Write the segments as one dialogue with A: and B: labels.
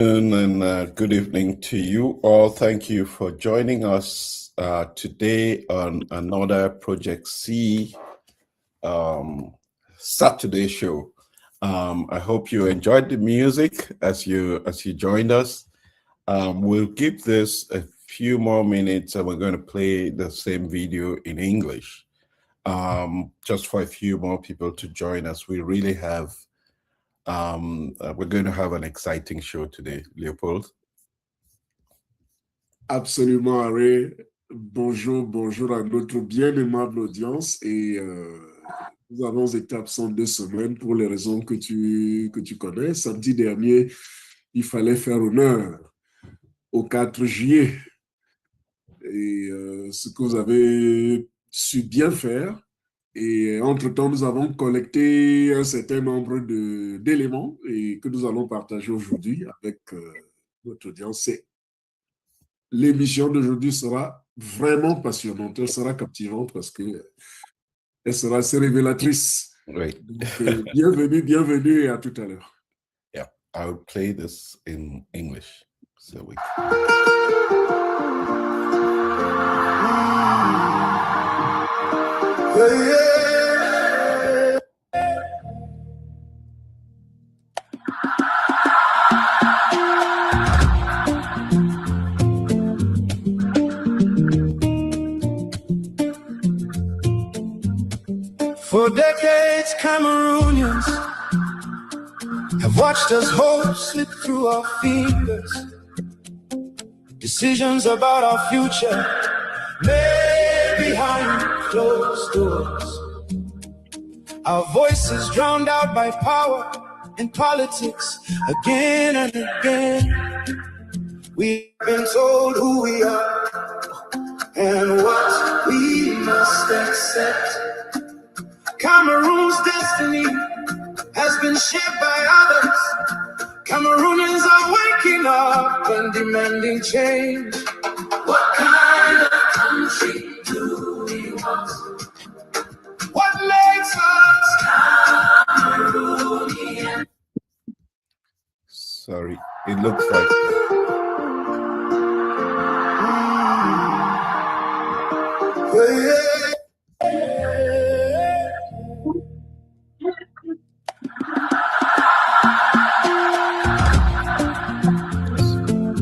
A: And good evening to you all. Thank you for joining us today on another Project C Saturday show. I hope you enjoyed the music as you joined us. We'll give this a few more minutes and we're going to play the same video in English just for a few more people to join us. We really have we're going to have an exciting show today, Leopold.
B: Absolument, Harry. Bonjour à notre bien aimable audience. Et nous avons été absents 2 semaines pour les raisons que tu connais. Samedi dernier, il fallait faire honneur au 4 juillet. Et ce que vous avez su bien faire. Et entre-temps, nous avons collecté un certain nombre d'éléments et que nous allons partager aujourd'hui avec notre audience. L'émission d'aujourd'hui sera vraiment passionnante, elle sera captivante parce qu'elle sera assez révélatrice.
A: Oui.
B: Donc, bienvenue et à tout à l'heure.
A: Yeah, I will play this in English. So we...
C: For decades, Cameroonians have watched us hope slip through our fingers. Decisions about our future made behind closed doors. Our voices drowned out by power and politics again and again. We've been told who we are and what we must accept. Cameroon's destiny has been shaped by others. Cameroonians are waking up and demanding change. What kind of country do we want? What makes us Cameroonian?
A: Sorry, it looks like...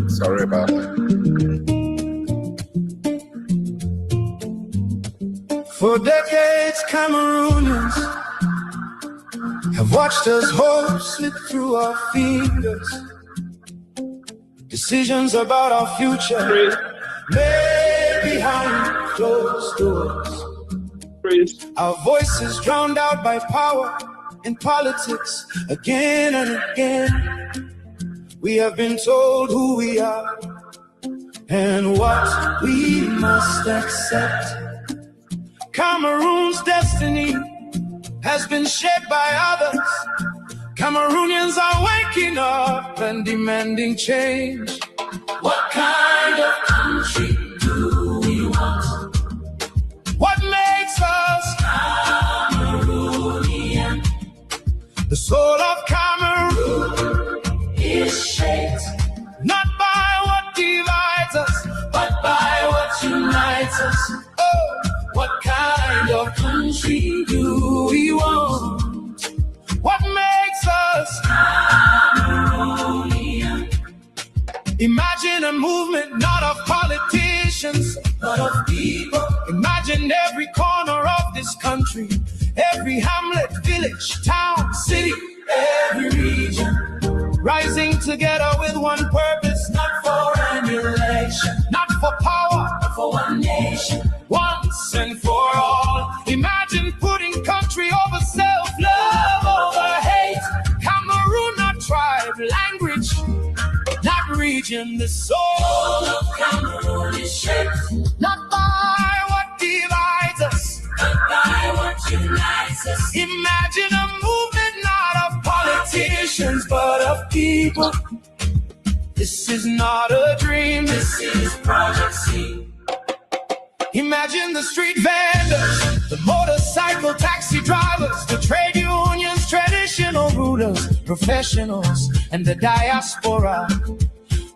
A: Sorry about that.
C: For decades, Cameroonians have watched us hope slip through our fingers. Decisions about our future made behind closed doors. Our voices drowned out by power and politics again and again. We have been told who we are and what we must accept. Cameroon's destiny has been shaped by others. Cameroonians are waking up and demanding change. What kind of country do we want? What makes us Cameroonian? The soul of Cameroon is shaped not by what divides us, but by what unites us. Oh, what kind of country do we want? What makes us Cameroonian? Imagine a movement not of politicians, but of people. Imagine every corner of this country, every hamlet, village, town, city, every region, rising together with one purpose, not for an election, not for power, but for one nation, once and for all. Imagine putting country over self, love over hate. Cameroon, not tribe, language, not region. The soul of Cameroon is shaped not by what divides us, but by what unites us. Imagine a movement not of politicians, but of people. This is not a dream, this is Project C. Imagine the street vendors, the motorcycle motorcycle taxi drivers, the trade unions, traditional rulers, professionals, and the diaspora,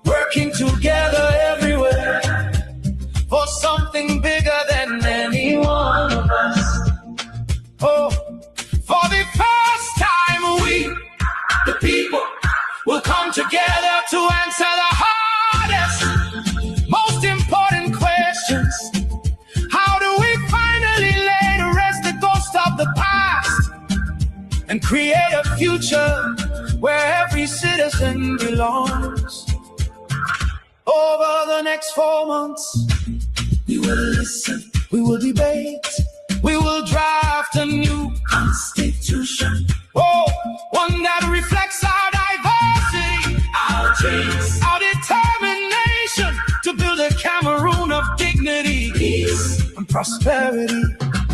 C: working together everywhere for something bigger than any one of us. Oh, for the first time we, the people, will come together to answer the hardest, most important questions. How do we finally lay to rest the ghost of the past and create a future where every citizen belongs? Over the next 4 months, we will listen, we will debate, we will draft a new constitution. Oh, one that reflects our diversity, our dreams, our determination to build a Cameroon of dignity, peace, and prosperity.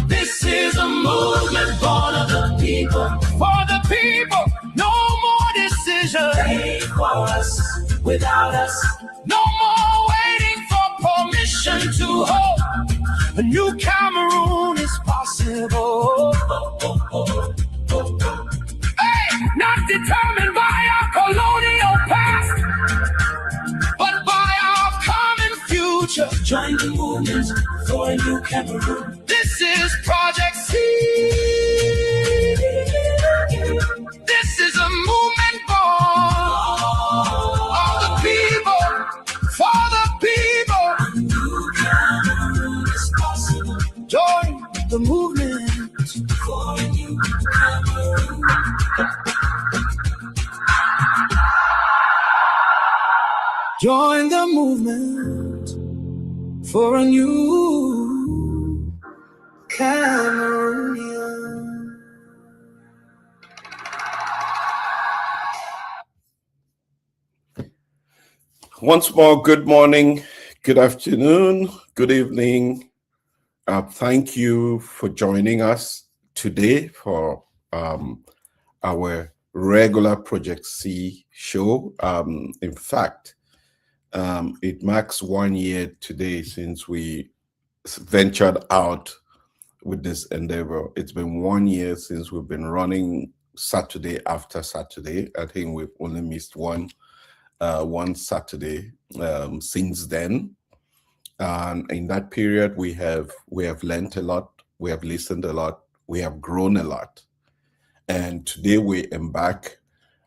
C: This is a movement born of the people, for the people. No more decisions they for us, without us. No more waiting for permission to hope a new Cameroon is possible. Hey, not determined by our colonial past, but by our common future. Join the movement for a new Cameroon. This is Project C. This is a movement born of the people, for the people. A new Cameroon is possible. Join the movement for a new Cameroon. Join the movement for a new Cameroonian.
A: Once more, good morning, good afternoon, good evening. Thank you for joining us today for our regular Project C show. In fact, it marks 1 year today since we ventured out with this endeavor. It's been 1 year since we've been running Saturday after Saturday. I think we've only missed one Saturday since then. And in that period, we have learned a lot, we have listened a lot, we have grown a lot. And today we embark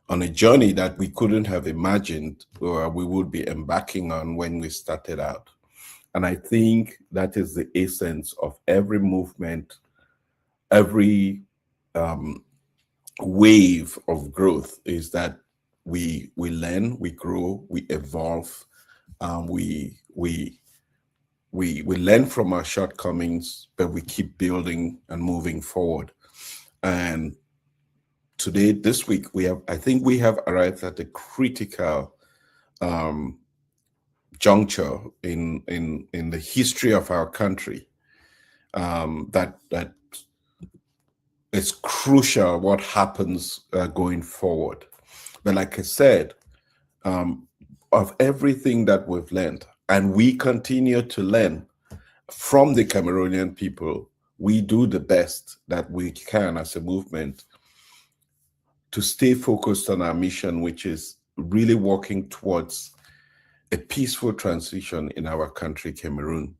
A: on a journey that we couldn't have imagined or we would be embarking on when we started out. And I think that is the essence of every movement, every wave of growth, is that we learn, we grow, we evolve, we learn from our shortcomings, but we keep building and moving forward. And today, this week, I think we have arrived at a critical juncture in the history of our country. That it's crucial what happens going forward. But like I said, of everything that we've learned, and we continue to learn from the Cameroonian people, we do the best that we can as a movement to stay focused on our mission, which is really working towards a peaceful transition in our country, Cameroon.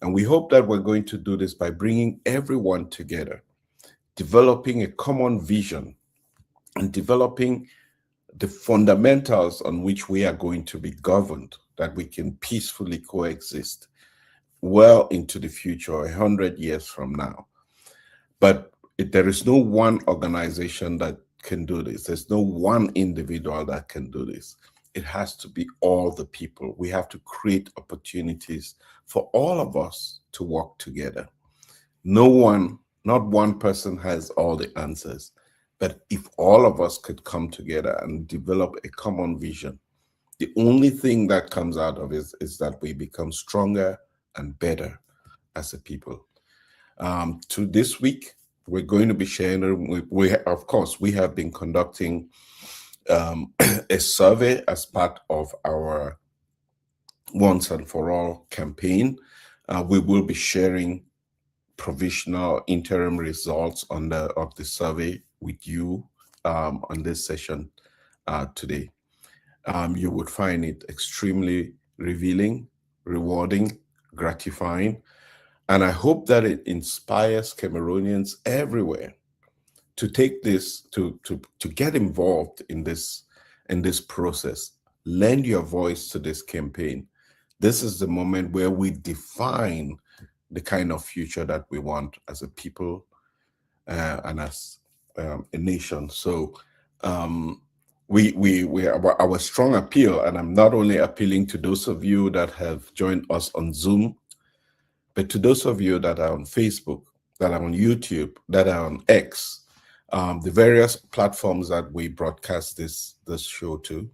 A: And we hope that we're going to do this by bringing everyone together, developing a common vision, and developing the fundamentals on which we are going to be governed, that we can peacefully coexist well into the future, 100 years from now. But there is no one organization that can do this. There's no one individual that can do this. It has to be all the people. We have to create opportunities for all of us to work together. Not one person has all the answers. But if all of us could come together and develop a common vision, the only thing that comes out of it is that we become stronger and better as a people. To this week, we're going to be sharing, of course, we have been conducting a survey as part of our Once and For All campaign. We will be sharing provisional interim results of the survey with you on this session today. You would find it extremely revealing, rewarding, gratifying, and I hope that it inspires Cameroonians everywhere to take this, to get involved in this process. Lend your voice to this campaign. This is the moment where we define the kind of future that we want as a people and as a nation. So our strong appeal, and I'm not only appealing to those of you that have joined us on Zoom, but to those of you that are on Facebook, that are on YouTube, that are on X, the various platforms that we broadcast this show to.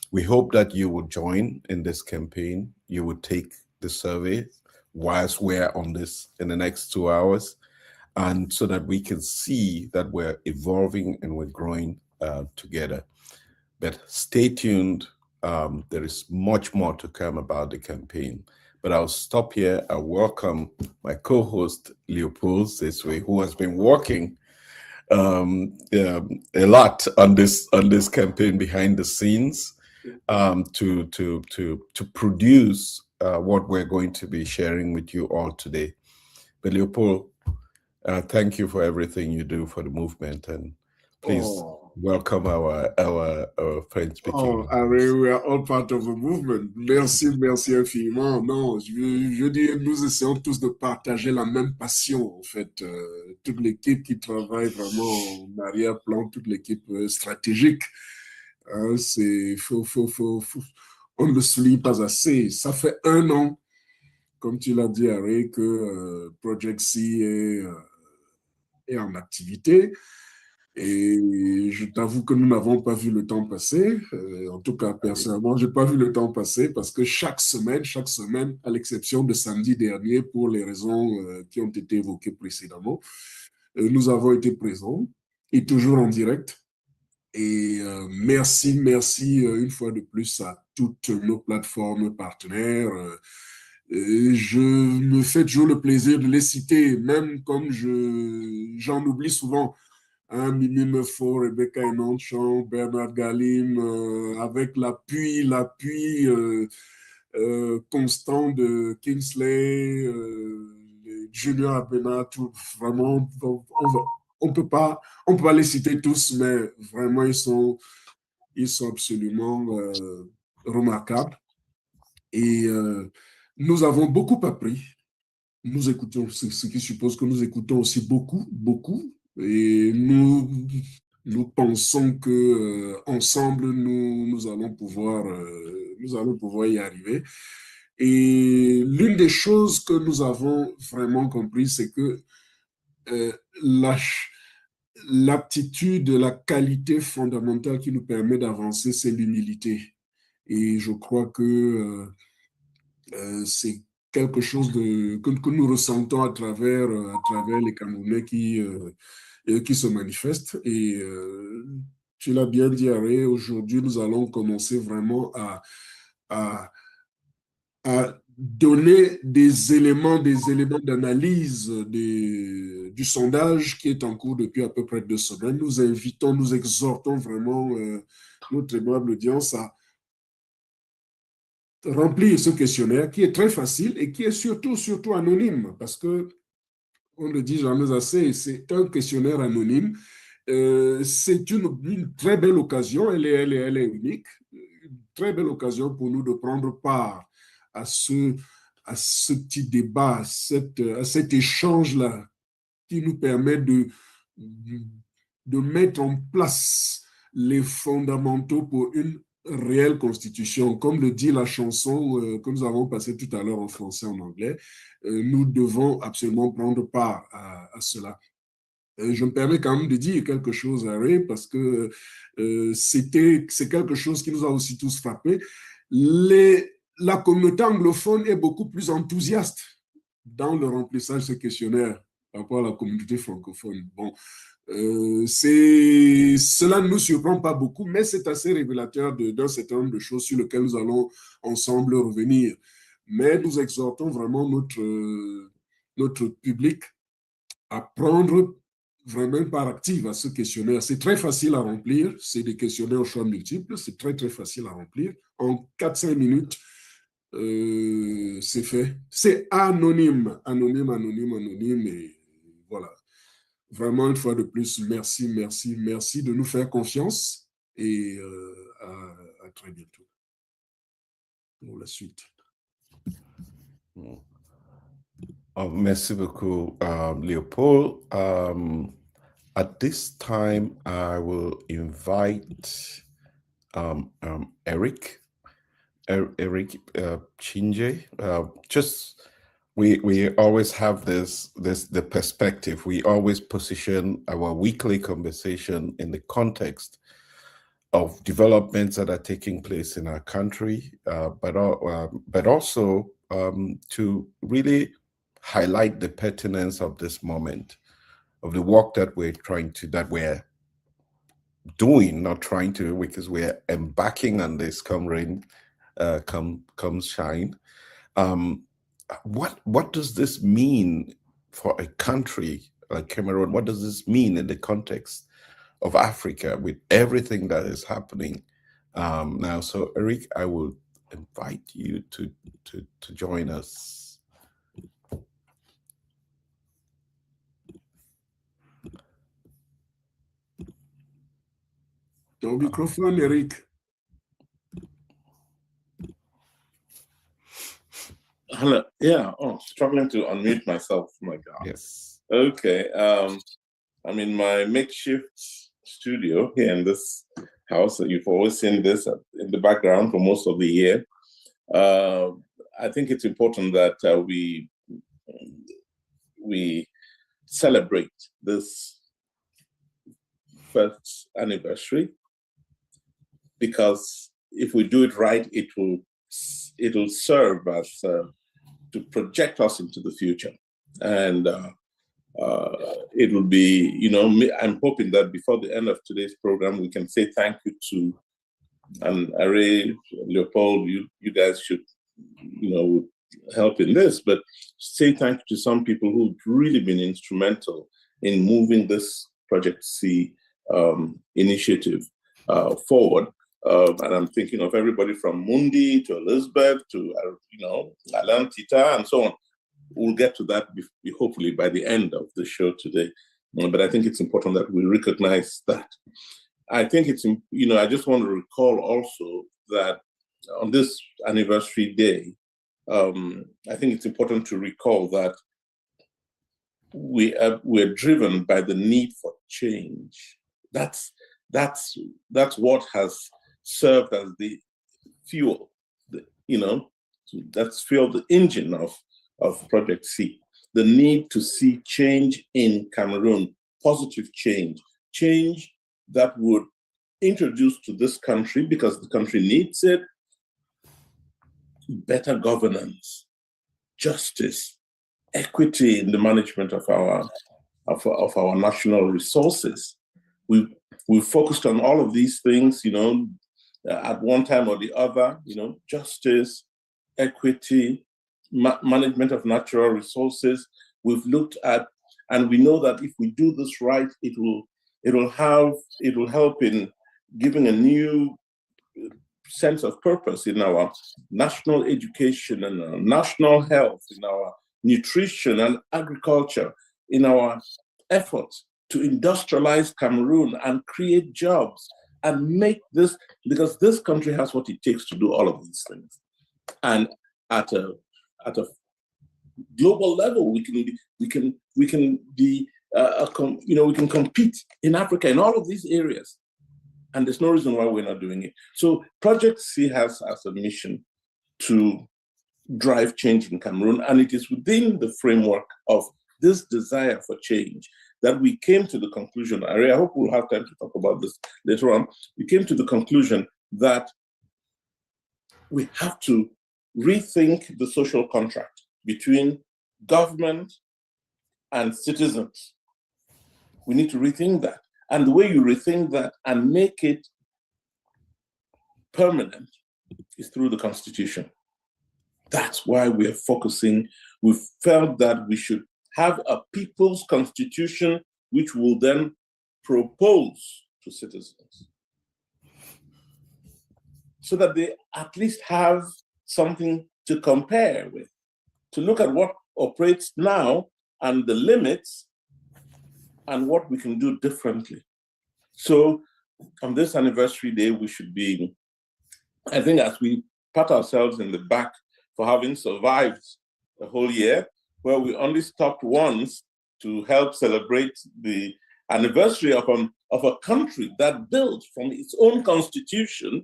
A: We hope that you will join in this campaign. You will take the survey whilst we're on this in the next 2 hours, and so that we can see that we're evolving and we're growing together. But stay tuned. There is much more to come about the campaign. But I'll stop here. I welcome my co-host Leopold this way, who has been working a lot on this campaign behind the scenes to produce what we're going to be sharing with you all today. But Leopold, thank you for everything you do for the movement, and please welcome our French speaking.
B: We are all part of the movement. Merci infiniment. Non, je dis, nous essayons tous de partager la même passion, en fait. Toute l'équipe qui travaille vraiment en arrière-plan, toute l'équipe stratégique. On ne le souligne pas assez. Ça fait 1 an, comme tu l'as dit, Harry, que Project C est en activité. Et je t'avoue que nous n'avons pas vu le temps passer. En tout cas, personnellement, je n'ai pas vu le temps passer parce que chaque semaine, à l'exception de samedi dernier, pour les raisons qui ont été évoquées précédemment, nous avons été présents et toujours en direct. Et merci une fois de plus à toutes nos plateformes partenaires. Je me fais toujours le plaisir de les citer, même comme j'en oublie souvent. Mimi Mefo, Rebecca Enanchan, Bernard Galim, avec l'appui constant de Kingsley, Junior Abena, tout, vraiment, on peut pas les citer tous, mais vraiment, ils sont absolument remarquables. Et nous avons beaucoup appris. Nous écoutons, ce qui suppose que nous écoutons aussi beaucoup. Et nous pensons que ensemble nous allons pouvoir y arriver. Et l'une des choses que nous avons vraiment compris, c'est que l'aptitude, la qualité fondamentale qui nous permet d'avancer, c'est l'humilité. Et je crois que c'est quelque chose que nous ressentons à travers les Camerounais qui se manifestent. Et tu l'as bien dit, Harry, aujourd'hui, nous allons commencer vraiment à donner des éléments d'analyse du sondage qui est en cours depuis à peu près 2 semaines. Nous exhortons vraiment notre aimable audience à remplir ce questionnaire qui est très facile et qui est surtout anonyme, parce que on ne dit jamais assez, c'est un questionnaire anonyme. C'est une très belle occasion, elle est unique, une très belle occasion pour nous de prendre part à ce petit débat, à cet échange-là qui nous permet de mettre en place les fondamentaux pour une réelle constitution. Comme le dit la chanson que nous avons passée tout à l'heure en français et en anglais, nous devons absolument prendre part à cela. Je me permets quand même de dire quelque chose, Harry, parce que c'est quelque chose qui nous a aussi tous frappés. La communauté anglophone est beaucoup plus enthousiaste dans le remplissage de ce questionnaire par rapport à la communauté francophone. Bon, cela ne nous surprend pas beaucoup, mais c'est assez révélateur d'un certain nombre de choses sur lesquelles nous allons ensemble revenir. Mais nous exhortons vraiment notre public à prendre vraiment par active à ce questionnaire. C'est très facile à remplir, c'est des questionnaires au choix multiples, c'est très très facile à remplir. En 4-5 minutes, c'est fait. C'est anonyme, anonyme, anonyme, anonyme, et voilà. Vraiment, une fois de plus, merci, merci, merci de nous faire confiance, et à très bientôt pour la suite.
A: Merci beaucoup, Leopold. At this time, I will invite Eric Chinje. We always have the perspective. We always position our weekly conversation in the context of developments that are taking place in our country, but also to really highlight the pertinence of this moment, of the work that we're doing, not trying to, because we're embarking on this come rain, come shine. What does this mean for a country like Cameroon? What does this mean in the context of Africa with everything that is happening now? So Eric, I will invite you to join us.
B: Ton microphone, Eric.
D: Hello. Yeah. Oh, struggling to unmute myself. Oh my God.
A: Yes.
D: Okay. I'm in my makeshift studio here in this house. You've always seen this in the background for most of the year. I think it's important that we celebrate this first anniversary, because if we do it right, it'll serve as to project us into the future, and it will be, I'm hoping that before the end of today's program, we can say thank you to, and Are, Leopold, you guys should, help in this, but say thank you to some people who've really been instrumental in moving this Project C initiative forward. And I'm thinking of everybody from Mundi to Elizabeth to, Alan, Tita, and so on. We'll get to that hopefully by the end of the show today. But I think it's important that we recognize that. I think it's, I just want to recall also that on this anniversary day, I think it's important to recall that we're driven by the need for change. That's what has served as the fuel, that's fueled the engine of Project C. The need to see change in Cameroon, positive change that would introduce to this country, because the country needs it, better governance, justice, equity in the management of our national resources. We've focused on all of these things, at one time or the other, justice, equity, management of natural resources. We've looked at, and we know that if we do this right, it will help in giving a new sense of purpose in our national education and our national health, in our nutrition and agriculture, in our efforts to industrialize Cameroon and create jobs and make this, because this country has what it takes to do all of these things. And at a global level, we can compete in Africa in all of these areas. And there's no reason why we're not doing it. So Project C has as a mission to drive change in Cameroon, and it is within the framework of this desire for change that we came to the conclusion, I hope we'll have time to talk about this later on, we came to the conclusion that we have to rethink the social contract between government and citizens. We need to rethink that. And the way you rethink that and make it permanent is through the Constitution. That's why we are focusing. We felt that we should have a people's constitution which will then propose to citizens, so that they at least have something to compare with, to look at what operates now and the limits and what we can do differently. So on this anniversary day, we should be, I think, as we pat ourselves in the back for having survived the whole year, where we only stopped once to help celebrate the anniversary of a country that built from its own constitution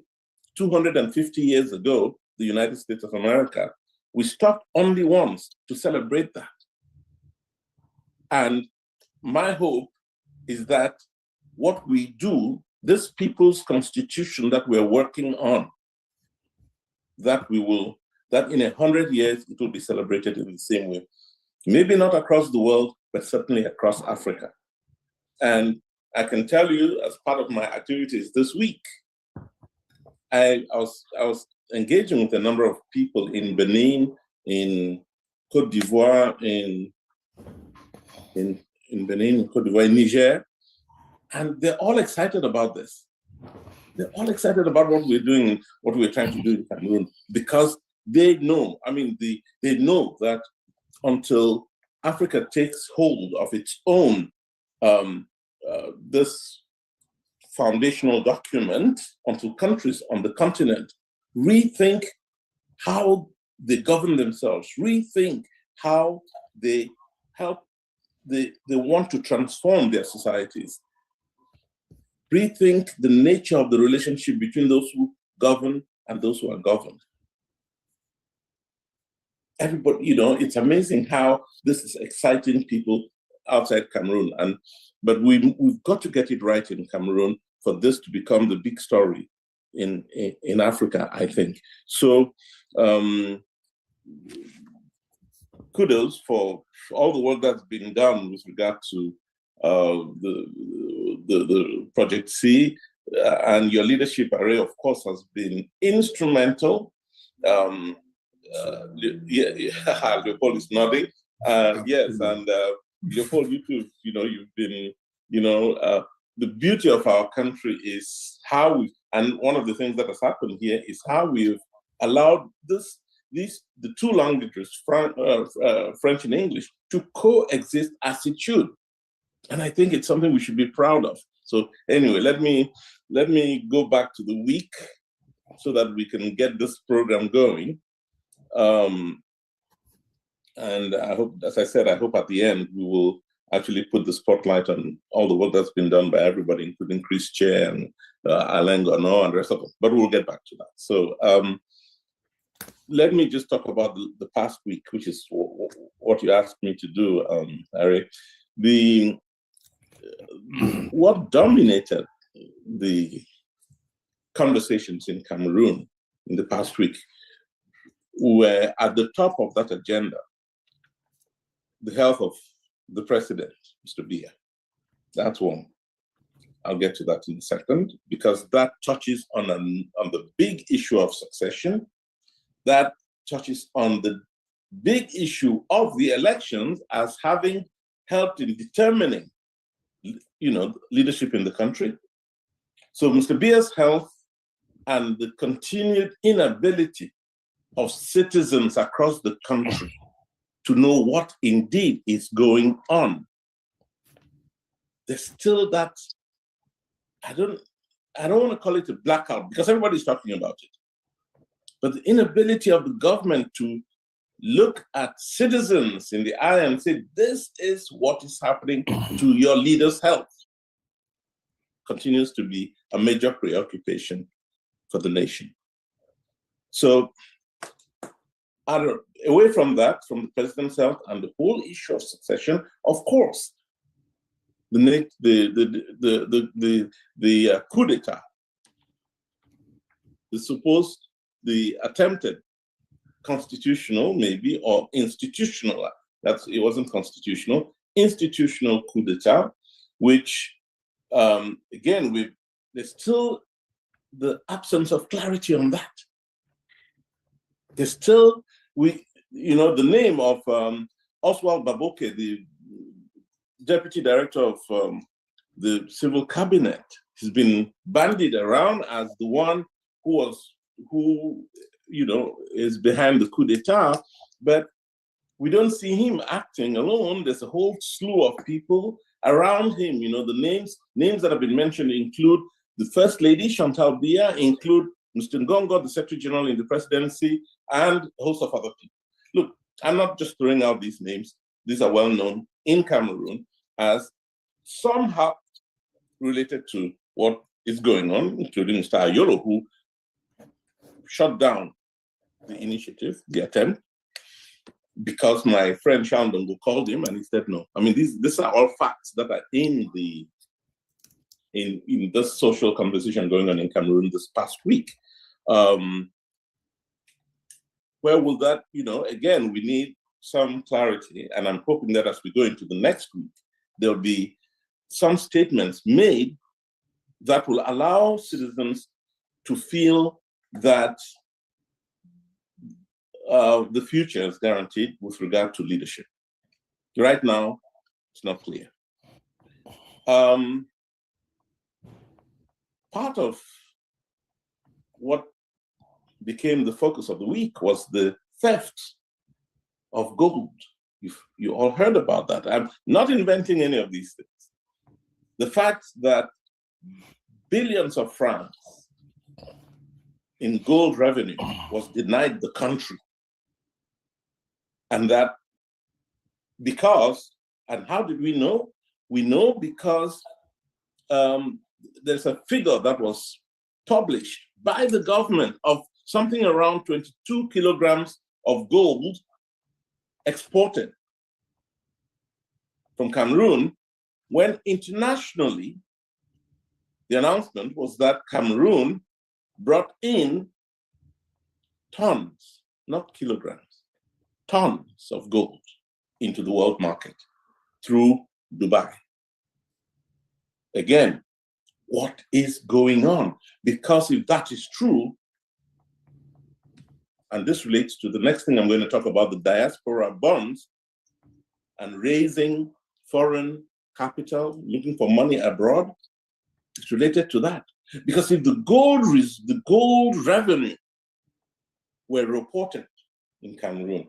D: 250 years ago, the United States of America. We stopped only once to celebrate that. And my hope is that what we do, this people's constitution that we're working on, that in 100 years, it will be celebrated in the same way. Maybe not across the world, but certainly across Africa. And I can tell you, as part of my activities this week, I was engaging with a number of people in Benin, in Côte d'Ivoire, in Benin, in Côte d'Ivoire, in Niger, and they're all excited about this. They're all excited about what we're doing, what we're trying to do in Cameroon, because they know, they know that until Africa takes hold of its own this foundational document, until countries on the continent rethink how they govern themselves, rethink how they want to transform their societies, rethink the nature of the relationship between those who govern and those who are governed. Everybody, it's amazing how this is exciting people outside Cameroon. But we've got to get it right in Cameroon for this to become the big story in Africa, I think. So kudos for all the work that's been done with regard to the Project C, and your leadership array, of course, has been instrumental. Leopold is nodding. Yes, and Leopold, you too, you've been, the beauty of our country is how and one of the things that has happened here is how we've allowed the two languages, French and English, to coexist as it should. And I think it's something we should be proud of. So anyway, let me go back to the week so that we can get this program going. And I hope, as I said, I hope at the end we will actually put the spotlight on all the work that's been done by everybody, including Chris Chair and Alain Gono and the rest of them. But we'll get back to that. So let me just talk about the past week, which is what you asked me to do, Harry. What dominated the conversations in Cameroon in the past week were at the top of that agenda, the health of the president, Mr. Biya. That's one. I'll get to that in a second, because that touches on the big issue of succession. That touches on the big issue of the elections as having helped in determining, leadership in the country. So Mr. Biya's health and the continued inability of citizens across the country to know what indeed is going on. There's still that, I don't want to call it a blackout because everybody's talking about it, but the inability of the government to look at citizens in the eye and say, this is what is happening to your leader's health, continues to be a major preoccupation for the nation. So, away from that, from the president's health and the whole issue of succession, of course, the coup d'etat, the attempted constitutional, maybe, or institutional, it wasn't constitutional, institutional coup d'etat, which, again, there's still the absence of clarity on that. There's still, the name of Oswald Baboke, the deputy director of the civil cabinet, he's been bandied around as the one who is behind the coup d'etat, but we don't see him acting alone. There's a whole slew of people around him. The names that have been mentioned include the First Lady, Chantal Biya, include Mr. Ngongo, the Secretary General in the presidency, and a host of other people. Look, I'm not just throwing out these names. These are well known in Cameroon as somehow related to what is going on, including Mr. Ayolo, who shut down the initiative, the attempt, because my friend Shandongo called him and he said no. I mean, these are all facts that are in this social conversation going on in Cameroon this past week. Where will that, again, we need some clarity, and I'm hoping that as we go into the next week, there'll be some statements made that will allow citizens to feel that the future is guaranteed with regard to leadership. Right now, it's not clear. Part of what became the focus of the week was the theft of gold. You all heard about that. I'm not inventing any of these things. The fact that billions of francs in gold revenue was denied the country. And that because, and how did we know? We know because there's a figure that was published by the government of something around 22 kilograms of gold exported from Cameroon, when internationally, the announcement was that Cameroon brought in tons, not kilograms, tons of gold into the world market through Dubai. Again, what is going on? Because if that is true, and this relates to the next thing I'm going to talk about, the diaspora bonds and raising foreign capital, looking for money abroad, it's related to that. Because if the gold revenue were reported in Cameroon,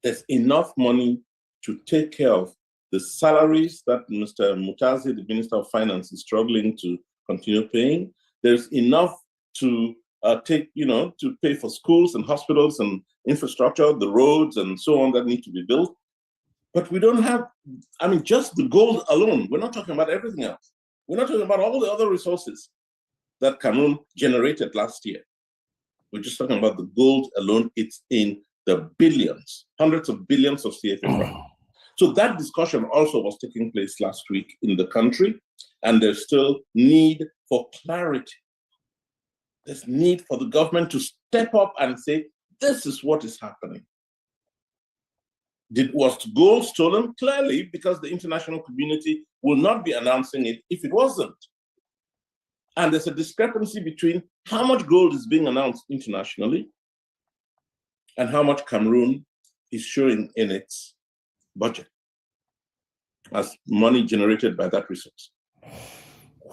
D: there's enough money to take care of the salaries that Mr. Mutazi, the Minister of Finance, is struggling to continue paying. There's enough to to pay for schools and hospitals and infrastructure, the roads and so on that need to be built. But we don't have, just the gold alone. We're not talking about everything else. We're not talking about all the other resources that Cameroon generated last year. We're just talking about the gold alone. It's in the billions, hundreds of billions of CFA francs. So that discussion also was taking place last week in the country, and there's still need for clarity. There's need for the government to step up and say, this is what is happening. Was gold stolen? Clearly, because the international community will not be announcing it if it wasn't. And there's a discrepancy between how much gold is being announced internationally and how much Cameroon is showing in its budget as money generated by that resource.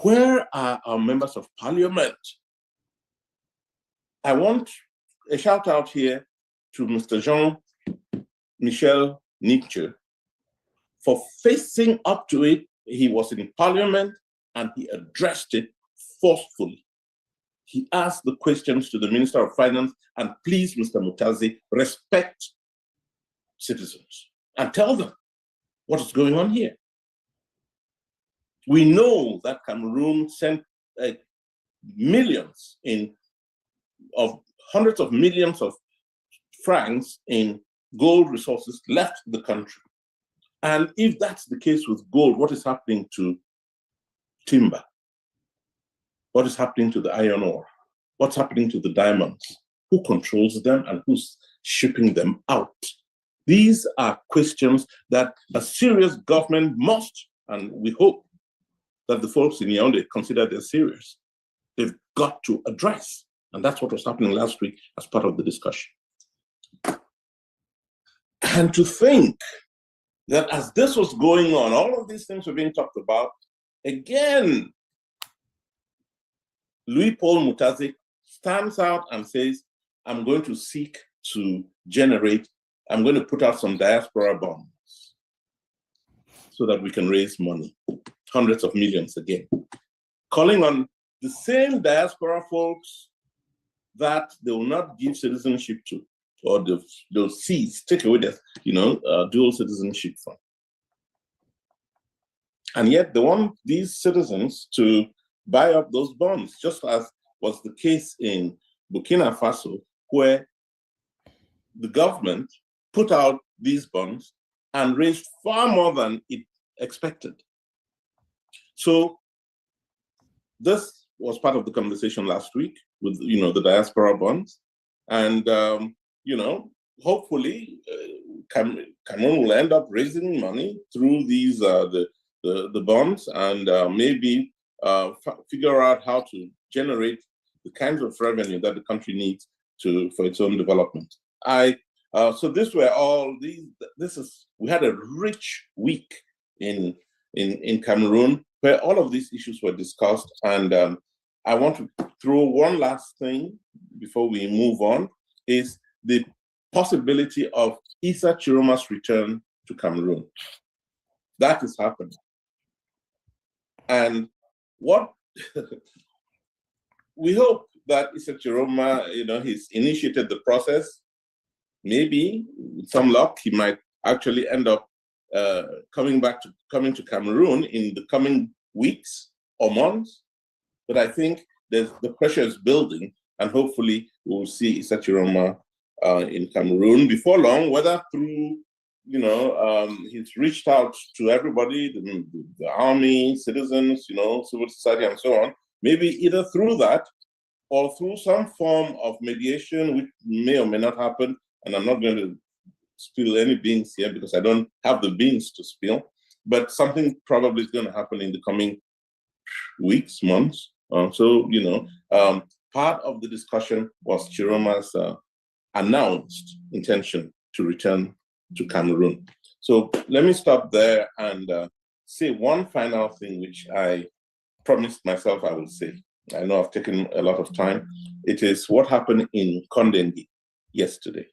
D: Where are our members of parliament? I want a shout out here to Mr. Jean-Michel Nietzsche for facing up to it. He was in parliament and he addressed it forcefully. He asked the questions to the Minister of Finance, and please, Mr. Mutazi, respect citizens and tell them what is going on here. We know that Cameroon sent millions of hundreds of millions of francs in gold resources left the country. And if that's the case with gold, what is happening to timber? What is happening to the iron ore? What's happening to the diamonds? Who controls them and who's shipping them out? These are questions that a serious government must, and we hope that the folks in Yaoundé consider they're serious. They've got to address. And that's what was happening last week as part of the discussion. And to think that as this was going on, all of these things were being talked about, again, Louis-Paul Mutazik stands out and says, I'm going to seek to generate, I'm going to put out some diaspora bonds so that we can raise money, hundreds of millions again, calling on the same diaspora folks that they will not give citizenship to, or they'll seize, take away their, dual citizenship from. And yet they want these citizens to buy up those bonds, just as was the case in Burkina Faso, where the government put out these bonds and raised far more than it expected. So this was part of the conversation last week with, the diaspora bonds. And, hopefully Cameroon will end up raising money through these, the bonds, and maybe figure out how to generate the kinds of revenue that the country needs for its own development. So this were all these. We had a rich week in Cameroon where all of these issues were discussed, and I want to throw one last thing before we move on, is the possibility of Issa Chiroma's return to Cameroon. That is happening. And what we hope that Issa Chiroma, he's initiated the process. Maybe with some luck, he might actually end up coming to Cameroon in the coming weeks or months. But I think the pressure is building, and hopefully we'll see Issa Chiroma in Cameroon before long, whether through, he's reached out to everybody, the army, citizens, civil society, and so on. Maybe either through that or through some form of mediation, which may or may not happen. And I'm not going to spill any beans here because I don't have the beans to spill. But something probably is going to happen in the coming weeks, months. Part of the discussion was Chiroma's announced intention to return to Cameroon. So let me stop there and say one final thing, which I promised myself I will say. I know I've taken a lot of time. It is what happened in Kondengi yesterday.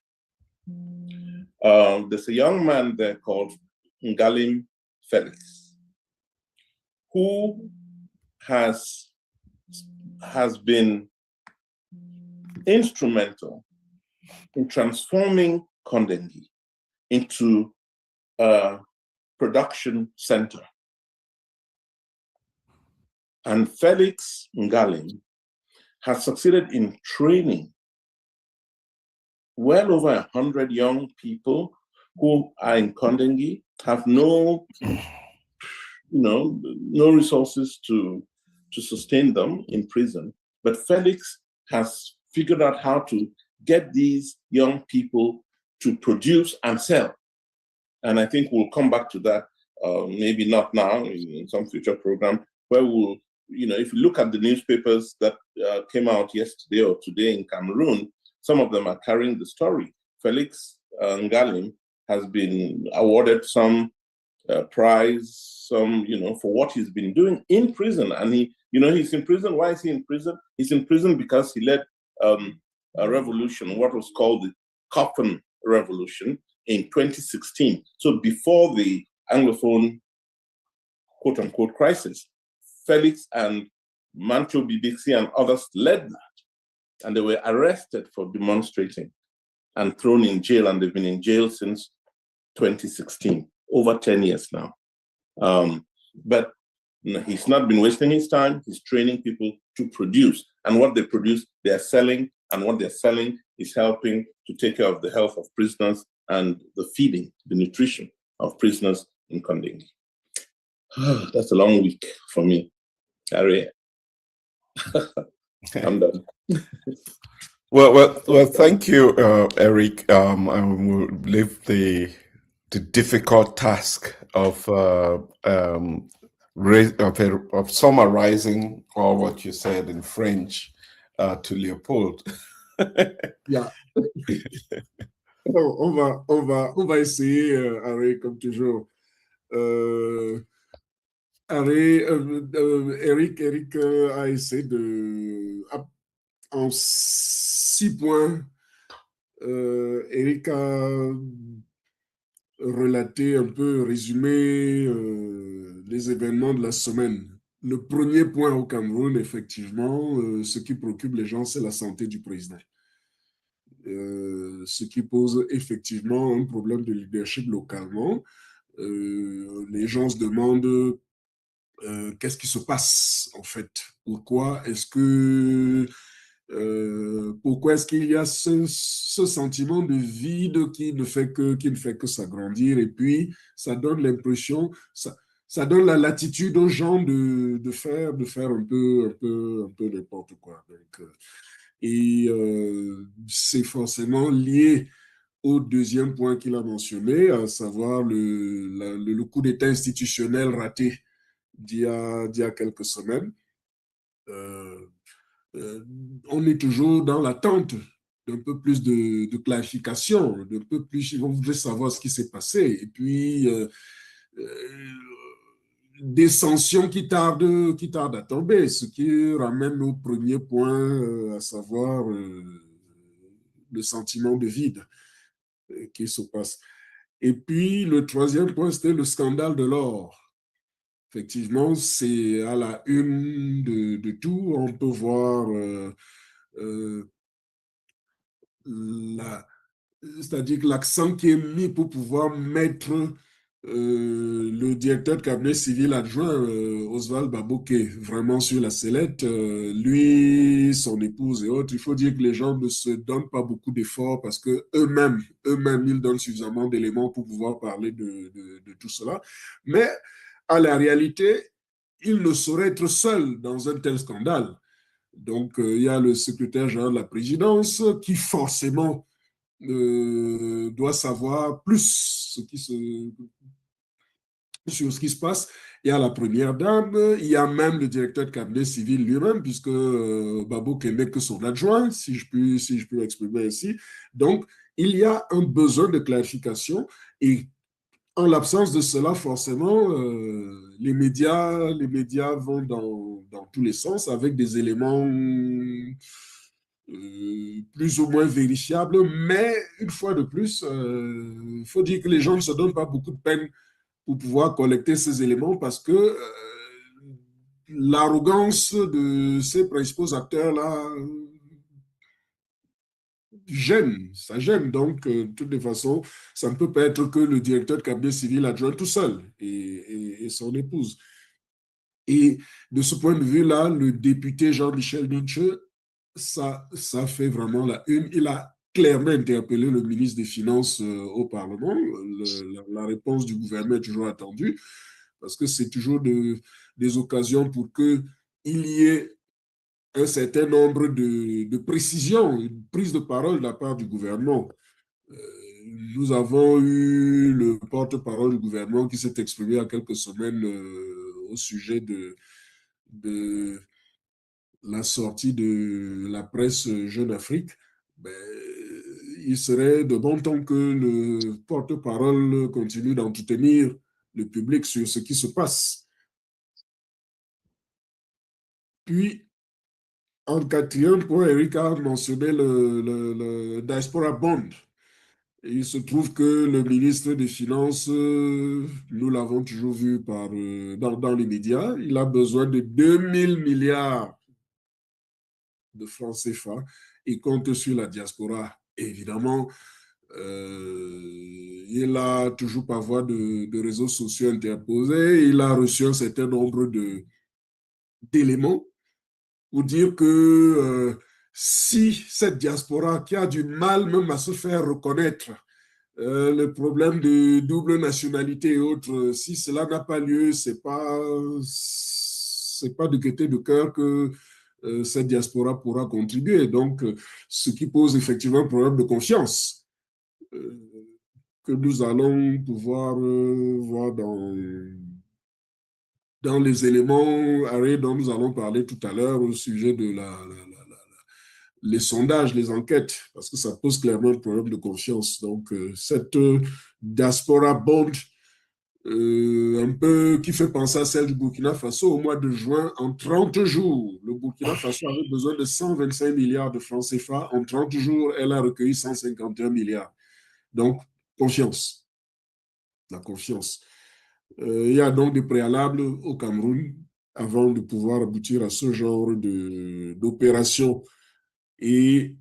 D: There's a young man there called Ngalim Felix, who has been instrumental in transforming Kondengi into a production center. And Felix Ngalim has succeeded in training well over 100 young people who are in Kondengi, have no resources to sustain them in prison. But Felix has figured out how to get these young people to produce and sell. And I think we'll come back to that, maybe not now, in some future program, where we'll, if you look at the newspapers that came out yesterday or today in Cameroon, some of them are carrying the story. Felix Ngalim has been awarded some prize, for what he's been doing in prison. And he's in prison. Why is he in prison? He's in prison because he led a revolution, what was called the Coffin Revolution in 2016. So before the Anglophone quote unquote crisis, Felix and Mancho Bibixi and others led that. And they were arrested for demonstrating and thrown in jail, and they've been in jail since 2016, over 10 years now. But he's not been wasting his time. He's training people to produce. And what they produce, they're selling. And what they're selling is helping to take care of the health of prisoners and the feeding, the nutrition of prisoners in Kondengi. That's a long week for me. Harry. I'm done.
A: Well, thank you, Eric. I will leave the difficult task of summarizing all what you said in French to Leopold.
B: Yeah. Bon, on va essayer, Harry, comme toujours. Harry, Eric a essayé en 6 points, Eric a relaté un peu, résumé les événements de la semaine. Le premier point au Cameroun, effectivement, ce qui préoccupe les gens, c'est la santé du président. Ce qui pose effectivement un problème de leadership localement. Les gens se demandent qu'est-ce qui se passe en fait. Pourquoi est-ce qu'il y a ce sentiment de vide qui ne fait que s'agrandir, et puis ça donne l'impression, ça donne la latitude aux gens de faire un peu n'importe quoi. Donc, c'est forcément lié au deuxième point qu'il a mentionné, à savoir le coup d'État institutionnel raté d'il y a quelques semaines. On est toujours dans l'attente d'un peu plus de clarification, d'un peu plus, on voudrait savoir ce qui s'est passé. Et puis, des sanctions qui tardent à tomber, ce qui ramène au premier point, à savoir le sentiment de vide qui se passe. Et puis, le troisième point, c'était le scandale de l'or. Effectivement, c'est à la une de tout. On peut voir c'est-à-dire que l'accent qui est mis pour pouvoir mettre le directeur de cabinet civil adjoint, Oswald Baboké, vraiment sur la sellette, lui, son épouse et autres. Il faut dire que les gens ne se donnent pas beaucoup d'efforts parce que eux-mêmes, ils donnent suffisamment d'éléments pour pouvoir parler de tout cela. Mais à la réalité, il ne saurait être seul dans un tel scandale. Donc, il y a le secrétaire général de la présidence qui forcément doit savoir plus sur ce qui se passe. Il y a la première dame, il y a même le directeur de cabinet civil lui-même, puisque Babo n'est que son adjoint, si je puis l'exprimer ainsi. Donc, il y a un besoin de clarification, et en l'absence de cela, forcément, les médias vont dans tous les sens avec des éléments plus ou moins vérifiables, mais une fois de plus, il faut dire que les gens ne se donnent pas beaucoup de peine pour pouvoir collecter ces éléments parce que l'arrogance de ces principaux acteurs-là ça gêne. Donc, de toutes les façons, ça ne peut pas être que le directeur de cabinet civil adjoint tout seul et son épouse. Et de ce point de vue-là, le député Jean-Michel Nietzsche, ça fait vraiment la une. Il a clairement interpellé le ministre des Finances au Parlement. La réponse du gouvernement est toujours attendue parce que c'est toujours des occasions pour qu'il y ait un certain nombre de précisions, une prise de parole de la part du gouvernement. Nous avons eu le porte-parole du gouvernement qui s'est exprimé il y a quelques semaines au sujet de la sortie de la presse Jeune Afrique. Ben, il serait de bon temps que le porte-parole continue d'entretenir le public sur ce qui se passe. Puis, en quatrième point, Eric a mentionné le diaspora bond. Il se trouve que le ministre des Finances, nous l'avons toujours vu dans les médias, il a besoin de 2000 milliards de francs CFA. Il compte sur la diaspora. Évidemment, il a toujours par voie de réseaux sociaux interposés. Il a reçu un certain nombre d'éléments pour dire que si cette diaspora qui a du mal même à se faire reconnaître, le problème de double nationalité et autres, si cela n'a pas lieu, c'est pas de gaieté de cœur que cette diaspora pourra contribuer. Donc, ce qui pose effectivement un problème de confiance que nous allons pouvoir voir dans les éléments dont nous allons parler tout à l'heure au sujet de les sondages, les enquêtes, parce que ça pose clairement le problème de confiance. Donc, cette diaspora bond, un peu qui fait penser à celle du Burkina Faso au mois de juin, en 30 jours, le Burkina Faso avait besoin de 125 milliards de francs CFA. En 30 jours, elle a recueilli 151 milliards. Donc, confiance. La confiance. Il y a donc des préalables au Cameroun avant de pouvoir aboutir à ce genre d'opération. Et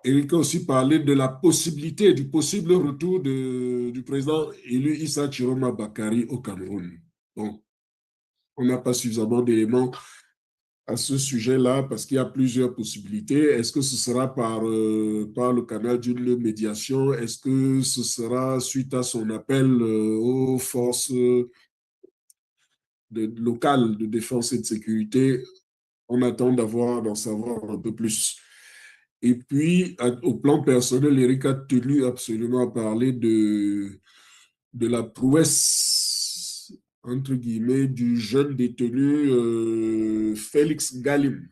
B: Eric a aussi parlé de la possibilité, du possible retour du président élu Issa Chiroma Bakary au Cameroun. Bon, on n'a pas suffisamment d'éléments à ce sujet-là parce qu'il y a plusieurs possibilités. Est-ce que ce sera par le canal d'une médiation? Est-ce que ce sera suite à son appel aux forces locales de défense et de sécurité? On attend d'en savoir un peu plus. Et puis, au plan personnel, Eric a tenu absolument à parler de la prouesse, entre guillemets, du jeune détenu Félix Galim,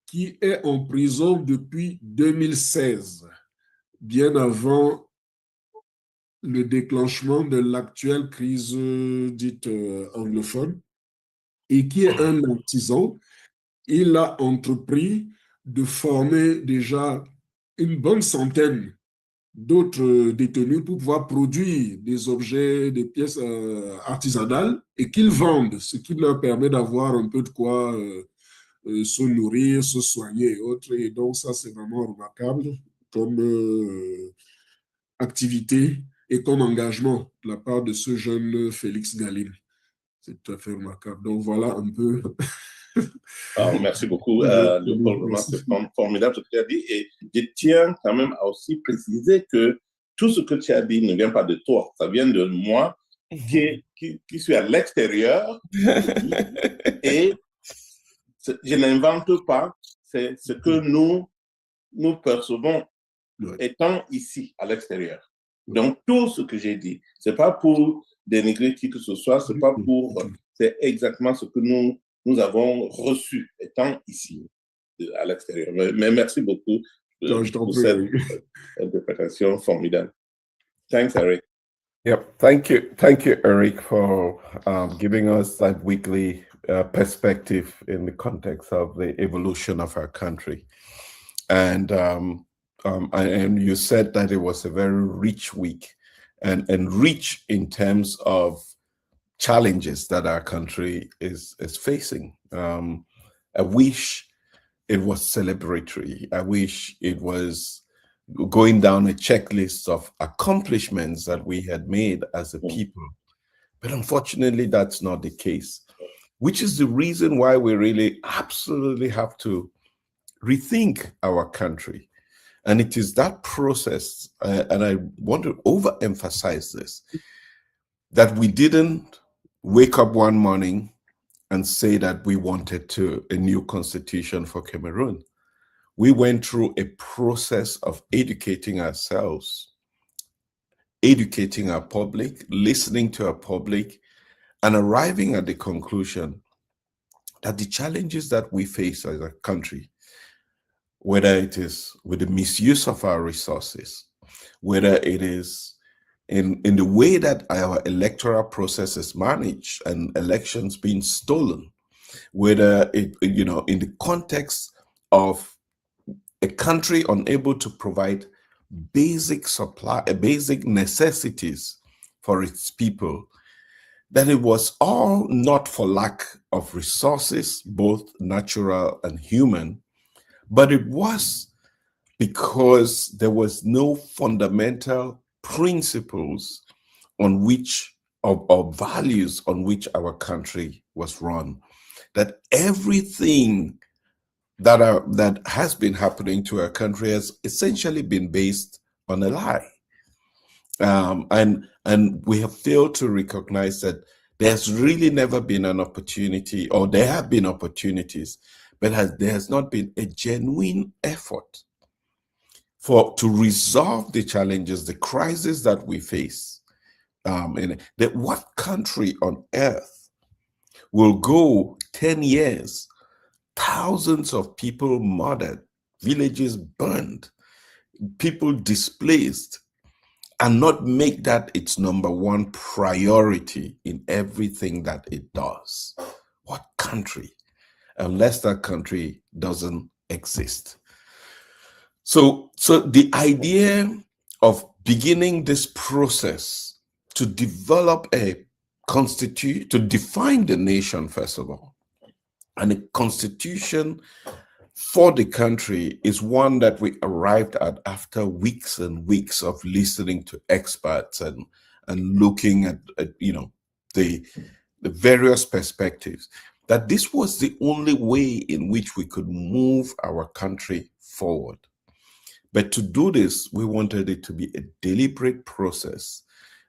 B: qui est en prison depuis 2016, bien avant le déclenchement de l'actuelle crise dite anglophone, et qui est un artisan. Il a entrepris de former déjà une bonne centaine d'autres détenus pour pouvoir produire des objets, des pièces artisanales et qu'ils vendent, ce qui leur permet d'avoir un peu de quoi se nourrir, se soigner et autres. Et donc, ça, c'est vraiment remarquable comme activité et comme engagement de la part de ce jeune Félix Galim. C'est tout à fait remarquable. Donc, voilà un peu.
D: Merci beaucoup, Léopold. Vraiment, c'est formidable ce que tu as dit. Et je tiens quand même à aussi préciser que tout ce que tu as dit ne vient pas de toi. Ça vient de moi qui suis à l'extérieur. Et je n'invente pas. C'est ce que nous percevons étant ici, à l'extérieur. Donc, tout ce que j'ai dit, ce n'est pas pour dénigrer qui que ce soit, c'est pas pour... C'est exactement ce que nous avons reçu étant ici, à l'extérieur. Mais merci beaucoup pour cette interprétation formidable. Thanks, Eric.
A: Yep. Thank you, Eric, for giving us that weekly perspective in the context of the evolution of our country. And you said that it was a very rich week and rich in terms of challenges that our country is facing. I wish it was celebratory. I wish it was going down a checklist of accomplishments that we had made as a people. But unfortunately, that's not the case, which is the reason why we really absolutely have to rethink our country. And it is that process, and I want to overemphasize this, that we didn't wake up one morning and say that we wanted a new constitution for Cameroon. We went through a process of educating ourselves, educating our public, listening to our public, and arriving at the conclusion that the challenges that we face as a country, whether it is with the misuse of our resources, whether it is in the way that our electoral process is managed and elections being stolen, whether it, in the context of a country unable to provide basic necessities for its people, that it was all not for lack of resources, both natural and human, but it was because there was no fundamental principles on which, or values on which our country was run. That everything that has been happening to our country has essentially been based on a lie. And we have failed to recognize that there's really never been an opportunity, or there have been opportunities, but there has not been a genuine effort to resolve the challenges, the crisis that we face. What country on earth will go 10 years thousands of people murdered, villages burned, people displaced, and not make that its number one priority in everything that it does? What country? Unless that country doesn't exist. So the idea of beginning this process to develop a constitution, to define the nation, first of all, and a constitution for the country is one that we arrived at after weeks and weeks of listening to experts and looking at the various perspectives, that this was the only way in which we could move our country forward. But to do this, we wanted it to be a deliberate process,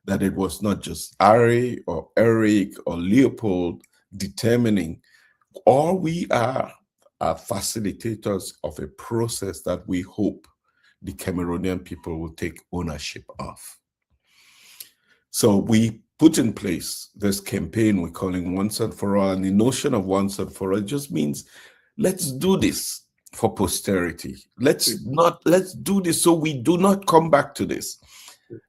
A: that it was not just Ari or Eric or Leopold determining. All we are facilitators of a process that we hope the Cameroonian people will take ownership of. So we put in place this campaign we're calling Once and for All, and the notion of once and for all just means let's do this for posterity. Let's do this so we do not come back to this.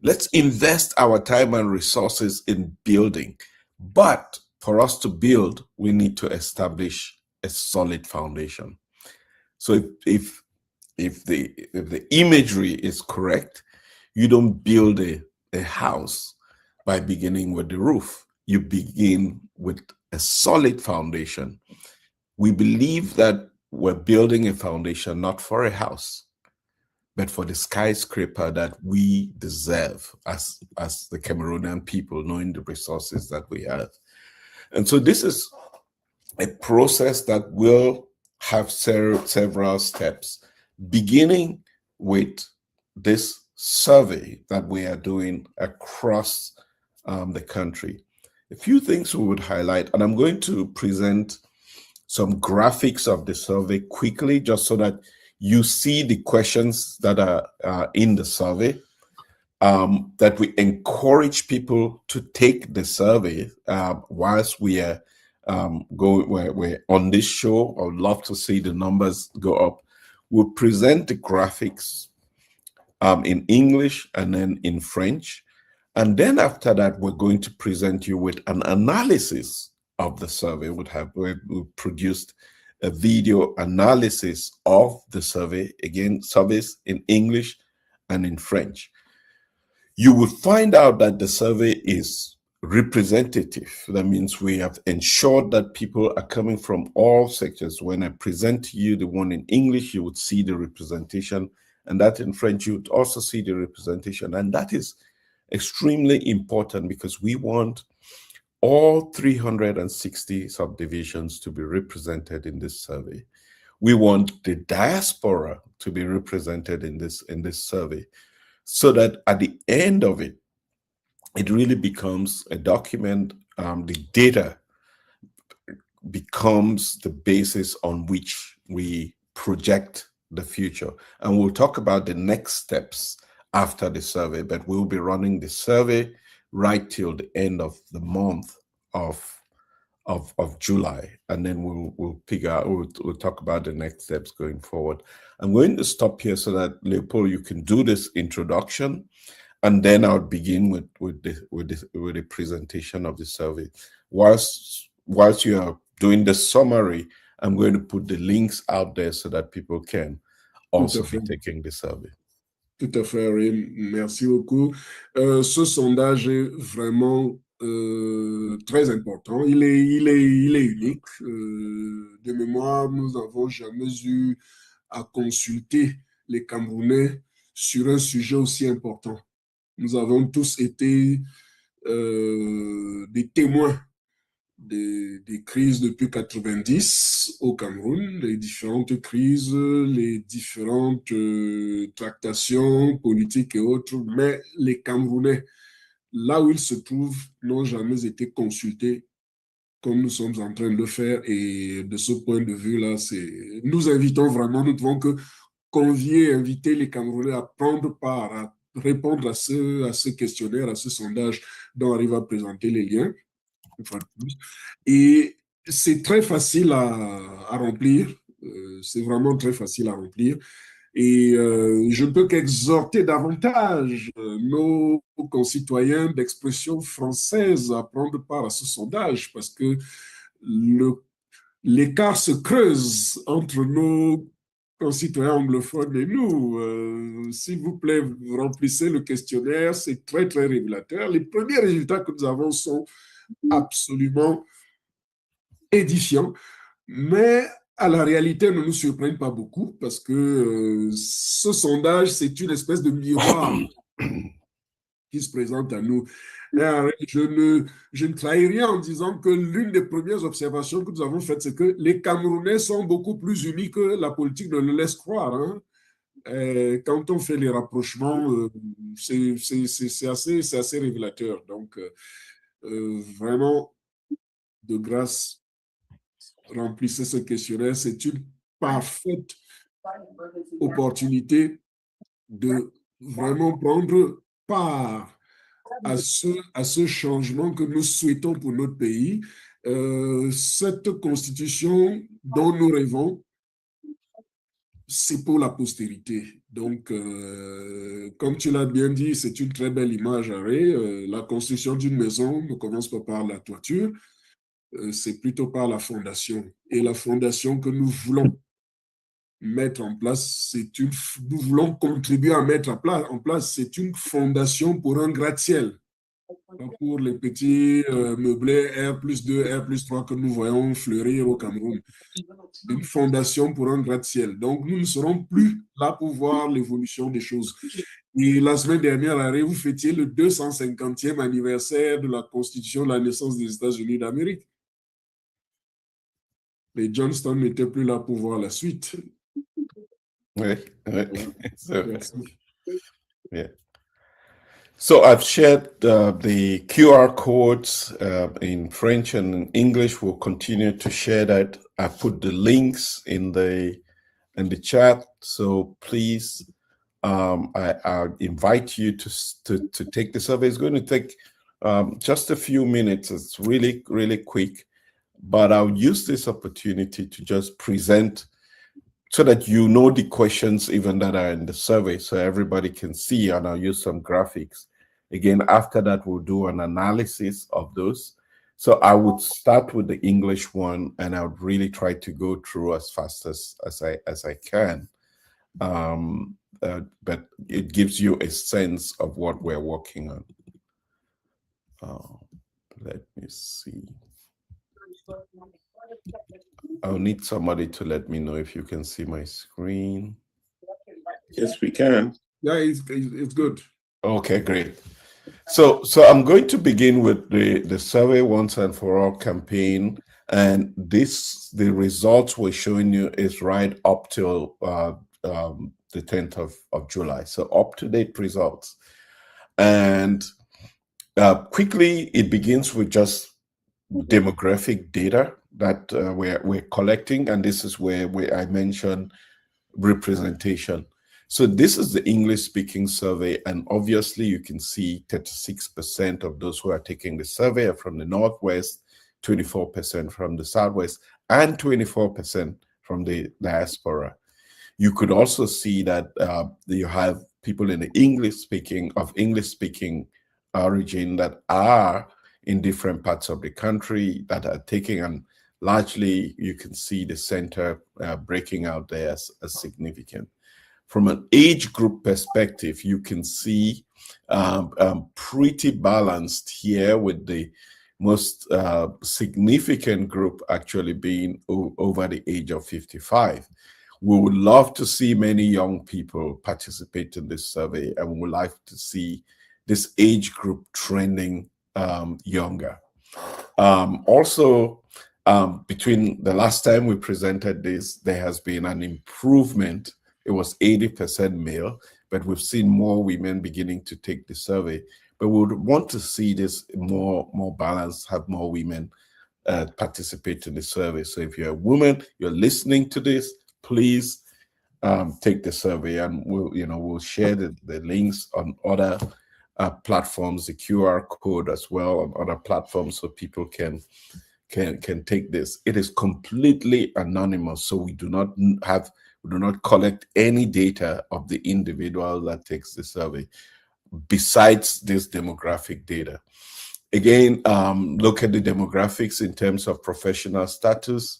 A: Let's invest our time and resources in building. But for us to build, we need to establish a solid foundation. So if the imagery is correct, you don't build a house by beginning with the roof. You begin with a solid foundation. We believe that we're building a foundation not for a house, but for the skyscraper that we deserve as the Cameroonian people, knowing the resources that we have. And so this is a process that will have several steps, beginning with this survey that we are doing across the country. A few things we would highlight, and I'm going to present some graphics of the survey quickly, just so that you see the questions that are in the survey, that we encourage people to take the survey whilst we are we're on this show. I would love to see the numbers go up. We'll present the graphics in English and then in French. And then after that, we're going to present you with an analysis of the survey. We produced a video analysis of the survey, again, surveys in English and in French. You will find out that the survey is representative. That means we have ensured that people are coming from all sectors. When I present to you the one in English, you would see the representation, and that in French, you would also see the representation. And that is extremely important because we want all 360 subdivisions to be represented in this survey. We want the diaspora to be represented in this survey, so that at the end of it, it really becomes a document. The data becomes the basis on which we project the future. And we'll talk about the next steps after the survey, but we'll be running the survey right till the end of the month of July, and then we'll talk about the next steps going forward. I'm going to stop here so that Leopold, you can do this introduction, and then I'll begin with the presentation of the survey. Whilst you are doing the summary, I'm going to put the links out there so that people can also be taking the survey.
B: Tout à fait, oui. Merci beaucoup. Ce sondage est vraiment très important. Il est unique. De mémoire, nous n'avons jamais eu à consulter les Camerounais sur un sujet aussi important. Nous avons tous été des témoins des crises depuis 90 au Cameroun, les différentes crises, les différentes tractations politiques et autres, mais les Camerounais, là où ils se trouvent, n'ont jamais été consultés comme nous sommes en train de le faire. Et de ce point de vue-là, nous invitons vraiment, nous devons inviter les Camerounais à prendre part, à répondre à ce questionnaire, à ce sondage dont on arrive à présenter les liens. Et c'est très facile à remplir. C'est vraiment très facile à remplir. Et je ne peux qu'exhorter davantage nos concitoyens d'expression française à prendre part à ce sondage parce que l'écart se creuse entre nos concitoyens anglophones et nous. S'il vous plaît, remplissez le questionnaire, c'est très, très révélateur. Les premiers résultats que nous avons sont absolument édifiants, mais à la réalité ne nous surprennent pas beaucoup parce que ce sondage, c'est une espèce de miroir qui se présente à nous. Je ne trahis rien en disant que l'une des premières observations que nous avons faites, c'est que les Camerounais sont beaucoup plus unis que la politique ne le laisse croire. Hein. Quand on fait les rapprochements, c'est assez révélateur. Donc, vraiment, de grâce, remplissez ce questionnaire. C'est une parfaite opportunité de vraiment prendre part à ce changement que nous souhaitons pour notre pays. Cette constitution dont nous rêvons, c'est pour la postérité. Donc, comme tu l'as bien dit, c'est une très belle image, Harry. La construction d'une maison ne commence pas par la toiture, c'est plutôt par la fondation. Et la fondation que nous voulons mettre en place, nous voulons contribuer à mettre en place, c'est une fondation pour un gratte-ciel. Pas pour les petits meublés R+2, R+3 que nous voyons fleurir au Cameroun. Une fondation pour un gratte-ciel. Donc, nous ne serons plus là pour voir l'évolution des choses. Et la semaine dernière, vous fêtiez le 250e anniversaire de la Constitution de la naissance des États-Unis d'Amérique. Mais Johnston n'était plus là pour voir la suite.
A: Oui. Yeah. So I've shared the QR codes in French and in English. We'll continue to share that. I put the links in the chat. So please, I invite you to take the survey. It's going to take just a few minutes. It's really, really quick. But I'll use this opportunity to just present so that you know the questions even that are in the survey so everybody can see, and I'll use some graphics. Again, after that, we'll do an analysis of those. So I would start with the English one, and I would really try to go through as fast as I can. But it gives you a sense of what we're working on. Let me see. I'll need somebody to let me know if you can see my screen.
D: Yes, we can.
B: Yeah, it's good.
A: Okay, great. So I'm going to begin with the Survey Once and For All campaign, and the results we're showing you is right up till the 10th of July. So up-to-date results. And quickly, it begins with just demographic data that we're collecting, and this is where I mentioned representation. So this is the English-speaking survey, and obviously you can see 36% of those who are taking the survey are from the Northwest, 24% from the Southwest, and 24% from the diaspora. You could also see that you have people in the English-speaking origin that are in different parts of the country that are taking, and largely you can see the center breaking out there as significant. From an age group perspective, you can see pretty balanced here, with the most significant group actually being over the age of 55. We would love to see many young people participate in this survey, and we would like to see this age group trending younger. Also, between the last time we presented this, there has been an improvement. It was 80% male, but we've seen more women beginning to take the survey. But we would want to see this more balanced, have more women participate in the survey. So if you're a woman, you're listening to this, please take the survey, and we'll share the links on other platforms, the QR code as well on other platforms, so people can can take this. It is completely anonymous, so we do not collect any data of the individual that takes the survey besides this demographic data. Again, look at the demographics in terms of professional status.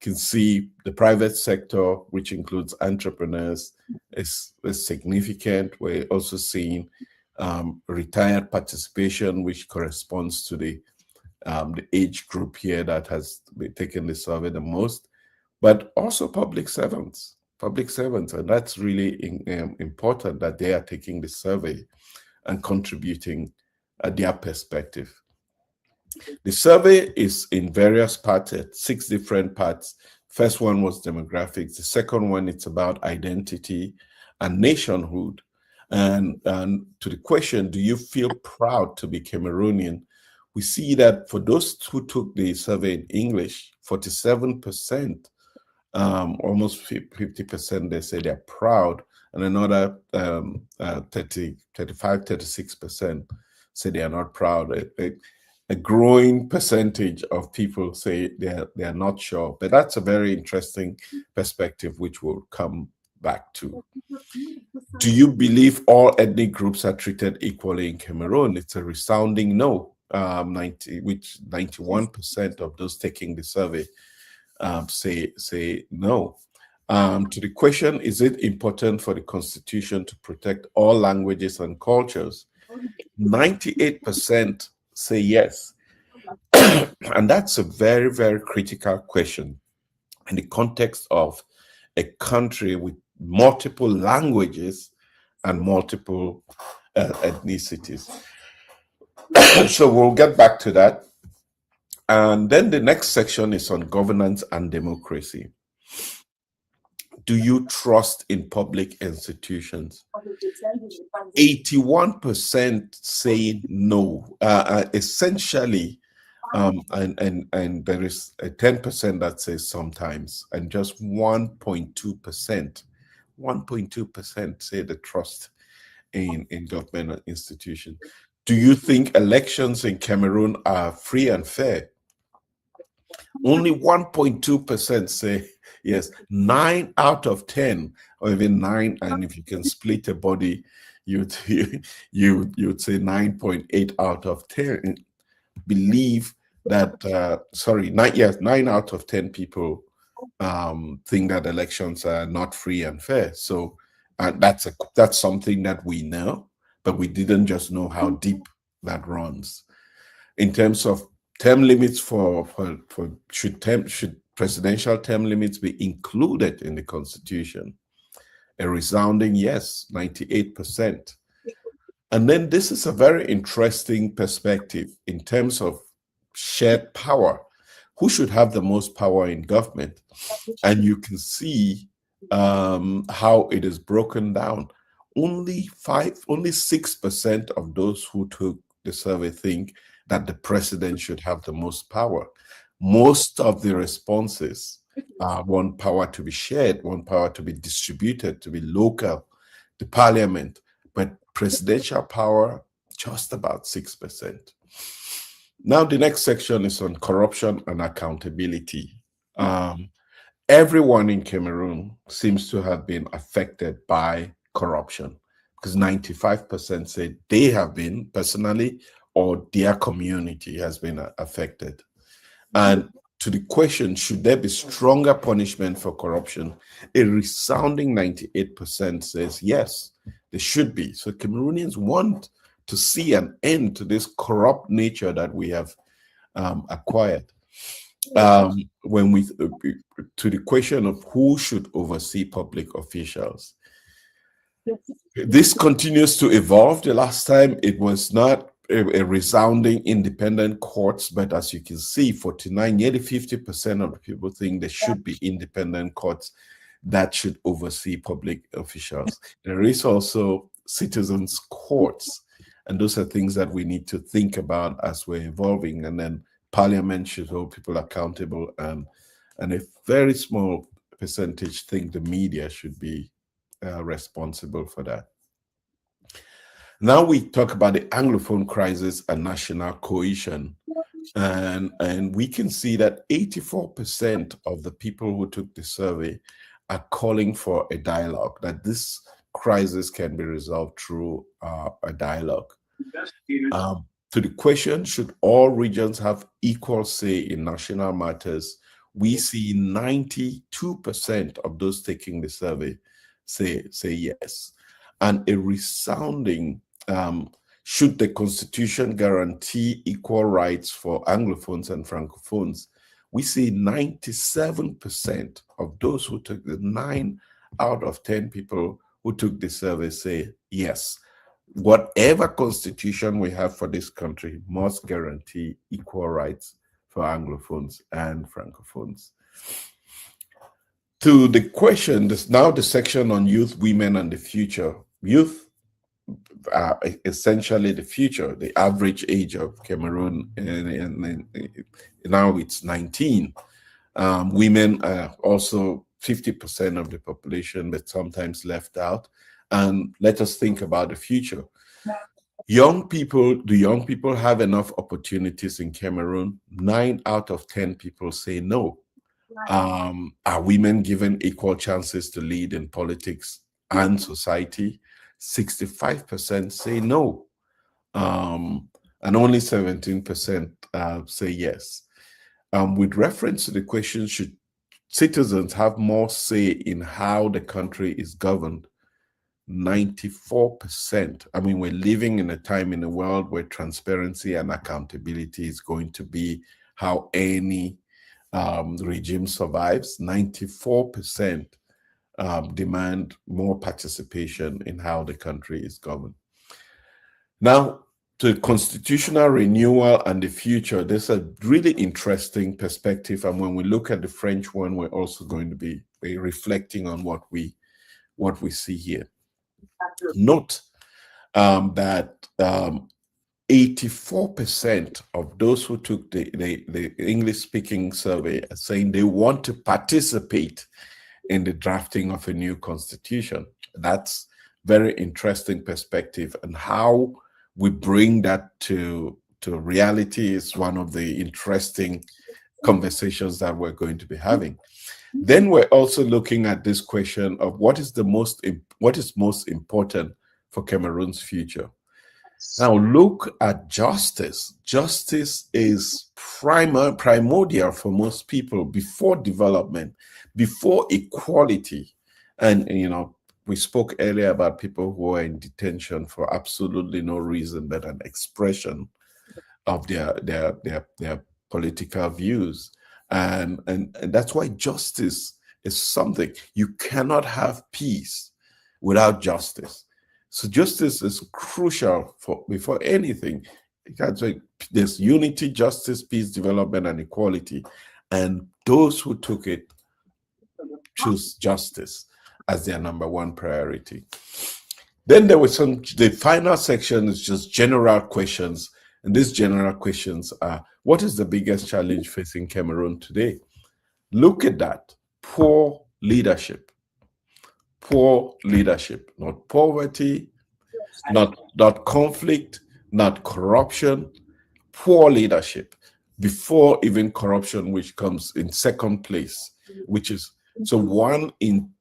A: You can see the private sector, which includes entrepreneurs, is significant. We're also seeing retired participation, which corresponds to the age group here that has been taken the survey the most, but also public servants, and that's really important that they are taking the survey and contributing their perspective. The survey is in various parts, 6 different parts. First one was demographics. The second one, it's about identity and nationhood. And to the question, do you feel proud to be Cameroonian? We see that for those who took the survey in English, 47%, almost 50%, they say they're proud, and another 36% say they are not proud. A growing percentage of people say they are not sure, but that's a very interesting perspective, which we'll come back to. Do you believe all ethnic groups are treated equally in Cameroon? It's a resounding no. 91% of those taking the survey say no. To the question, is it important for the Constitution to protect all languages and cultures? 98% say yes. And that's a very, very critical question in the context of a country with multiple languages and multiple ethnicities. So we'll get back to that. And then the next section is on governance and democracy. Do you trust in public institutions? 81% say no. Essentially, and there is a 10% that says sometimes, and just 1.2% say the trust in government institutions. Do you think elections in Cameroon are free and fair? Only 1.2% say yes. 9 out of 10, or even 9, and if you can split a body, you'd say 9.8 out of 10 believe that 9 out of 10 people think that elections are not free and fair. So that's something that we know, but we didn't just know how deep that runs. In terms of term limits should presidential term limits be included in the Constitution? A resounding yes, 98%. And then this is a very interesting perspective in terms of shared power. Who should have the most power in government? And you can see how it is broken down. Only 6% of those who took the survey think that the president should have the most power. Most of the responses want power to be shared, want power to be distributed, to be local, the parliament, but presidential power, just about 6%. Now, the next section is on corruption and accountability. Everyone in Cameroon seems to have been affected by corruption, because 95% say they have been personally or their community has been affected. And to the question, should there be stronger punishment for corruption? A resounding 98% says yes, there should be. So Cameroonians want to see an end to this corrupt nature that we have acquired. When we to the question of who should oversee public officials, this continues to evolve. The last time it was not a resounding independent courts, but as you can see, 49, nearly 50% of the people think there should be independent courts that should oversee public officials. There is also citizens' courts, and those are things that we need to think about as we're evolving. And then parliament should hold people accountable, and a very small percentage think the media should be responsible for that. Now we talk about the Anglophone crisis and national cohesion. And we can see that 84% of the people who took the survey are calling for a dialogue, that this crisis can be resolved through a dialogue. To the question, should all regions have equal say in national matters, we see 92% of those taking the survey say yes. And a resounding, should the Constitution guarantee equal rights for Anglophones and Francophones, we see 97% of those who took the 9 out of 10 people who took the survey say yes. Whatever constitution we have for this country must guarantee equal rights for Anglophones and Francophones. To the question, this now the section on youth, women, and the future. Youth are essentially the future. The average age of Cameroon, and now it's 19. Women are also 50% of the population, but sometimes left out. And let us think about the future. Young people, do young people have enough opportunities in Cameroon? 9 out of 10 people say no. Are women given equal chances to lead in politics and society? 65% say no. And only 17% say yes. With reference to the question, should citizens have more say in how the country is governed? 94%. I mean, we're living in a time in the world where transparency and accountability is going to be how any regime survives. 94% demand more participation in how the country is governed. Now, to constitutional renewal and the future, there's a really interesting perspective. And when we look at the French one, we're also going to be reflecting on what we see here. Note that 84% of those who took the English-speaking survey are saying they want to participate in the drafting of a new constitution. That's very interesting perspective, and how we bring that to reality is one of the interesting conversations that we're going to be having. Then we're also looking at this question of what is most important for Cameroon's future. Now look at justice. Justice is primordial for most people before development, before equality. And we spoke earlier about people who are in detention for absolutely no reason but an expression of their political views. And that's why justice is something. You cannot have peace without justice. So justice is crucial before anything. There's unity, justice, peace, development, and equality. And those who took it choose justice as their #1 priority. Then there was the final section is just general questions. And these general questions are, what is the biggest challenge facing Cameroon today? Look at that. Poor leadership. Poor leadership. Not poverty, not conflict, not corruption. Poor leadership. Before even corruption, which comes in second place, which is, so 1 in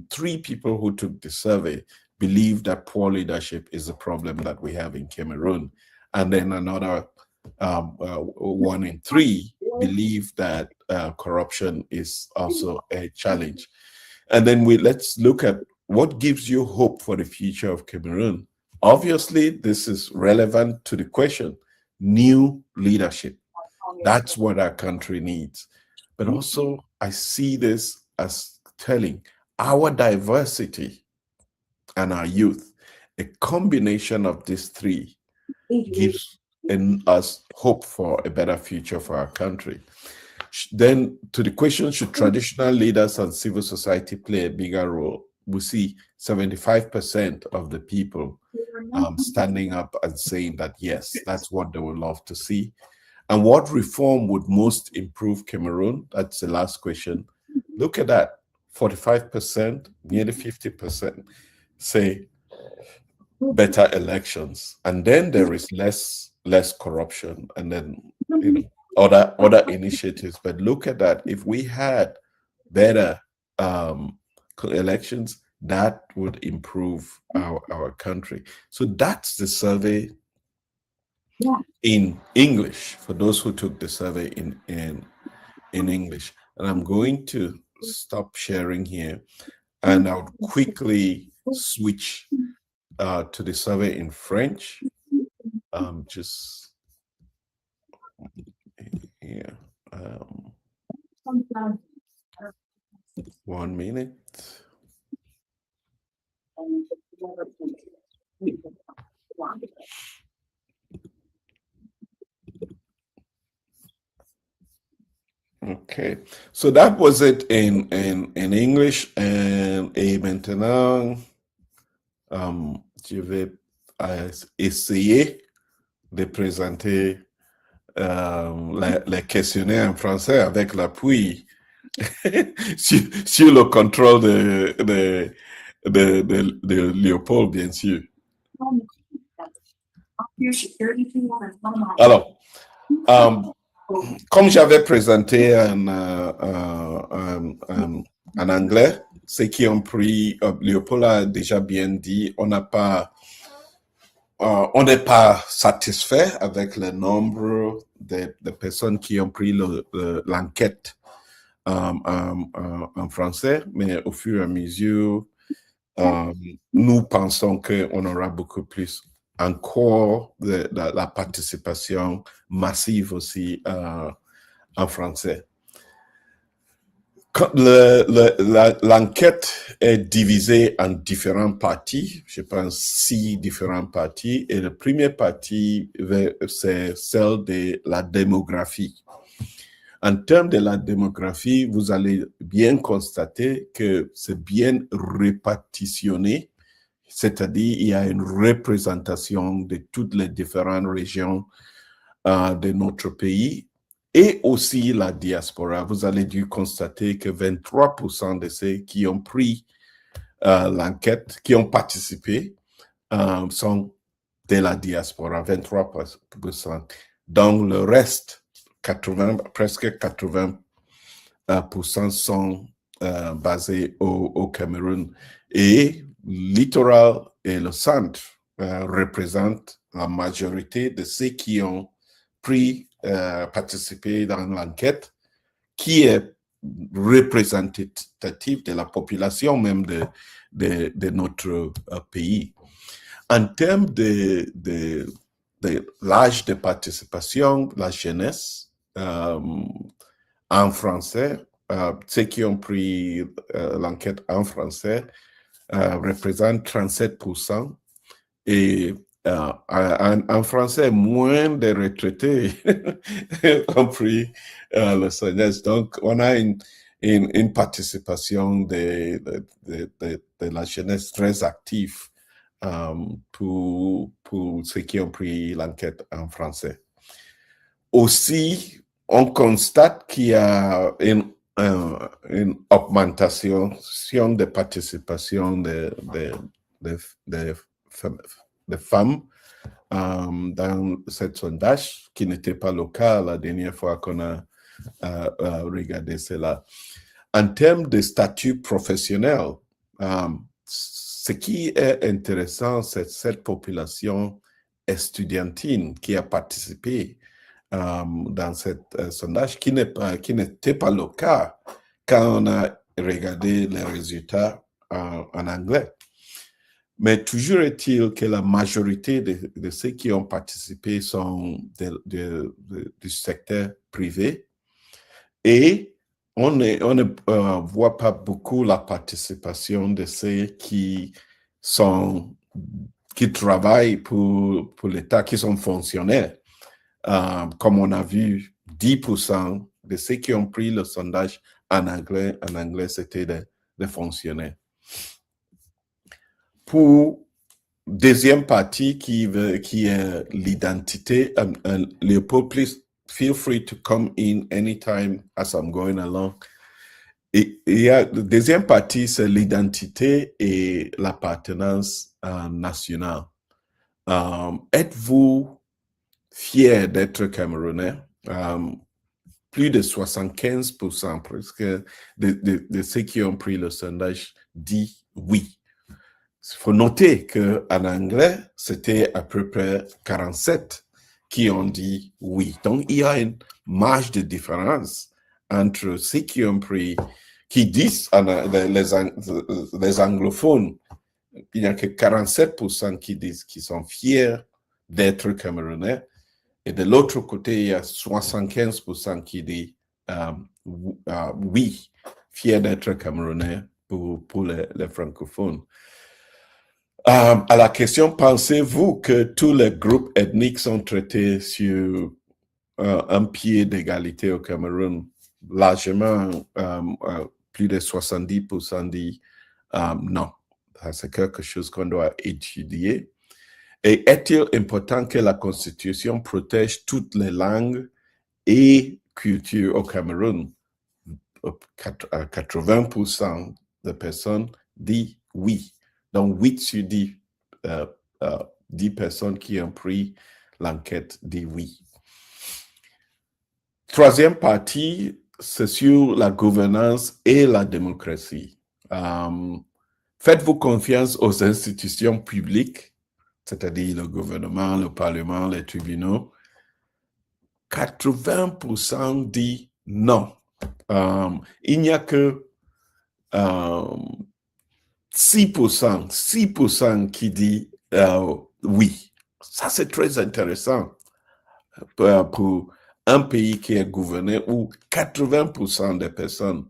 A: 3 people who took the survey believe that poor leadership is a problem that we have in Cameroon. And then another 1 in 3 believe that corruption is also a challenge. And then let's look at what gives you hope for the future of Cameroon. Obviously, this is relevant to the question, new leadership. That's what our country needs. But also, I see this as telling our diversity and our youth, a combination of these 3 gives us hope for a better future for our country. Then to the question, should traditional leaders and civil society play a bigger role? We see 75% of the people standing up and saying that, yes, that's what they would love to see. And what reform would most improve Cameroon? That's the last question. Look at that. 45%, nearly 50% say better elections. And then there is less corruption. And then other initiatives. But look at that. If we had better elections, that would improve our country. So that's the survey in English, for those who took the survey in English. And I'm going to stop sharing here, and I'll quickly switch to the survey in French. Just here. 1 minute. Okay, so that was it in English, et maintenant je vais essayer de présenter les questionnaires en français avec l'appui sur le contrôle de Léopold, bien sûr. Alors, comme j'avais présenté en anglais, ceux qui ont pris, Léopold a déjà bien dit, on n'est pas satisfait avec le nombre de personnes qui ont pris l'enquête en français, mais au fur et à mesure, nous pensons qu'on aura beaucoup plus encore de la participation massive aussi en français. L'enquête est divisée en différentes parties, je pense 6 différentes parties, et la première partie, c'est celle de la démographie. En termes de la démographie, vous allez bien constater que c'est bien répartitionné, c'est-à-dire il y a une représentation de toutes les différentes régions de notre pays, et aussi la diaspora. Vous allez dû constater que 23% de ceux qui ont pris l'enquête, qui ont participé, sont de la diaspora, 23%. Donc le reste, presque 80% sont basés au Cameroun. Et littoral et le centre représentent la majorité de ceux qui ont participé dans l'enquête, qui est représentative de la population même de notre pays. En termes de l'âge de participation, la jeunesse, en français, ceux qui ont pris l'enquête en français représentent 37%, et en français, moins de retraités ont pris le sondage. Donc, on a une participation de la jeunesse très active pour ceux qui ont pris l'enquête en français. Aussi, on constate qu'il y a une augmentation de participation de femmes dans ce sondage, qui n'était pas le cas la dernière fois qu'on a regardé cela. En termes de statut professionnel, ce qui est intéressant, c'est cette population estudiantine qui a participé dans ce sondage, qui n'était pas le cas quand on a regardé les résultats en anglais. Mais toujours est-il que la majorité de ceux qui ont participé sont du secteur privé, et on ne voit pas beaucoup la participation de ceux qui travaillent pour l'État, qui sont fonctionnaires. Comme on a vu, 10% de ceux qui ont pris le sondage en anglais c'était des fonctionnaires. Pour deuxième partie qui est l'identité, Leopold, please feel free to come in anytime as I'm going along. Et la deuxième partie, c'est l'identité et l'appartenance nationale. Êtes-vous fier d'être Camerounais? plus de 75% presque de ceux qui ont pris le sondage dit oui. Il faut noter qu'en anglais, c'était à peu près 47 qui ont dit oui. Donc, il y a une marge de différence entre ceux qui ont pris, qui disent les anglophones. Il n'y a que 47% qui disent qu'ils sont fiers d'être camerounais. Et de l'autre côté, il y a 75% qui disent oui, fiers d'être camerounais pour les francophones. À la question, pensez-vous que tous les groupes ethniques sont traités sur un pied d'égalité au Cameroun? Largement, plus de 70% disent non. C'est quelque chose qu'on doit étudier. Et est-il important que la Constitution protège toutes les langues et cultures au Cameroun? 80% de personnes disent oui. Donc, 8 sur 10, 10 personnes qui ont pris l'enquête disent oui. Troisième partie, c'est sur la gouvernance et la démocratie. Faites-vous confiance aux institutions publiques, c'est-à-dire le gouvernement, le parlement, les tribunaux? 80% disent non. Il n'y a que 6% qui dit oui. Ça, c'est très intéressant pour un pays qui est gouverné où 80% des personnes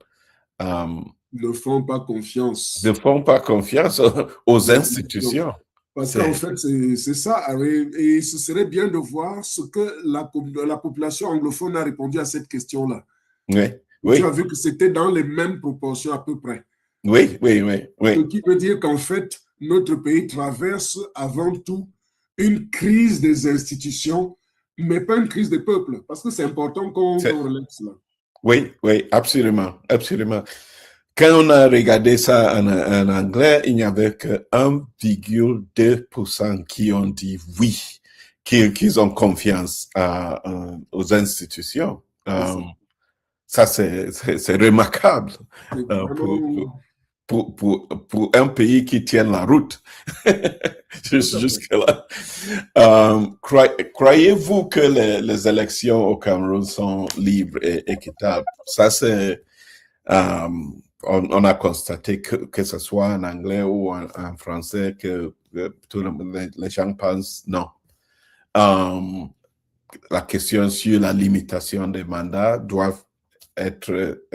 B: ne font pas confiance.
A: Ne font pas confiance aux institutions.
B: Parce qu'en fait, c'est ça. Et ce serait bien de voir ce que la population anglophone a répondu à cette question-là.
A: Oui, oui.
B: Tu as vu que c'était dans les mêmes proportions à peu près.
A: Oui.
B: Ce qui veut dire qu'en fait, notre pays traverse avant tout une crise des institutions, mais pas une crise des peuples, parce que c'est important qu'on relève cela. Oui,
A: absolument. Quand on a regardé ça en anglais, il n'y avait que 1,2% qui ont dit oui, qu'ils ont confiance aux institutions. Ça, c'est remarquable pour un pays qui tient la route. Jusque-là. Croyez-vous que les élections au Cameroun sont libres et équitables? Ça, c'est... on a constaté que ce soit en anglais ou en français que les gens pensent non. La question sur la limitation des mandats doit être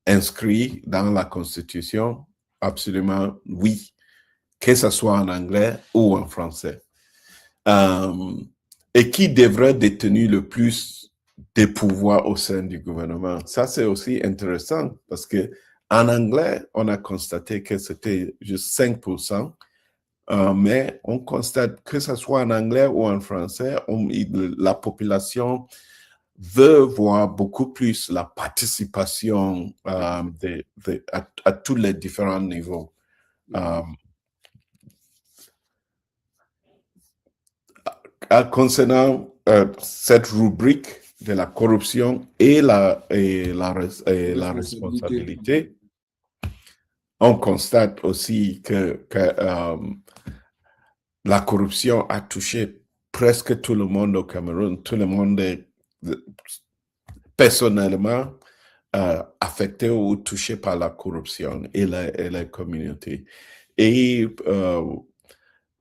A: inscrit dans la Constitution. Absolument oui, que ce soit en anglais ou en français. Et qui devrait détenir le plus des pouvoirs au sein du gouvernement? Ça, c'est aussi intéressant parce que en anglais, on a constaté que c'était juste 5%, mais on constate que ce soit en anglais ou en français, la population veut voir beaucoup plus la participation à tous les différents niveaux. Concernant cette rubrique de la corruption et la responsabilité, on constate aussi que la corruption a touché presque tout le monde au Cameroun. Tout le monde est personnellement affecté ou touché par la corruption et les communautés. Et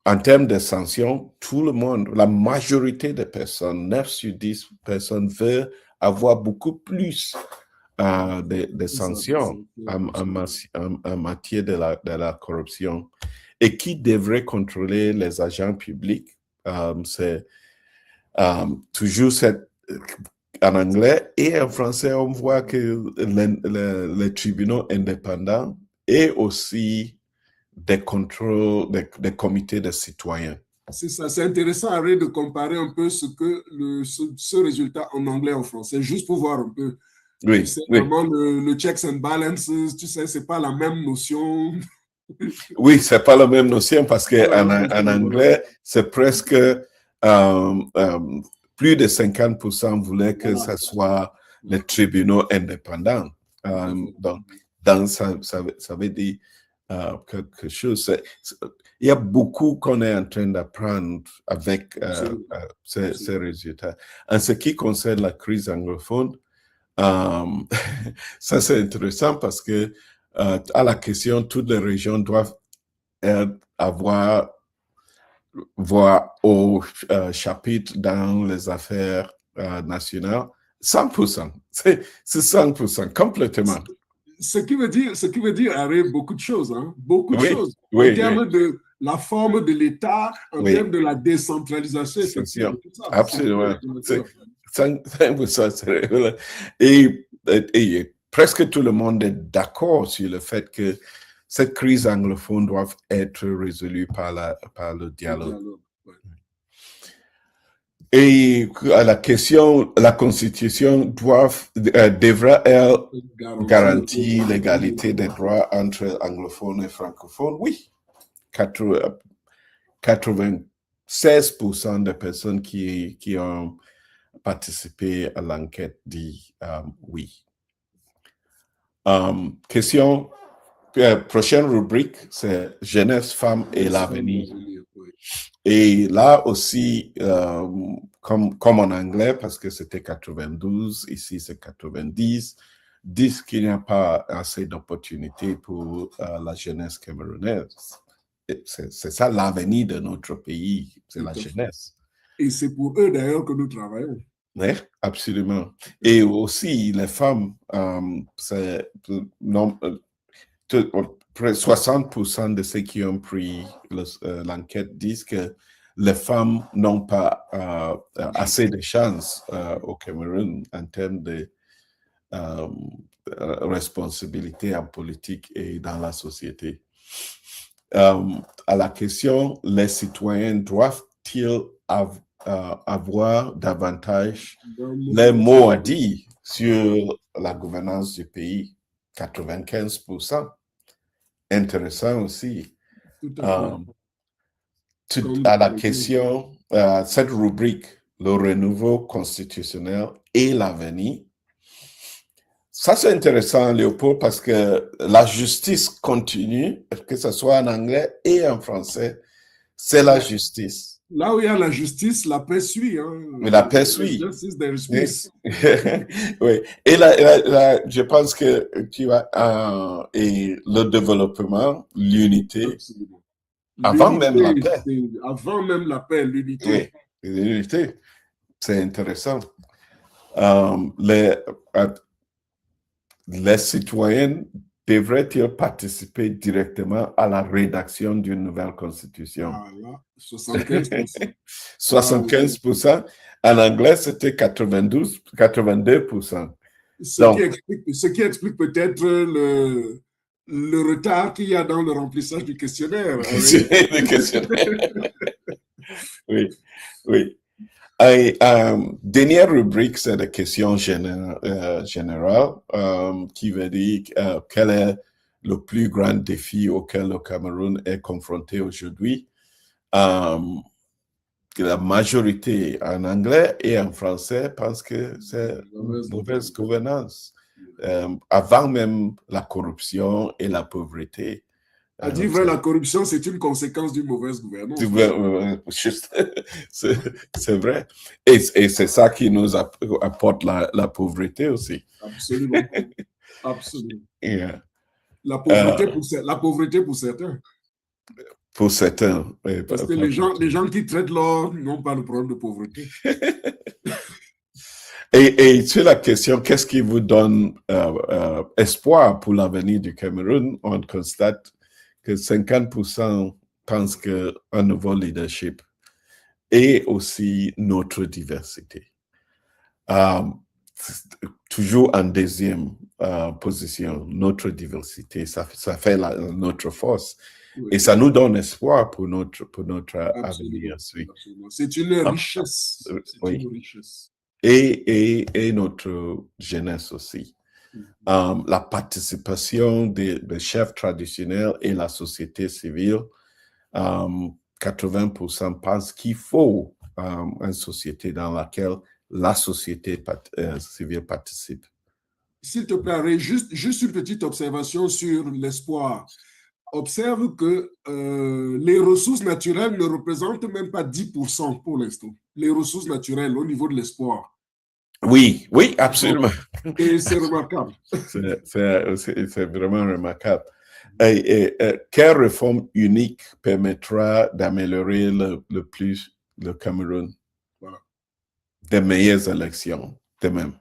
A: en termes de sanctions, tout le monde, la majorité des personnes, 9 sur 10 personnes veulent avoir beaucoup plus de sanctions en matière de la corruption. Et qui devrait contrôler les agents publics? C'est toujours en anglais et en français, on voit que les tribunaux indépendants et aussi des contrôles, des comités de citoyens.
B: C'est ça, c'est intéressant Harry, de comparer un peu ce résultat en anglais et en français, juste pour voir un peu.
A: Oui,
B: c'est vraiment le checks and balances, tu sais, c'est pas la même notion.
A: Oui, c'est pas la même notion parce que en anglais, c'est presque plus de 50% voulaient que ça soit les tribunaux indépendants. Donc, ça veut dire quelque chose. Il y a beaucoup qu'on est en train d'apprendre avec ces résultats. En ce qui concerne la crise anglophone, ça c'est intéressant parce que à la question, toutes les régions doivent avoir voix au chapitre dans les affaires nationales. 100%, c'est 100%, complètement.
B: Ce qui veut dire arrêter beaucoup de choses, hein? Beaucoup de choses.
A: Oui,
B: en termes de la forme de l'État, en termes de la décentralisation,
A: effectivement. Absolument. 5%. Et presque tout le monde est d'accord sur le fait que cette crise anglophone doit être résolue par le dialogue. Et à la question, la Constitution devra garantir l'égalité des droits entre anglophones et francophones. Oui, 96% des personnes qui ont participé à l'enquête disent oui. Question, prochaine rubrique, c'est jeunesse, femmes et l'avenir. Et là aussi, comme en anglais, parce que c'était 92, ici c'est 90, disent qu'il n'y a pas assez d'opportunités pour la jeunesse camerounaise. C'est ça l'avenir de notre pays, c'est la jeunesse.
B: Et c'est pour eux d'ailleurs que nous travaillons.
A: Oui, absolument. Et aussi, les femmes, 60% de ceux qui ont pris l'enquête disent que les femmes n'ont pas assez de chances au Cameroun en termes de responsabilité en politique et dans la société. À la question, les citoyens doivent-ils avoir davantage les mots à dire sur la gouvernance du pays? 95%. Intéressant aussi. À la question, cette rubrique, le renouveau constitutionnel et l'avenir. Ça, c'est intéressant, Léopold, parce que la justice continue, que ce soit en anglais et en français, c'est la justice.
B: Là où il y a la justice, la paix suit. Hein.
A: Mais la paix suit.
B: Justice, there is peace.
A: Oui. Et là, je pense que tu vois, et le développement, l'unité, avant même la paix.
B: Avant même la paix, l'unité.
A: Oui, l'unité. C'est intéressant. Les citoyens devraient-ils participer directement à la rédaction d'une nouvelle constitution?
B: Voilà, 75%.
A: 75%. En anglais, c'était 82%.
B: Ce qui explique peut-être le retard qu'il y a dans le remplissage du questionnaire.
A: Le questionnaire. Oui. Et, dernière rubrique, c'est la question générale qui veut dire quel est le plus grand défi auquel le Cameroun est confronté aujourd'hui. La majorité en anglais et en français pense que c'est mauvaise gouvernance. Avant même la corruption et la pauvreté.
B: À dire vrai, la corruption, c'est une conséquence d'une mauvaise gouvernance.
A: C'est vrai. Et c'est ça qui nous apporte la pauvreté aussi.
B: Absolument. Absolument.
A: Yeah.
B: La pauvreté pour certains.
A: Pour certains.
B: Parce que les gens qui traitent l'or n'ont pas le problème de pauvreté.
A: Et sur la question, qu'est-ce qui vous donne espoir pour l'avenir du Cameroun? On constate que 50% pensent qu'un nouveau leadership et aussi notre diversité. Toujours en deuxième position, notre diversité, ça fait notre force. Oui. Et ça nous donne espoir pour notre avenir. Oui.
B: C'est une richesse.
A: Oui. Une richesse. Et notre jeunesse aussi. La participation des chefs traditionnels et la société civile, 80% pensent qu'il faut une société dans laquelle la société civile participe.
B: S'il te plaît, Ray, juste une petite observation sur l'espoir. Observe que les ressources naturelles ne représentent même pas 10% pour l'instant. Les ressources naturelles au niveau de l'espoir.
A: Oui, oui, absolument.
B: Et c'est remarquable.
A: C'est vraiment remarquable. Quelle réforme unique permettra d'améliorer le plus le Cameroun?
B: Voilà.
A: Des meilleures élections, de même.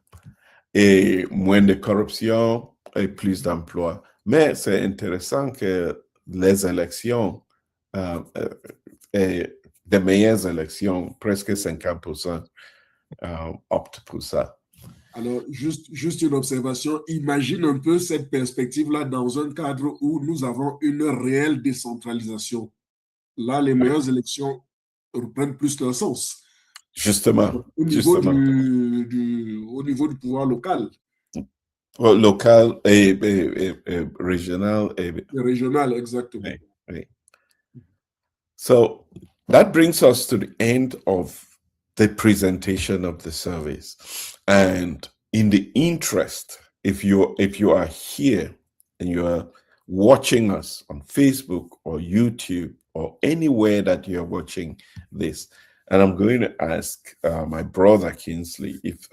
A: Et moins de corruption et plus d'emplois. Mais c'est intéressant que les élections, et des meilleures élections, presque 50% optent pour ça.
B: Alors, juste une observation. Imagine un peu cette perspective-là dans un cadre où nous avons une réelle décentralisation. Là, les meilleures élections reprennent plus leur sens.
A: Justement.
B: Au niveau, au niveau du pouvoir local.
A: Local et régional. Et
B: régional, exactement.
A: Right. So that brings us to the end of the presentation of the surveys. And in the interest, if you are here and you are watching us on Facebook or YouTube or anywhere that you're watching this, and I'm going to ask my brother Kingsley if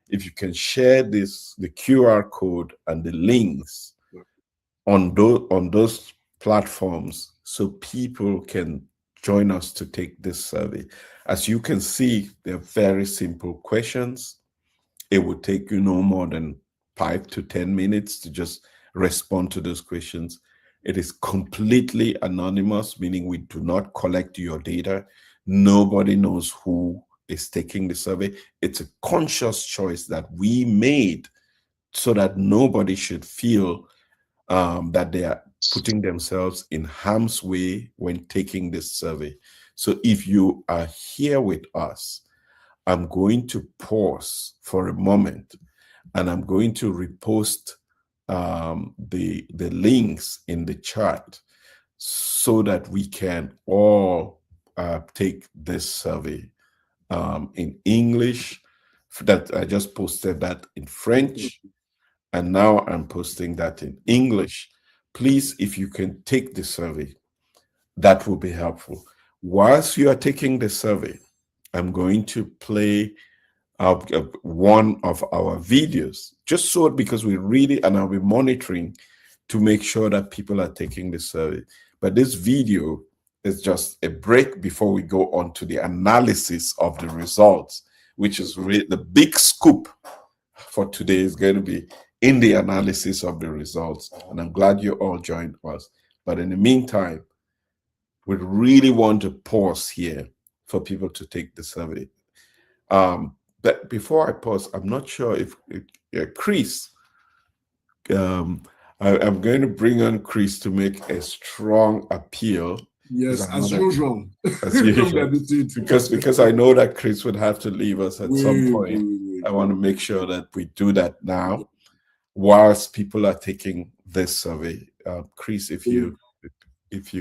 A: if you can share the QR code and the links on those platforms so people can join us to take this survey. As you can see, they're very simple questions. It would take you no more than 5 to 10 minutes to just respond to those questions. It is completely anonymous, meaning we do not collect your data. Nobody knows who is taking the survey. It's a conscious choice that we made so that nobody should feel that they are putting themselves in harm's way when taking this survey. So if you are here with us, I'm going to pause for a moment and I'm going to repost the links in the chat so that we can all take this survey in English. That I just posted that in French, and now I'm posting that in English. Please, if you can take the survey, that will be helpful. Whilst you are taking the survey, I'm going to play one of our videos, just so because we really, and I'll be monitoring to make sure that people are taking the survey. But this video is just a break before we go on to the analysis of the results, which is really the big scoop for today is going to be in the analysis of the results. And I'm glad you all joined us. But in the meantime, we really want to pause here for people to take the survey. But before I pause, I'm not sure if Chris, I'm going to bring on Chris to make a strong appeal.
B: Yes, as usual.
A: As usual. because I know that Chris would have to leave us at some point. I want to make sure that we do that now, whilst people are taking this survey. Chris, if you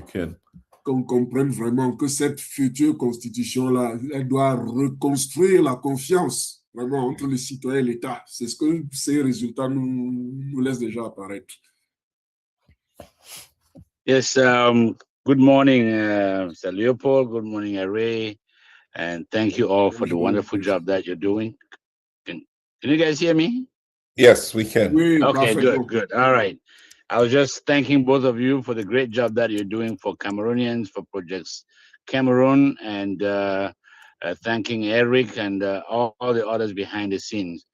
A: can.
B: Qu'on comprenne vraiment que cette future constitution-là, elle doit reconstruire la confiance vraiment entre les citoyens et l'État. C'est ce que ces résultats nous laissent déjà apparaître.
E: Yes, good morning, Mr. Leopold. Good morning, Ray. And thank you all for the wonderful job that you're doing. Can you guys hear me?
A: Yes, we can.
B: Oui,
E: okay,
B: parfait.
E: good. All right. I was just thanking both of you for the great job that you're doing for Cameroonians, for Projects Cameroon, and thanking Eric and all the others behind the scenes.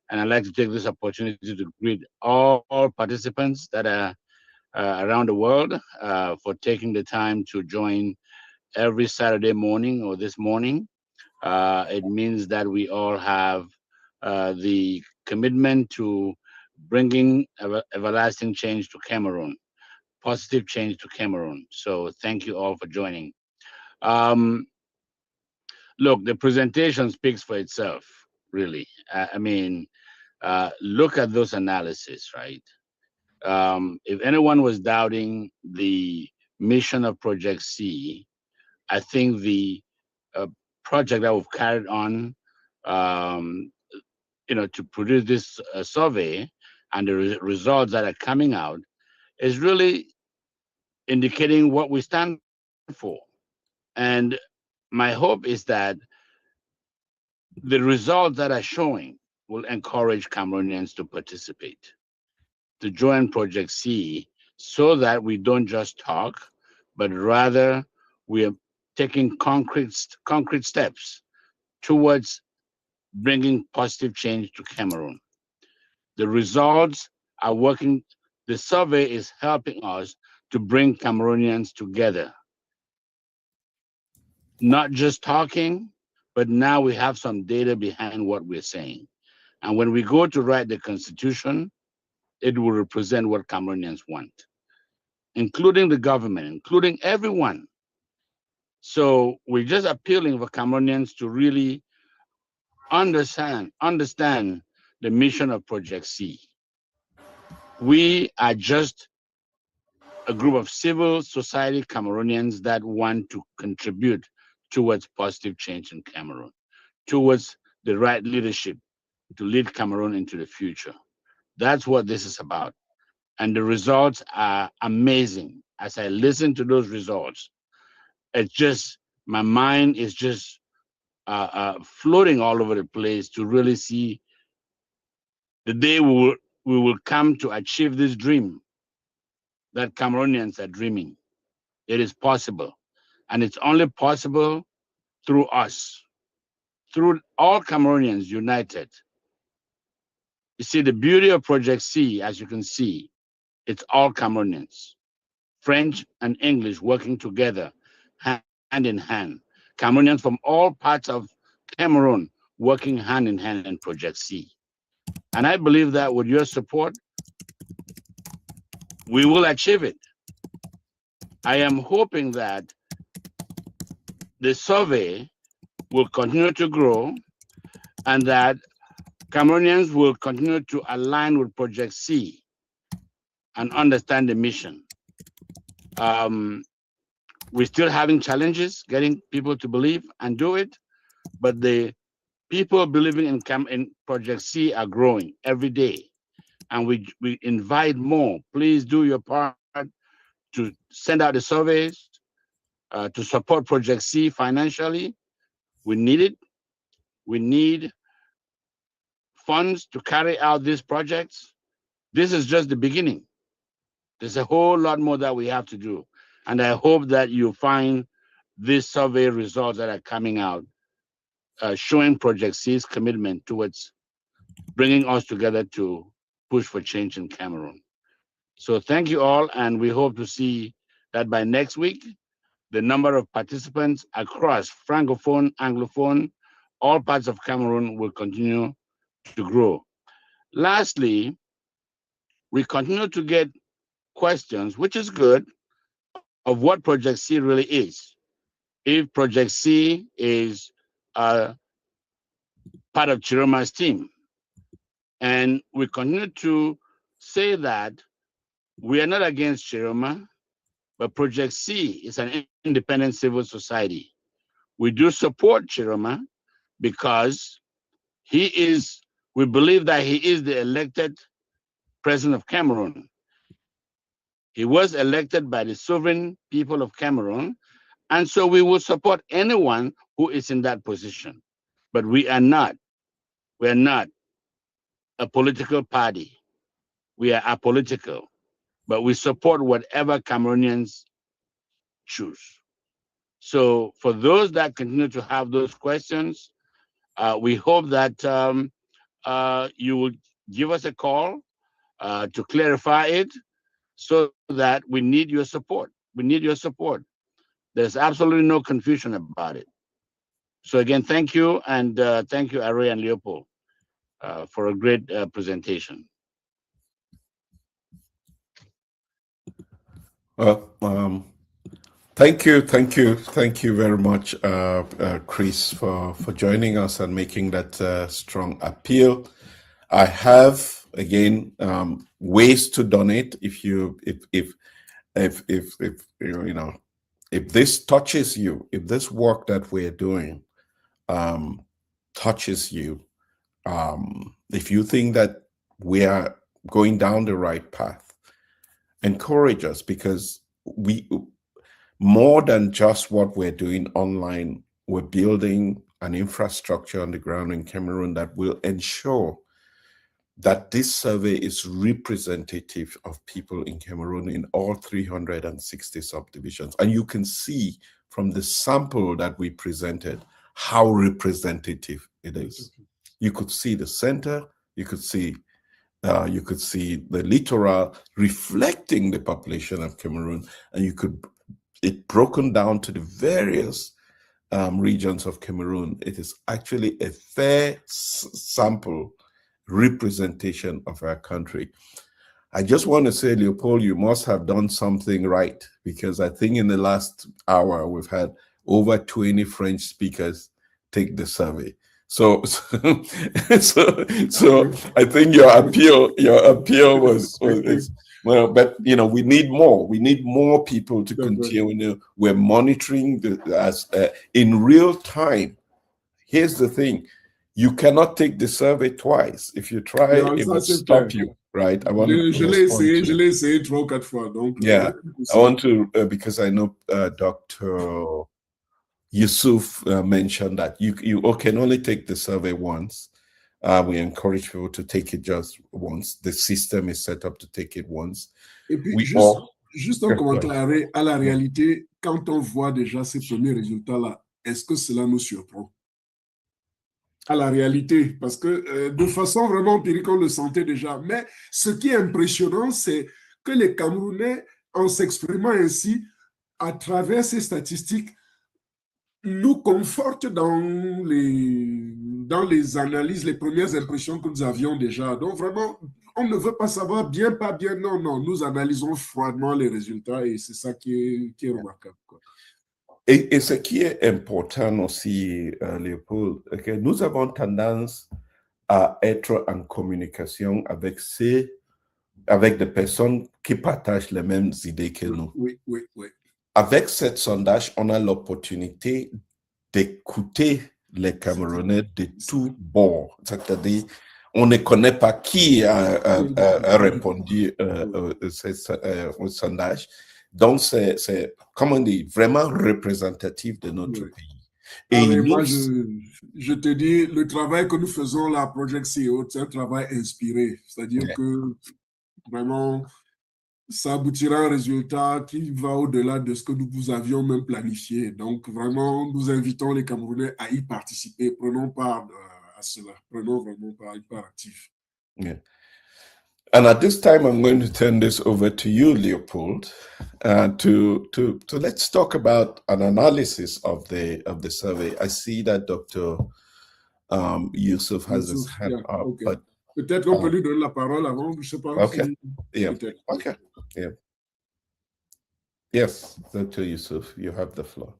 E: And I'd like to take this opportunity to greet all participants that are around the world for taking the time to join every Saturday morning or this morning. It means that we all have the commitment to bringing everlasting change to Cameroon, positive change to Cameroon. So thank you all for joining. Look, the presentation speaks for itself, really. I mean, look at those analyses, right? If anyone was doubting the mission of Project C, I think the project that we've carried on, to produce this survey and the results that are coming out is really indicating what we stand for. And my hope is that the results that are showing will encourage Cameroonians to participate, to join Project C, so that we don't just talk, but rather we are taking concrete steps towards bringing positive change to Cameroon. The results are working. The survey is helping us to bring Cameroonians together. Not just talking, but now we have some data behind what we're saying. And when we go to write the constitution, it will represent what Cameroonians want, including the government, including everyone. So we're just appealing for Cameroonians to really understand the mission of Project C. We are just a group of civil society Cameroonians that want to contribute towards positive change in Cameroon, towards the right leadership to lead Cameroon into the future. That's what this is about. And the results are amazing. As I listen to those results, it's just, my mind is just floating all over the place to really see the day we will come to achieve this dream that Cameroonians are dreaming. It is possible. And it's only possible through us, through all Cameroonians united. You see, the beauty of Project C, as you can see, it's all Cameroonians, French and English working together, hand in hand. Cameroonians from all parts of Cameroon working hand in hand in Project C. And I believe that with your support, we will achieve it. I am hoping that the survey will continue to grow and that Cameroonians will continue to align with Project C and understand the mission. We're still having challenges getting people to believe and do it, but the people believing in Project C are growing every day. And we invite more. Please do your part to send out the surveys, to support Project C financially. We need it. We need funds to carry out these projects. This is just the beginning. There's a whole lot more that we have to do. And I hope that you find these survey results that are coming out showing Project C's commitment towards bringing us together to push for change in Cameroon. So thank you all, and we hope to see that by next week, the number of participants across Francophone, Anglophone, all parts of Cameroon will continue to grow. Lastly, we continue to get questions, which is good, of what Project C really is. If Project C is part of Chiroma's team. And we continue to say that we are not against Chiroma, but Project C is an independent civil society. We do support Chiroma because we believe that he is the elected president of Cameroon. He was elected by the sovereign people of Cameroon, and so we will support anyone who is in that position. But we are not a political party. We are apolitical, but we support whatever Cameroonians choose. So for those that continue to have those questions, we hope that you will give us a call to clarify it, so that we need your support. We need your support. There's absolutely no confusion about it. So again, thank you, and thank you, Ari and Leopold, for a great presentation.
A: Well, thank you very much, Chris, for joining us and making that strong appeal. I have again ways to donate if this touches you, if this work that we're doing touches you, if you think that we are going down the right path, encourage us, because we, more than just what we're doing online, we're building an infrastructure on the ground in Cameroon that will ensure that this survey is representative of people in Cameroon in all 360 subdivisions. And you can see from the sample that we presented how representative it is. You could see the center, you could see the littoral reflecting the population of Cameroon, and you could, it broken down to the various regions of Cameroon. It is actually a fair sample representation of our country. I just want to say, Leopold, you must have done something right, because I think in the last hour we've had over 20 French speakers take the survey. So I think your appeal was well, but you know, we need more. We need more people to continue. We're monitoring as in real time. Here's the thing: you cannot take the survey twice. If you try, it will stop you. Right? I want
B: je l'ai essayé 3 ou 4 fois. Donc,
A: yeah, I want to because I know Dr. Yusuf mentioned that you can only take the survey once. We encourage people to take it just once. The system is set up to take it once.
B: Et puis, juste un commentaire à la réalité, quand on voit déjà ces premiers résultats-là, est-ce que cela nous surprend? À la réalité, parce que de façon vraiment empirique, on le sentait déjà. Mais ce qui est impressionnant, c'est que les Camerounais, en s'exprimant ainsi, à travers ces statistiques, nous confortent dans les analyses, les premières impressions que nous avions déjà. Donc vraiment, on ne veut pas savoir bien, pas bien, non, non. Nous analysons froidement les résultats et c'est ça qui est remarquable, quoi.
A: Et ce qui est important aussi, Léopold, que nous avons tendance à être en communication avec des personnes qui partagent les mêmes idées que nous.
B: Oui, oui, oui.
A: Avec ce sondage, on a l'opportunité d'écouter les Camerounais de tous bords. C'est-à-dire, on ne connaît pas qui a répondu au sondage. Donc, c'est, comment on dit, vraiment représentatif de notre pays.
B: Et moi, je te dis, le travail que nous faisons, la Project CEO, c'est un travail inspiré. C'est-à-dire que vraiment, ça aboutira à un résultat qui va au-delà de ce que nous avions même planifié. Donc, vraiment, nous invitons les Camerounais à y participer. Prenons part à cela. Prenons vraiment part, y part actif.
A: Yeah. And at this time, I'm going to turn this over to you, Leopold, to let's talk about an analysis of the survey. I see that Dr. Yusuf has his hand up,
B: okay.
A: but
B: peut-être qu'on peut lui donner la parole avant, je sais pas.
A: Okay.
B: Si,
A: yeah. Okay. Yeah. Yes, Dr. Yusuf, you have the floor.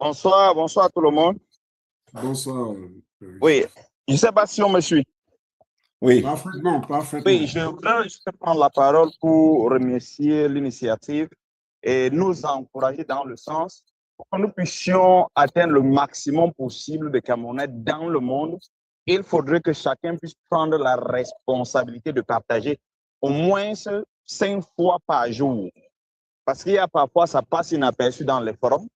F: Bonsoir, bonsoir tout le monde.
B: Bonsoir.
F: Oui, je ne sais pas si on me suit.
A: Oui.
B: Parfaitement, parfaitement.
F: Oui, je voudrais juste prendre la parole pour remercier l'initiative et nous encourager dans le sens pour que nous puissions atteindre le maximum possible de Camerounais dans le monde. Il faudrait que chacun puisse prendre la responsabilité de partager au moins 5 fois par jour. Parce qu'il y a parfois, ça passe inaperçu dans les forums.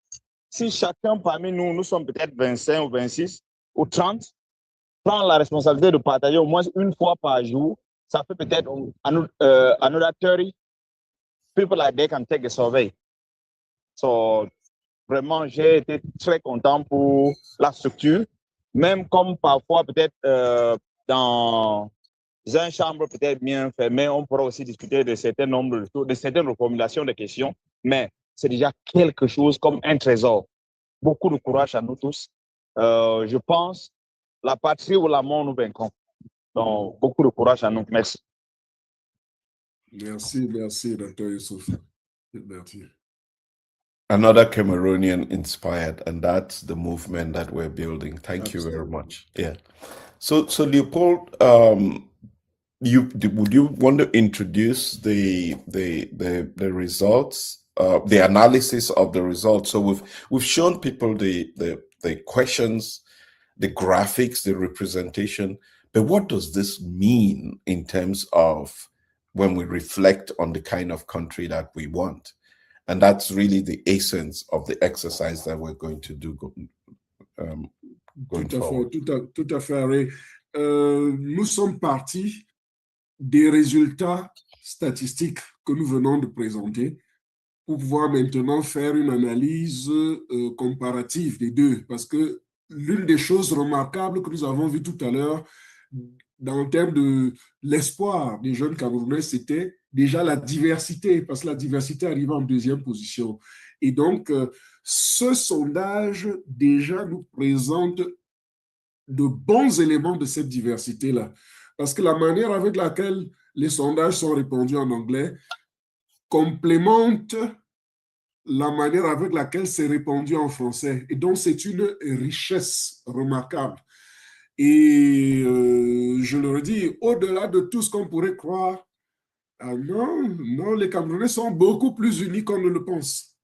F: Si chacun parmi nous, nous sommes peut-être 25 ou 26 ou 30, prend la responsabilité de partager au moins 1 fois par jour, ça fait peut-être another 30 people like they can take a survey. So, vraiment, j'ai été très content pour la structure, même comme parfois peut-être dans une chambre peut-être bien fermée, on pourra aussi discuter de certains nombres, de certaines reformulations de questions, mais c'est déjà quelque chose comme un trésor. Beaucoup de courage à nous tous. Je pense, la patrie ou la mort nous vaincront. Donc, beaucoup de courage à nous. Merci.
B: Merci, merci, Dr. Yusuf. Merci.
A: Another Cameroonian inspired, and that's the movement that we're building. Thank you very much. Yeah. So Leopold, would you want to introduce the results, the analysis of the results? So we've shown people the questions, the graphics, the representation, but what does this mean in terms of when we reflect on the kind of country that we want? And that's really the essence of the exercise that we're going to do going forward.
B: Tout à fait, Harry. Nous sommes partis des résultats statistiques que nous venons de présenter pour pouvoir maintenant faire une analyse comparative des deux. Parce que l'une des choses remarquables que nous avons vues tout à l'heure, dans le terme de l'espoir des jeunes Camerounais, c'était déjà la diversité, parce que la diversité arrive en deuxième position. Et donc, ce sondage déjà nous présente de bons éléments de cette diversité-là. Parce que la manière avec laquelle les sondages sont répondus en anglais complémente la manière avec laquelle c'est répondu en français. Et donc, c'est une richesse remarquable. Et je le redis, au-delà de tout ce qu'on pourrait croire, non, les Camerounais sont beaucoup plus unis qu'on ne le pense.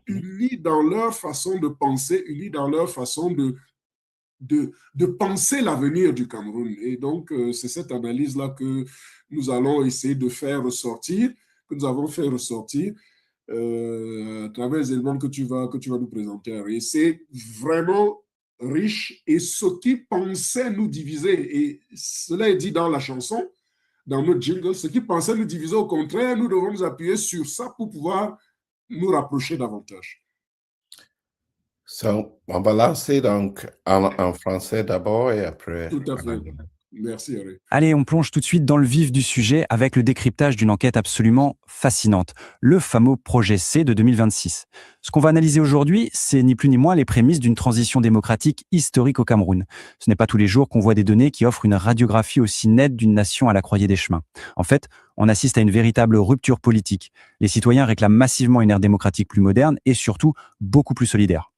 B: Unis dans leur façon de penser, unis dans leur façon de penser l'avenir du Cameroun. Et donc, c'est cette analyse-là que nous allons essayer de faire ressortir, que nous avons fait ressortir à travers les éléments que tu vas nous présenter. Et c'est vraiment riche. Et ce qui pensait nous diviser, et cela est dit dans la chanson, dans notre jingle, ce qui pensait nous diviser, au contraire, nous devons nous appuyer sur ça pour pouvoir nous rapprocher davantage.
A: So, on va lancer donc en français d'abord et après.
B: Tout à fait. Merci, Harry.
G: Allez, on plonge tout de suite dans le vif du sujet avec le décryptage d'une enquête absolument fascinante, le fameux projet C de 2026. Ce qu'on va analyser aujourd'hui, c'est ni plus ni moins les prémices d'une transition démocratique historique au Cameroun. Ce n'est pas tous les jours qu'on voit des données qui offrent une radiographie aussi nette d'une nation à la croisée des chemins. En fait, on assiste à une véritable rupture politique. Les citoyens réclament massivement une ère démocratique plus moderne et surtout beaucoup plus solidaire.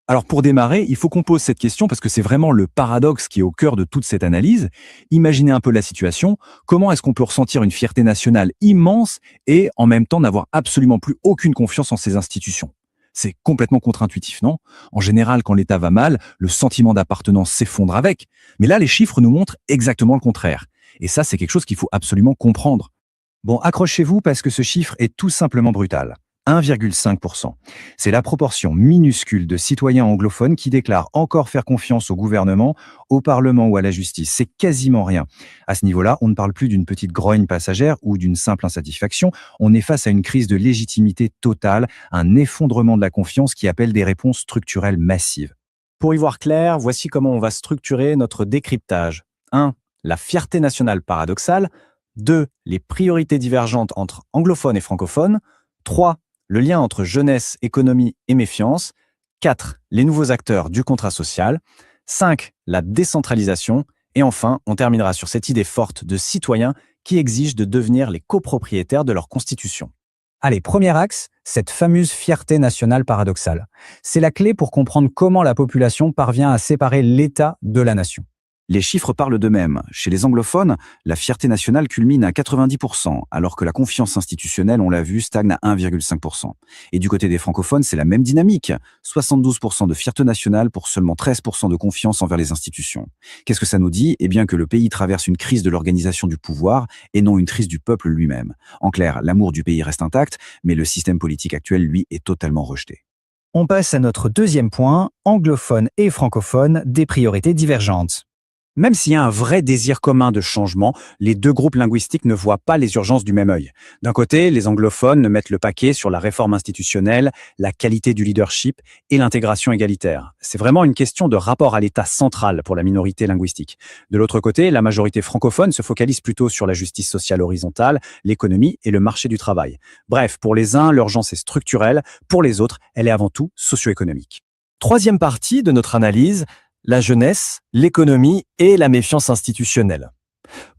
G: Alors pour démarrer, il faut qu'on pose cette question parce que c'est vraiment le paradoxe qui est au cœur de toute cette analyse. Imaginez un peu la situation. Comment est-ce qu'on peut ressentir une fierté nationale immense et en même temps n'avoir absolument plus aucune confiance en ses institutions ? C'est complètement contre-intuitif, non ? En général, quand l'État va mal, le sentiment d'appartenance s'effondre avec. Mais là, les chiffres nous montrent exactement le contraire. Et ça, c'est quelque chose qu'il faut absolument comprendre. Bon, accrochez-vous parce que ce chiffre est tout simplement brutal. 1,5%. C'est la proportion minuscule de citoyens anglophones qui déclarent encore faire confiance au gouvernement, au Parlement ou à la justice. C'est quasiment rien. À ce niveau-là, on ne parle plus d'une petite grogne passagère ou d'une simple insatisfaction. On est face à une crise de légitimité totale, un effondrement de la confiance qui appelle des réponses structurelles massives. Pour y voir clair, voici comment on va structurer notre décryptage. 1. La fierté nationale paradoxale. 2. Les priorités divergentes entre anglophones et francophones. 3. Le lien entre jeunesse, économie et méfiance. 4. Les nouveaux acteurs du contrat social. 5. La décentralisation. Et enfin, on terminera sur cette idée forte de citoyens qui exigent de devenir les copropriétaires de leur constitution. Allez, premier axe, cette fameuse fierté nationale paradoxale. C'est la clé pour comprendre comment la population parvient à séparer l'État de la nation. Les chiffres parlent d'eux-mêmes. Chez les anglophones, la fierté nationale culmine à 90%, alors que la confiance institutionnelle, on l'a vu, stagne à 1,5%. Et du côté des francophones, c'est la même dynamique. 72% de fierté nationale pour seulement 13% de confiance envers les institutions. Qu'est-ce que ça nous dit ? Eh bien que le pays traverse une crise de l'organisation du pouvoir et non une crise du peuple lui-même. En clair, l'amour du pays reste intact, mais le système politique actuel, lui, est totalement rejeté. On passe à notre deuxième point, anglophones et francophones, des priorités divergentes. Même s'il y a un vrai désir commun de changement, les deux groupes linguistiques ne voient pas les urgences du même œil. D'un côté, les anglophones mettent le paquet sur la réforme institutionnelle, la qualité du leadership et l'intégration égalitaire. C'est vraiment une question de rapport à l'État central pour la minorité linguistique. De l'autre côté, la majorité francophone se focalise plutôt sur la justice sociale horizontale, l'économie et le marché du travail. Bref, pour les uns, l'urgence est structurelle, pour les autres, elle est avant tout socio-économique. Troisième partie de notre analyse, la jeunesse, l'économie et la méfiance institutionnelle.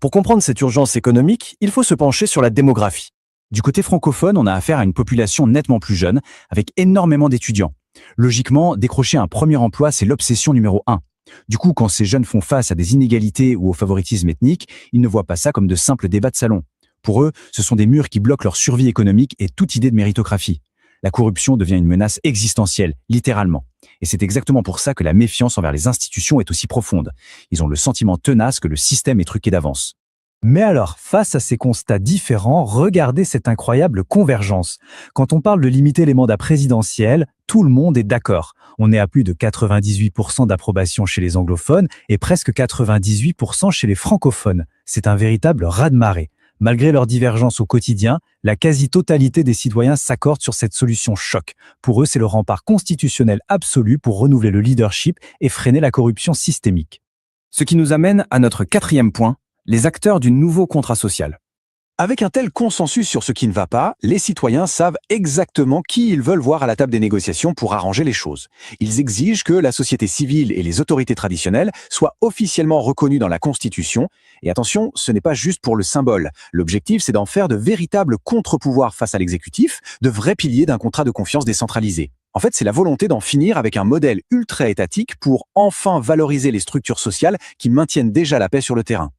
G: Pour comprendre cette urgence économique, il faut se pencher sur la démographie. Du côté francophone, on a affaire à une population nettement plus jeune, avec énormément d'étudiants. Logiquement, décrocher un premier emploi, c'est l'obsession numéro 1. Du coup, quand ces jeunes font face à des inégalités ou au favoritisme ethnique, ils ne voient pas ça comme de simples débats de salon. Pour eux, ce sont des murs qui bloquent leur survie économique et toute idée de méritocratie. La corruption devient une menace existentielle, littéralement. Et c'est exactement pour ça que la méfiance envers les institutions est aussi profonde. Ils ont le sentiment tenace que le système est truqué d'avance. Mais alors, face à ces constats différents, regardez cette incroyable convergence. Quand on parle de limiter les mandats présidentiels, tout le monde est d'accord. On est à plus de 98% d'approbation chez les anglophones et presque 98% chez les francophones. C'est un véritable raz-de-marée. Malgré leurs divergences au quotidien, la quasi-totalité des citoyens s'accordent sur cette solution choc. Pour eux, c'est le rempart constitutionnel absolu pour renouveler le leadership et freiner la corruption systémique. Ce qui nous amène à notre quatrième point, les acteurs du nouveau contrat social. Avec un tel consensus sur ce qui ne va pas, les citoyens savent exactement qui ils veulent voir à la table des négociations pour arranger les choses. Ils exigent que la société civile et les autorités traditionnelles soient officiellement reconnues dans la Constitution. Et attention, ce n'est pas juste pour le symbole. L'objectif, c'est d'en faire de véritables contre-pouvoirs face à l'exécutif, de vrais piliers d'un contrat de confiance décentralisé. En fait, c'est la volonté d'en finir avec un modèle ultra-étatique pour enfin valoriser les structures sociales qui maintiennent déjà la paix sur le terrain.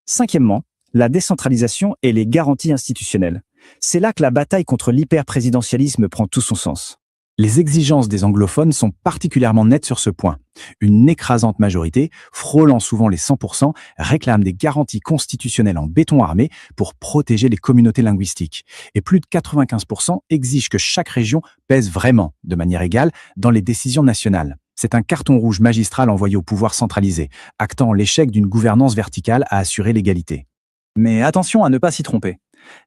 G: Cinquièmement, la décentralisation et les garanties institutionnelles. C'est là que la bataille contre l'hyper-présidentialisme prend tout son sens. Les exigences des anglophones sont particulièrement nettes sur ce point. Une écrasante majorité, frôlant souvent les 100%, réclame des garanties constitutionnelles en béton armé pour protéger les communautés linguistiques. Et plus de 95% exigent que chaque région pèse vraiment, de manière égale, dans les décisions nationales. C'est un carton rouge magistral envoyé au pouvoir centralisé, actant l'échec d'une gouvernance verticale à assurer l'égalité. Mais attention à ne pas s'y tromper.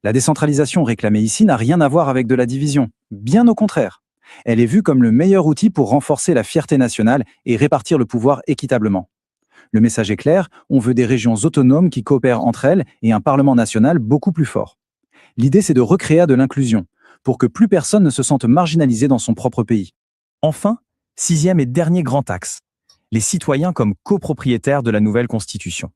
G: La décentralisation réclamée ici n'a rien à voir avec de la division. Bien au contraire. Elle est vue comme le meilleur outil pour renforcer la fierté nationale et répartir le pouvoir équitablement. Le message est clair, on veut des régions autonomes qui coopèrent entre elles et un Parlement national beaucoup plus fort. L'idée, c'est de recréer de l'inclusion, pour que plus personne ne se sente marginalisé dans son propre pays. Enfin, sixième et dernier grand axe, les citoyens comme copropriétaires de la nouvelle Constitution.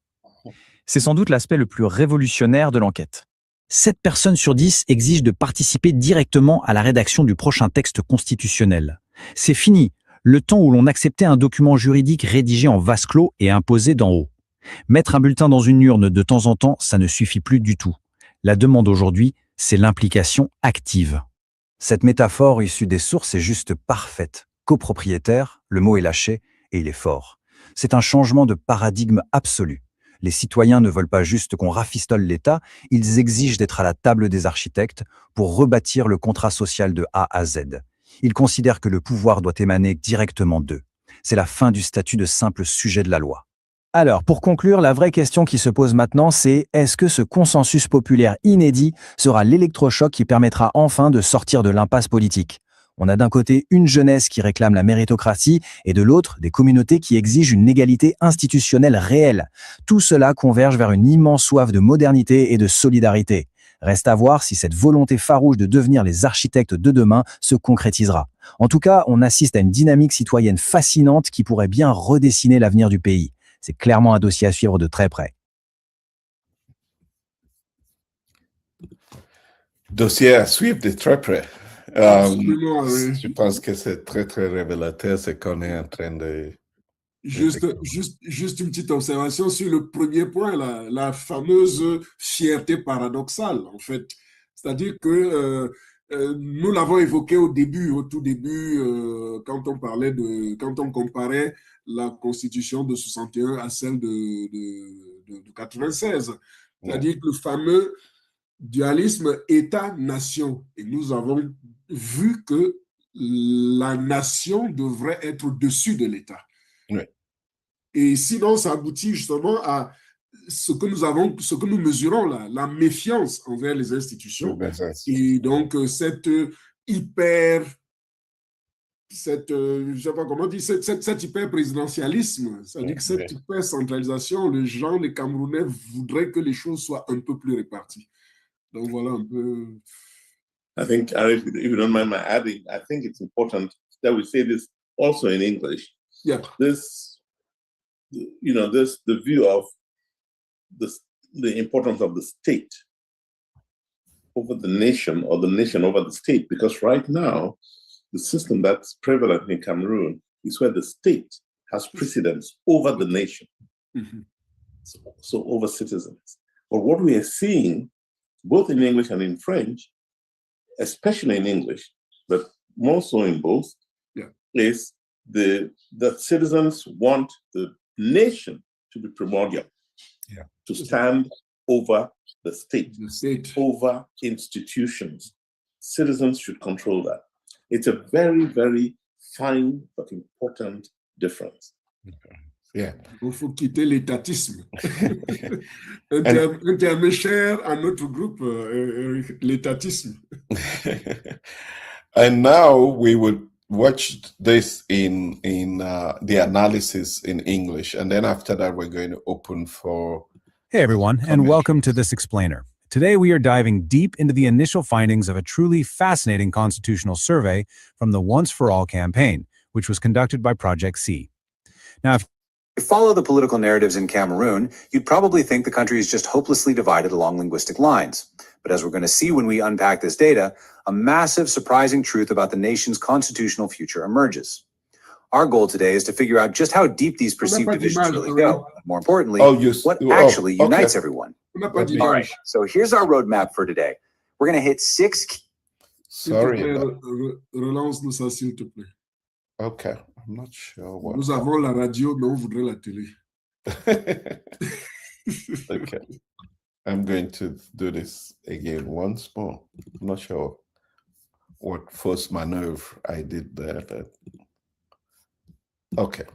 G: C'est sans doute l'aspect le plus révolutionnaire de l'enquête. 7 personnes sur 10 exigent de participer directement à la rédaction du prochain texte constitutionnel. C'est fini, le temps où l'on acceptait un document juridique rédigé en vase clos et imposé d'en haut. Mettre un bulletin dans une urne de temps en temps, ça ne suffit plus du tout. La demande aujourd'hui, c'est l'implication active. Cette métaphore issue des sources est juste parfaite. Copropriétaire, le mot est lâché et il est fort. C'est un changement de paradigme absolu. Les citoyens ne veulent pas juste qu'on rafistole l'État, ils exigent d'être à la table des architectes pour rebâtir le contrat social de A à Z. Ils considèrent que le pouvoir doit émaner directement d'eux. C'est la fin du statut de simple sujet de la loi. Alors, pour conclure, la vraie question qui se pose maintenant, c'est est-ce que ce consensus populaire inédit sera l'électrochoc qui permettra enfin de sortir de l'impasse politique ? On a d'un côté une jeunesse qui réclame la méritocratie et de l'autre des communautés qui exigent une égalité institutionnelle réelle. Tout cela converge vers une immense soif de modernité et de solidarité. Reste à voir si cette volonté farouche de devenir les architectes de demain se concrétisera. En tout cas, on assiste à une dynamique citoyenne fascinante qui pourrait bien redessiner l'avenir du pays. C'est clairement un dossier à suivre de très près.
A: Dossier à suivre de très près.
B: Absolument, oui.
A: Je pense que c'est très, très révélateur ce qu'on est en train de...
B: Juste une petite observation sur le premier point, la fameuse fierté paradoxale, en fait. C'est-à-dire que nous l'avons évoqué au tout début, quand on comparait la Constitution de 61 à celle de 96. C'est-à-dire que le fameux dualisme État-nation. Et nous avons vu que la nation devrait être au-dessus de l'État.
A: Oui.
B: Et sinon, ça aboutit justement à ce que nous mesurons là, la méfiance envers les institutions. Et donc, cet hyper-présidentialisme, c'est-à-dire que cette hyper-centralisation, les gens, les Camerounais voudraient que les choses soient un peu plus réparties. Donc, voilà un peu...
D: I think, if you don't mind my adding, I think it's important that we say this also in English.
B: Yeah.
D: The view of the importance of the state over the nation or the nation over the state, because right now, the system that's prevalent in Cameroon is where the state has precedence over the nation, so over citizens. But what we are seeing, both in English and in French, especially in English, but more so in both, is that citizens want the nation to be primordial, to stand over the state, over institutions. Citizens should control that. It's a very, very fine but important difference.
A: Yeah.
B: Il faut quitter l'étatisme. Un terme cher à notre groupe, l'étatisme.
A: And now we will watch this in the analysis in English, and then after that we're going to open for.
G: Hey everyone, and welcome to This Explainer. Today we are diving deep into the initial findings of a truly fascinating constitutional survey from the Once for All campaign, which was conducted by Project C. Now, if you follow the political narratives in Cameroon, you'd probably think the country is just hopelessly divided along linguistic lines. But as we're going to see when we unpack this data, a massive, surprising truth about the nation's constitutional future emerges. Our goal today is to figure out just how deep these perceived divisions really go. More importantly, what actually unites everyone. All right, so here's our roadmap for today. We're going to hit 6 key.
A: Sorry.
B: Relance-nous ça, s'il te plaît.
A: Okay, I'm not sure what.
B: Nous avons la radio, mais on voudrait la télé.
A: Okay. I'm going to do this again once more. I'm not sure what first maneuver I did there. But... Okay.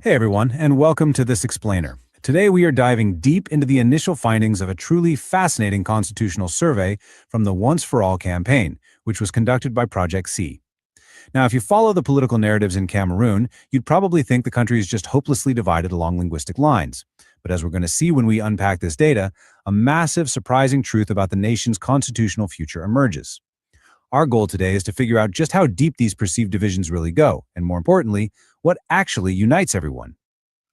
G: Hey everyone, and welcome to This Explainer. Today we are diving deep into the initial findings of a truly fascinating constitutional survey from the Once for All campaign, which was conducted by Project C. Now, if you follow the political narratives in Cameroon, you'd probably think the country is just hopelessly divided along linguistic lines. But as we're going to see when we unpack this data, a massive, surprising truth about the nation's constitutional future emerges. Our goal today is to figure out just how deep these perceived divisions really go, and more importantly, what actually unites everyone.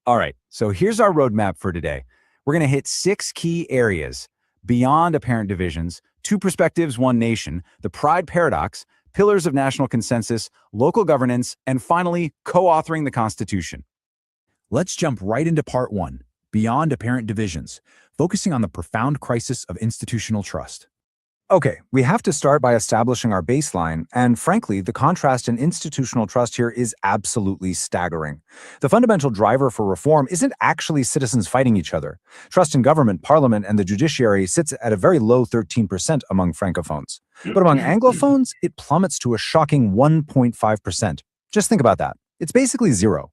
G: All right, so here's our roadmap for today. We're going to hit 6 key areas: beyond apparent divisions, 2 perspectives, 1 nation, the pride paradox, pillars of national consensus, local governance, and finally, co-authoring the Constitution. Let's jump right into part 1, beyond apparent divisions, focusing on the profound crisis of institutional trust. Okay, we have to start by establishing our baseline, and frankly, the contrast in institutional trust here is absolutely staggering. The fundamental driver for reform isn't actually citizens fighting each other. Trust in government, parliament, and the judiciary sits at a very low 13% among francophones. But among anglophones, it plummets to a shocking 1.5%. Just think about that. It's basically zero.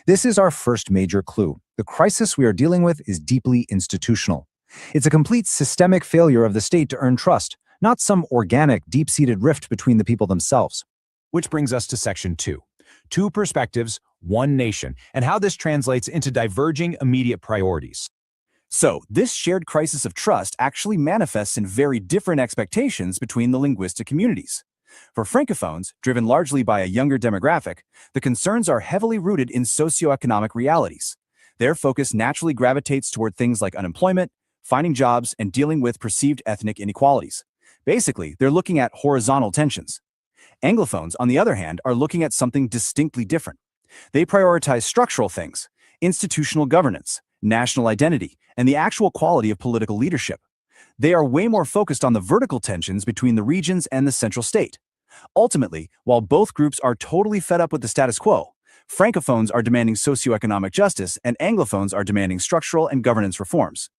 G: This is our first major clue. The crisis we are dealing with is deeply institutional. It's a complete systemic failure of the state to earn trust, not some organic, deep-seated rift between the people themselves. Which brings us to section 2. 2 perspectives, 1 nation, and how this translates into diverging immediate priorities. So, this shared crisis of trust actually manifests in very different expectations between the linguistic communities. For francophones, driven largely by a younger demographic, the concerns are heavily rooted in socioeconomic realities. Their focus naturally gravitates toward things like unemployment, finding jobs, and dealing with perceived ethnic inequalities. Basically, they're looking at horizontal tensions. Anglophones, on the other hand, are looking at something distinctly different. They prioritize structural things, institutional governance, national identity, and the actual quality of political leadership. They are way more focused on the vertical tensions between the regions and the central state. Ultimately, while both groups are totally fed up with the status quo, francophones are demanding socioeconomic justice and anglophones are demanding structural and governance reforms.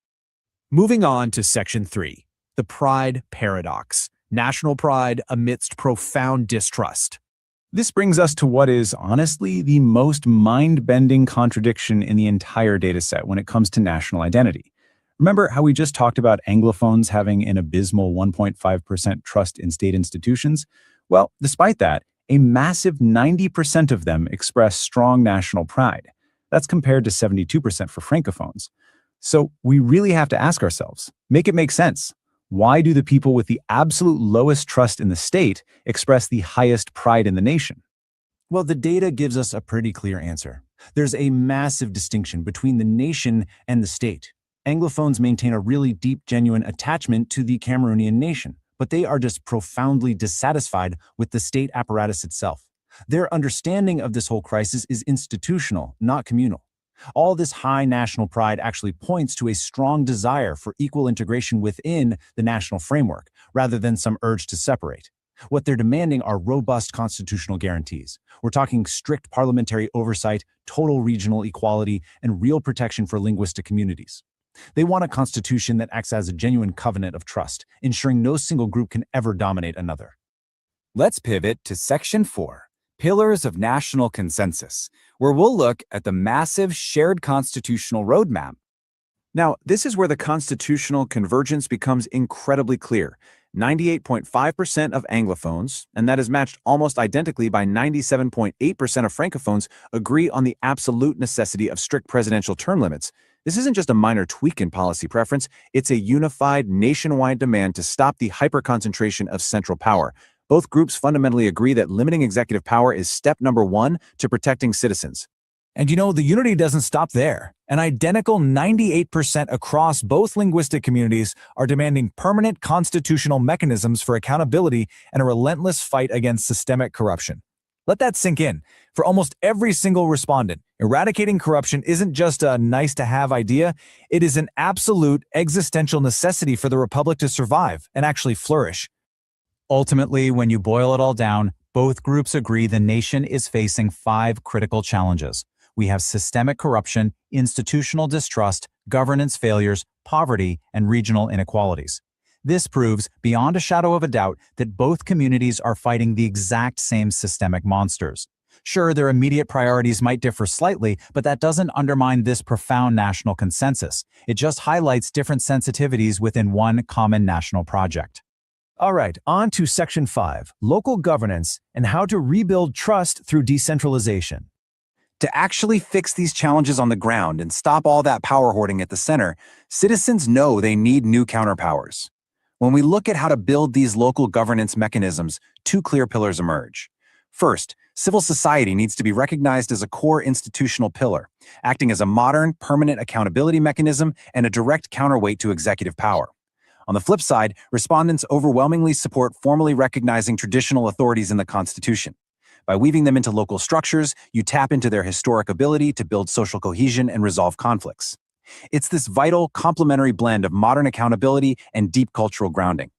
G: Moving on to section 3, the pride paradox, national pride amidst profound distrust. This brings us to what is honestly the most mind-bending contradiction in the entire dataset when it comes to national identity. Remember how we just talked about anglophones having an abysmal 1.5% trust in state institutions? Well, despite that, a massive 90% of them express strong national pride. That's compared to 72% for francophones. So we really have to ask ourselves, make it make sense. Why do the people with the absolute lowest trust in the state express the highest pride in the nation? Well, the data gives us a pretty clear answer. There's a massive distinction between the nation and the state. Anglophones maintain a really deep, genuine attachment to the Cameroonian nation, but they are just profoundly dissatisfied with the state apparatus itself. Their understanding of this whole crisis is institutional, not communal. All this high national pride actually points to a strong desire for equal integration within the national framework, rather than some urge to separate. What they're demanding are robust constitutional guarantees. We're talking strict parliamentary oversight, total regional equality, and real protection for linguistic communities. They want a constitution that acts as a genuine covenant of trust, ensuring no single group can ever dominate another.
H: Let's pivot to Section 4, Pillars of National Consensus, where we'll look at the massive shared constitutional roadmap.
G: Now, this is where the constitutional convergence becomes incredibly clear. 98.5% of Anglophones, and that is matched almost identically by 97.8% of Francophones, agree on the absolute necessity of strict presidential term limits. This isn't just a minor tweak in policy preference, it's a unified, nationwide demand to stop the hyperconcentration of central power. Both groups fundamentally agree that limiting executive power is step number one to protecting citizens.
I: And you know, the unity doesn't stop there. An identical 98% across both linguistic communities are demanding permanent constitutional mechanisms for accountability and a relentless fight against systemic corruption. Let that sink in. For almost every single respondent, eradicating corruption isn't just a nice-to-have idea, it is an absolute existential necessity for the Republic to survive and actually flourish.
G: Ultimately, when you boil it all down, both groups agree the nation is facing 5 critical challenges. We have systemic corruption, institutional distrust, governance failures, poverty, and regional inequalities. This proves, beyond a shadow of a doubt, that both communities are fighting the exact same systemic monsters. Sure, their immediate priorities might differ slightly, but that doesn't undermine this profound national consensus. It just highlights different sensitivities within one common national project.
I: All right, on to Section 5, Local Governance and how to rebuild trust through decentralization.
H: To actually fix these challenges on the ground and stop all that power hoarding at the center, citizens know they need new counterpowers. When we look at how to build these local governance mechanisms, 2 clear pillars emerge. First, civil society needs to be recognized as a core institutional pillar, acting as a modern, permanent accountability mechanism and a direct counterweight to executive power. On the flip side, respondents overwhelmingly support formally recognizing traditional authorities in the Constitution. By weaving them into local structures, you tap into their historic ability to build social cohesion and resolve conflicts. It's this vital, complementary blend of modern accountability and deep cultural grounding.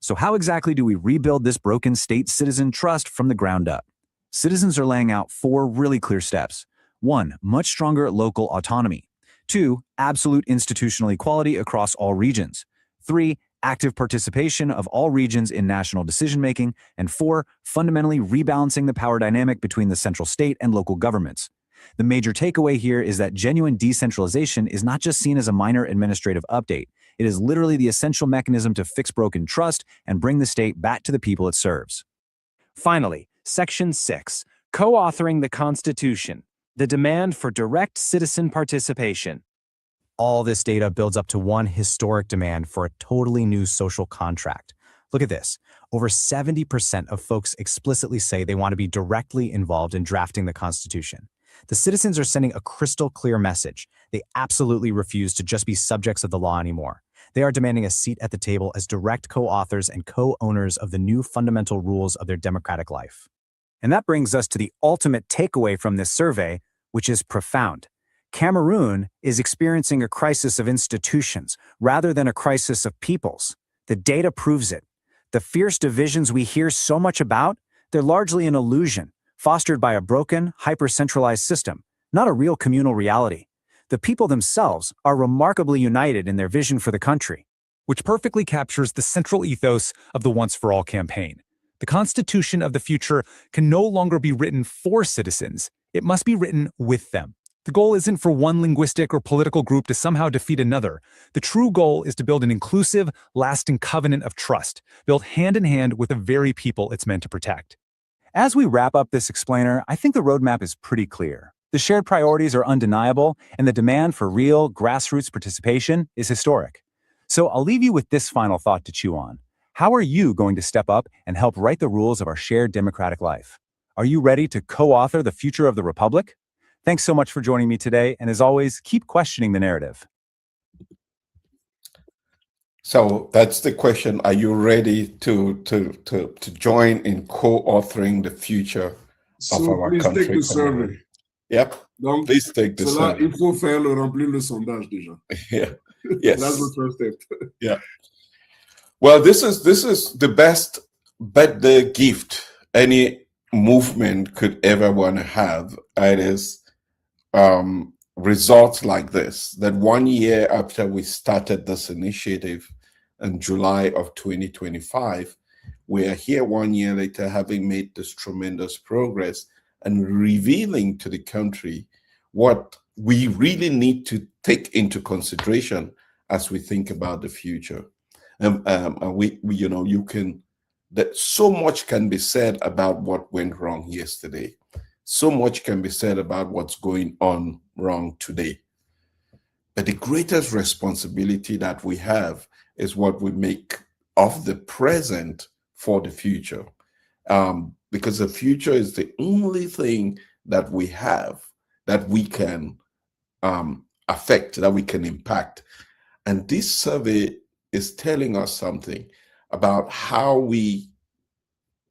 G: So how exactly do we rebuild this broken state-citizen trust from the ground up? Citizens are laying out 4 really clear steps. 1, much stronger local autonomy. 2, absolute institutional equality across all regions. 3, active participation of all regions in national decision-making. And 4, fundamentally rebalancing the power dynamic between the central state and local governments. The major takeaway here is that genuine decentralization is not just seen as a minor administrative update. It is literally the essential mechanism to fix broken trust and bring the state back to the people it serves.
I: Finally, Section 6, Co-authoring the Constitution, the demand for direct citizen participation.
G: All this data builds up to one historic demand for a totally new social contract. Look at this. Over 70% of folks explicitly say they want to be directly involved in drafting the Constitution. The citizens are sending a crystal clear message. They absolutely refuse to just be subjects of the law anymore. They are demanding a seat at the table as direct co-authors and co-owners of the new fundamental rules of their democratic life. And that brings us to the ultimate takeaway from this survey, which is profound. Cameroon is experiencing a crisis of institutions rather than a crisis of peoples. The data proves it. The fierce divisions we hear so much about, they're largely an illusion, fostered by a broken, hyper-centralized system, not a real communal reality. The people themselves are remarkably united in their vision for the country,
I: which perfectly captures the central ethos of the Once for All campaign. The Constitution of the future can no longer be written for citizens. It must be written with them. The goal isn't for one linguistic or political group to somehow defeat another. The true goal is to build an inclusive, lasting covenant of trust, built hand in hand with the very people it's meant to protect.
G: As we wrap up this explainer, I think the roadmap is pretty clear. The shared priorities are undeniable, and the demand for real, grassroots participation is historic. So I'll leave you with this final thought to chew on. How are you going to step up and help write the rules of our shared democratic life? Are you ready to co-author the future of the Republic? Thanks so much for joining me today, and as always, keep questioning the narrative.
A: So that's the question. Are you ready to join in co-authoring the future of our
B: please
A: country.
B: Take the survey.
A: Yep.
B: Donc,
A: please take the
B: cela,
A: survey.
B: Il faut faire remplir le sondage déjà.
A: Yeah. Yes.
B: That's the first step.
A: Yeah. Well, this is the best birthday gift any movement could ever want to have. It is results like this, that 1 year after we started this initiative in July of 2025, we are here 1 year later having made this tremendous progress and revealing to the country what we really need to take into consideration as we think about the future. And that so much can be said about what went wrong yesterday. So much can be said about what's going on wrong today. But the greatest responsibility that we have is what we make of the present for the future. Because the future is the only thing that we have that we can affect, that we can impact. And this survey is telling us something about how we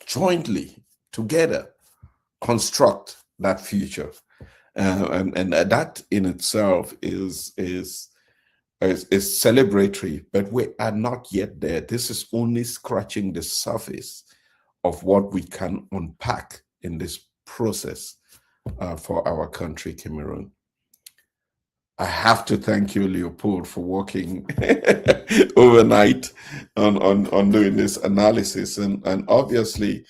A: jointly, together, construct that future. And that in itself is celebratory, but we are not yet there. This is only scratching the surface of what we can unpack in this process for our country, Cameroon. I have to thank you, Leopold, for working overnight on doing this analysis, and obviously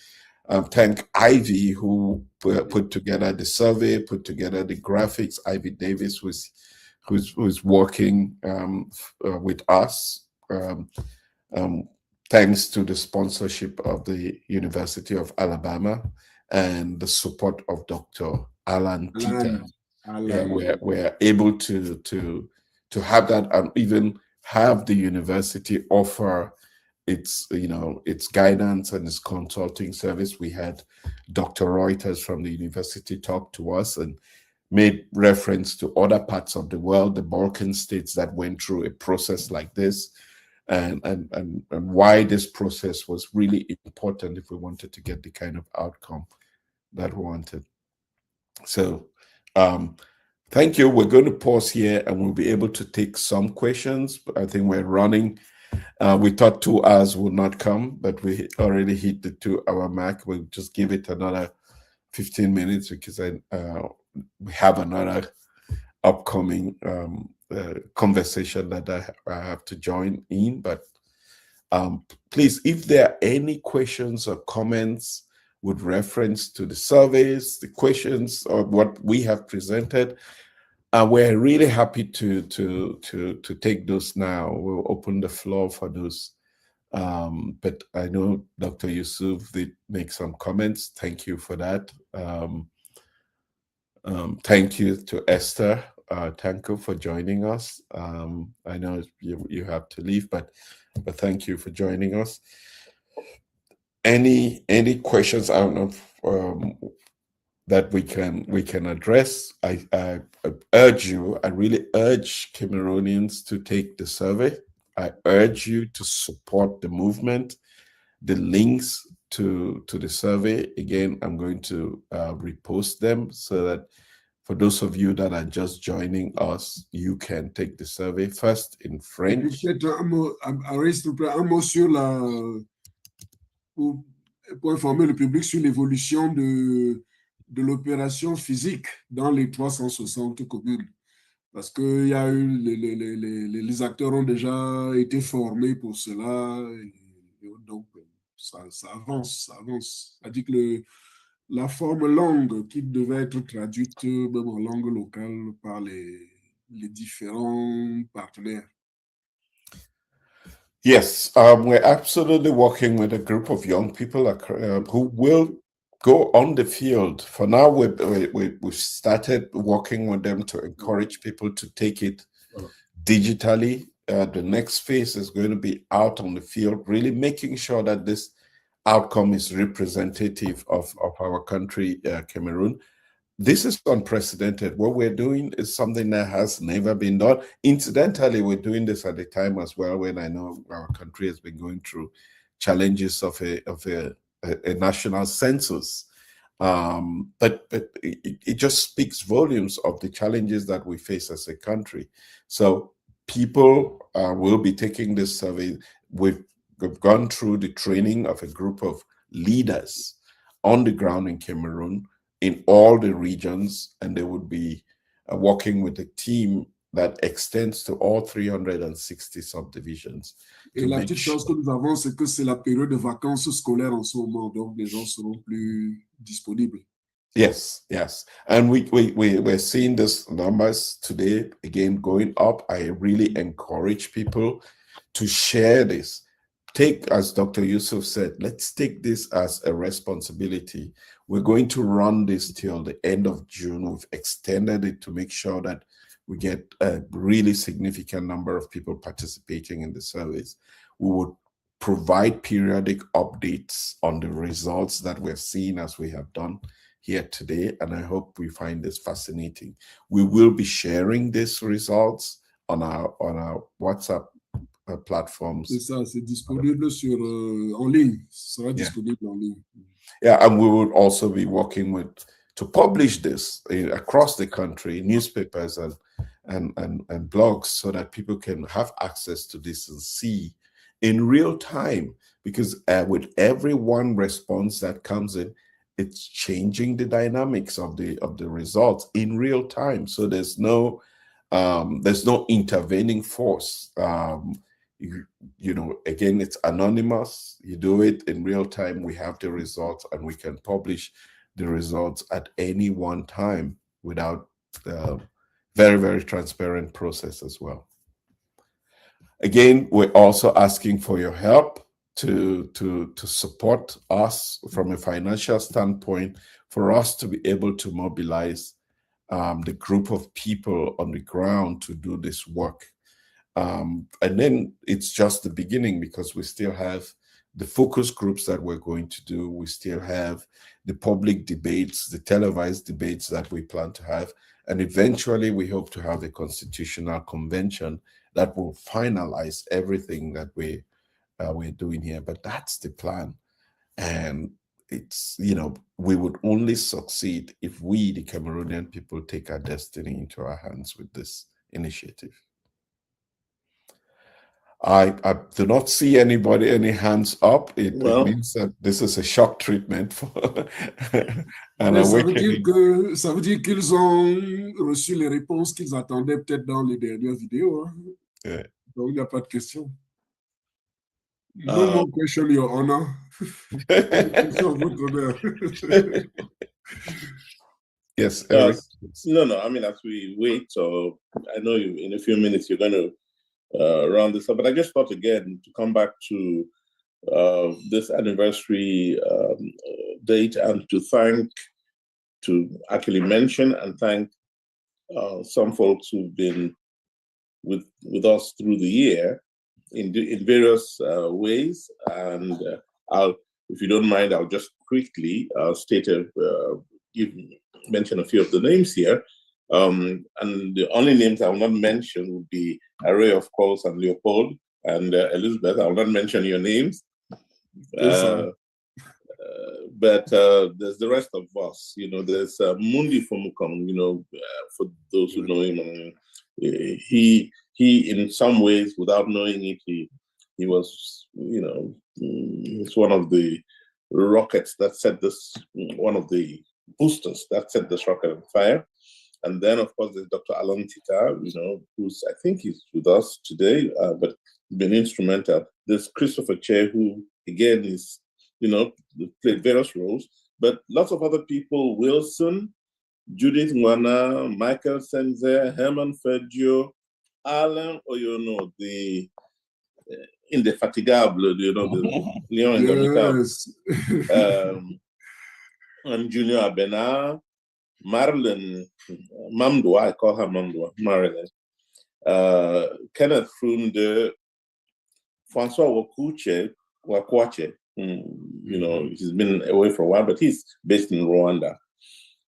A: thank Ivy, who put together the survey, put together the graphics. Ivy Davis, who's working with us. Thanks to the sponsorship of the University of Alabama and the support of Dr. Alan Tita. Yeah, we're able to have that, and even have the university offer its guidance and its consulting service. We had Dr. Reuters from the university talk to us and made reference to other parts of the world, the Balkan states that went through a process like this, and why this process was really important if we wanted to get the kind of outcome that we wanted. So thank you. We're going to pause here and we'll be able to take some questions. I think we're running. We thought 2 hours would not come, but we already hit the 2-hour mark. We'll just give it another 15 minutes because we have another upcoming conversation that I have to join in. But please, if there are any questions or comments with reference to the surveys, the questions, or what we have presented, we're really happy to take those now. We'll open the floor for those. But I know Dr. Yusuf did make some comments. Thank you for that. Thank you to Esther. Thank you for joining us. I know you have to leave, but thank you for joining us. Any questions? I don't know that we can address. I urge you. I really urge Cameroonians to take the survey. I urge you to support the movement. The links to the survey, again, I'm going to repost them so that for those of you that are just joining us, you can take the survey first in French.
B: Un mot sur pour informer le public sur l'évolution de l'opération physique dans les 360 communes. Parce que y a eu les acteurs ont déjà été formés pour cela. Et donc, ça avance, ça avance. C'est-à-dire que la forme langue qui devait être traduite même en langue locale par les différents partenaires.
A: Yes, we're absolutely working with a group of young people who will go on the field. For now, we've started working with them to encourage people to take it digitally. The next phase is going to be out on the field, really making sure that this outcome is representative of our country, Cameroon. This is unprecedented. What we're doing is something that has never been done. Incidentally, we're doing this at a time as well when I know our country has been going through challenges of a national census. But it just speaks volumes of the challenges that we face as a country. So people will be taking this survey. We've gone through the training of a group of leaders on the ground in Cameroon in all the regions, and they would be working with a team that extends to all 360 subdivisions.
B: Et la petite chose que nous avons, c'est que c'est la période de vacances scolaires en ce moment, donc les gens seront plus disponibles.
A: Yes, yes. And we're seeing these numbers today, again, going up. I really encourage people to share this. Take, as Dr. Yusuf said, let's take this as a responsibility. We're going to run this till the end of June. We've extended it to make sure that we get a really significant number of people participating in the surveys. We would provide periodic updates on the results that we're seeing, as we have done here today, and I hope we find this fascinating. We will be sharing these results on our WhatsApp platforms.
B: C'est ça, c'est disponible sur, en ligne. Ça sera disponible en ligne.
A: Yeah, and we will also be working to publish this across the country, newspapers and blogs, so that people can have access to this and see in real time. Because with every one response that comes in, it's changing the dynamics of the results in real time. So there's no intervening force. You know, again, it's anonymous. You do it in real time. We have the results, and we can publish the results at any one time without very, very transparent process as well. Again, we're also asking for your help to support us from a financial standpoint, for us to be able to mobilize the group of people on the ground to do this work. And then it's just the beginning, because we still have the focus groups that we're going to do. We still have the public debates, the televised debates that we plan to have. And eventually we hope to have a constitutional convention that will finalize everything that we're doing here. But that's the plan. And it's, you know, we would only succeed if we, the Cameroonian people, take our destiny into our hands with this initiative. I do not see any hands up. It means that this is a shock treatment. And
B: ça veut dire qu'ils ont reçu les réponses qu'ils attendaient peut-être dans les dernières vidéos. Hein?
A: Yeah.
B: Donc, il n'y a pas de question. No more question, Your Honor.
A: Yes, Eric.
D: No. I mean, as we wait, so I know in a few minutes you're going to round this up, but I just thought again to come back to this anniversary date, and to actually mention and thank some folks who've been with us through the year in various ways. And if you don't mind, I'll just quickly mention a few of the names here. And the only names I will not mention would be Array, of course, and Leopold and Elizabeth. I will not mention your names. But there's the rest of us. You know, there's Mundi Fomukong, you know, for those who know him. He in some ways, without knowing it, he was, you know, it's one of the rockets that set this, one of the boosters that set this rocket on fire. And then, of course, there's Dr. Alan Tita, you know, who's, I think he's with us today, but been instrumental. There's Christopher Che, who, again, is, you know, played various roles, but lots of other people, Wilson, Judith Mwana, Michael Senze, Herman Fergio, Alan Oyono, the Indefatigable, you know, the Leon Indomitable, and Junior Abena, Marilyn Mamdwa, I call her Mamdwa, Marilyn, Kenneth Frunde, Francois Wakwache, you know, he's been away for a while, but he's based in Rwanda.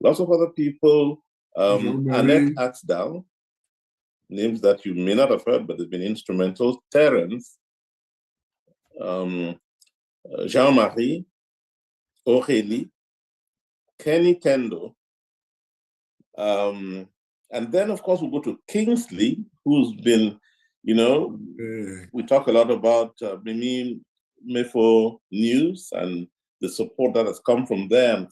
D: Lots of other people, Annette Axdal, names that you may not have heard, but they've been instrumental. Terence, Jean-Marie, Aurélie, Kenny Kendo. And then, of course, we'll go to Kingsley, who's been, we talk a lot about Mimi Mefo News and the support that has come from there and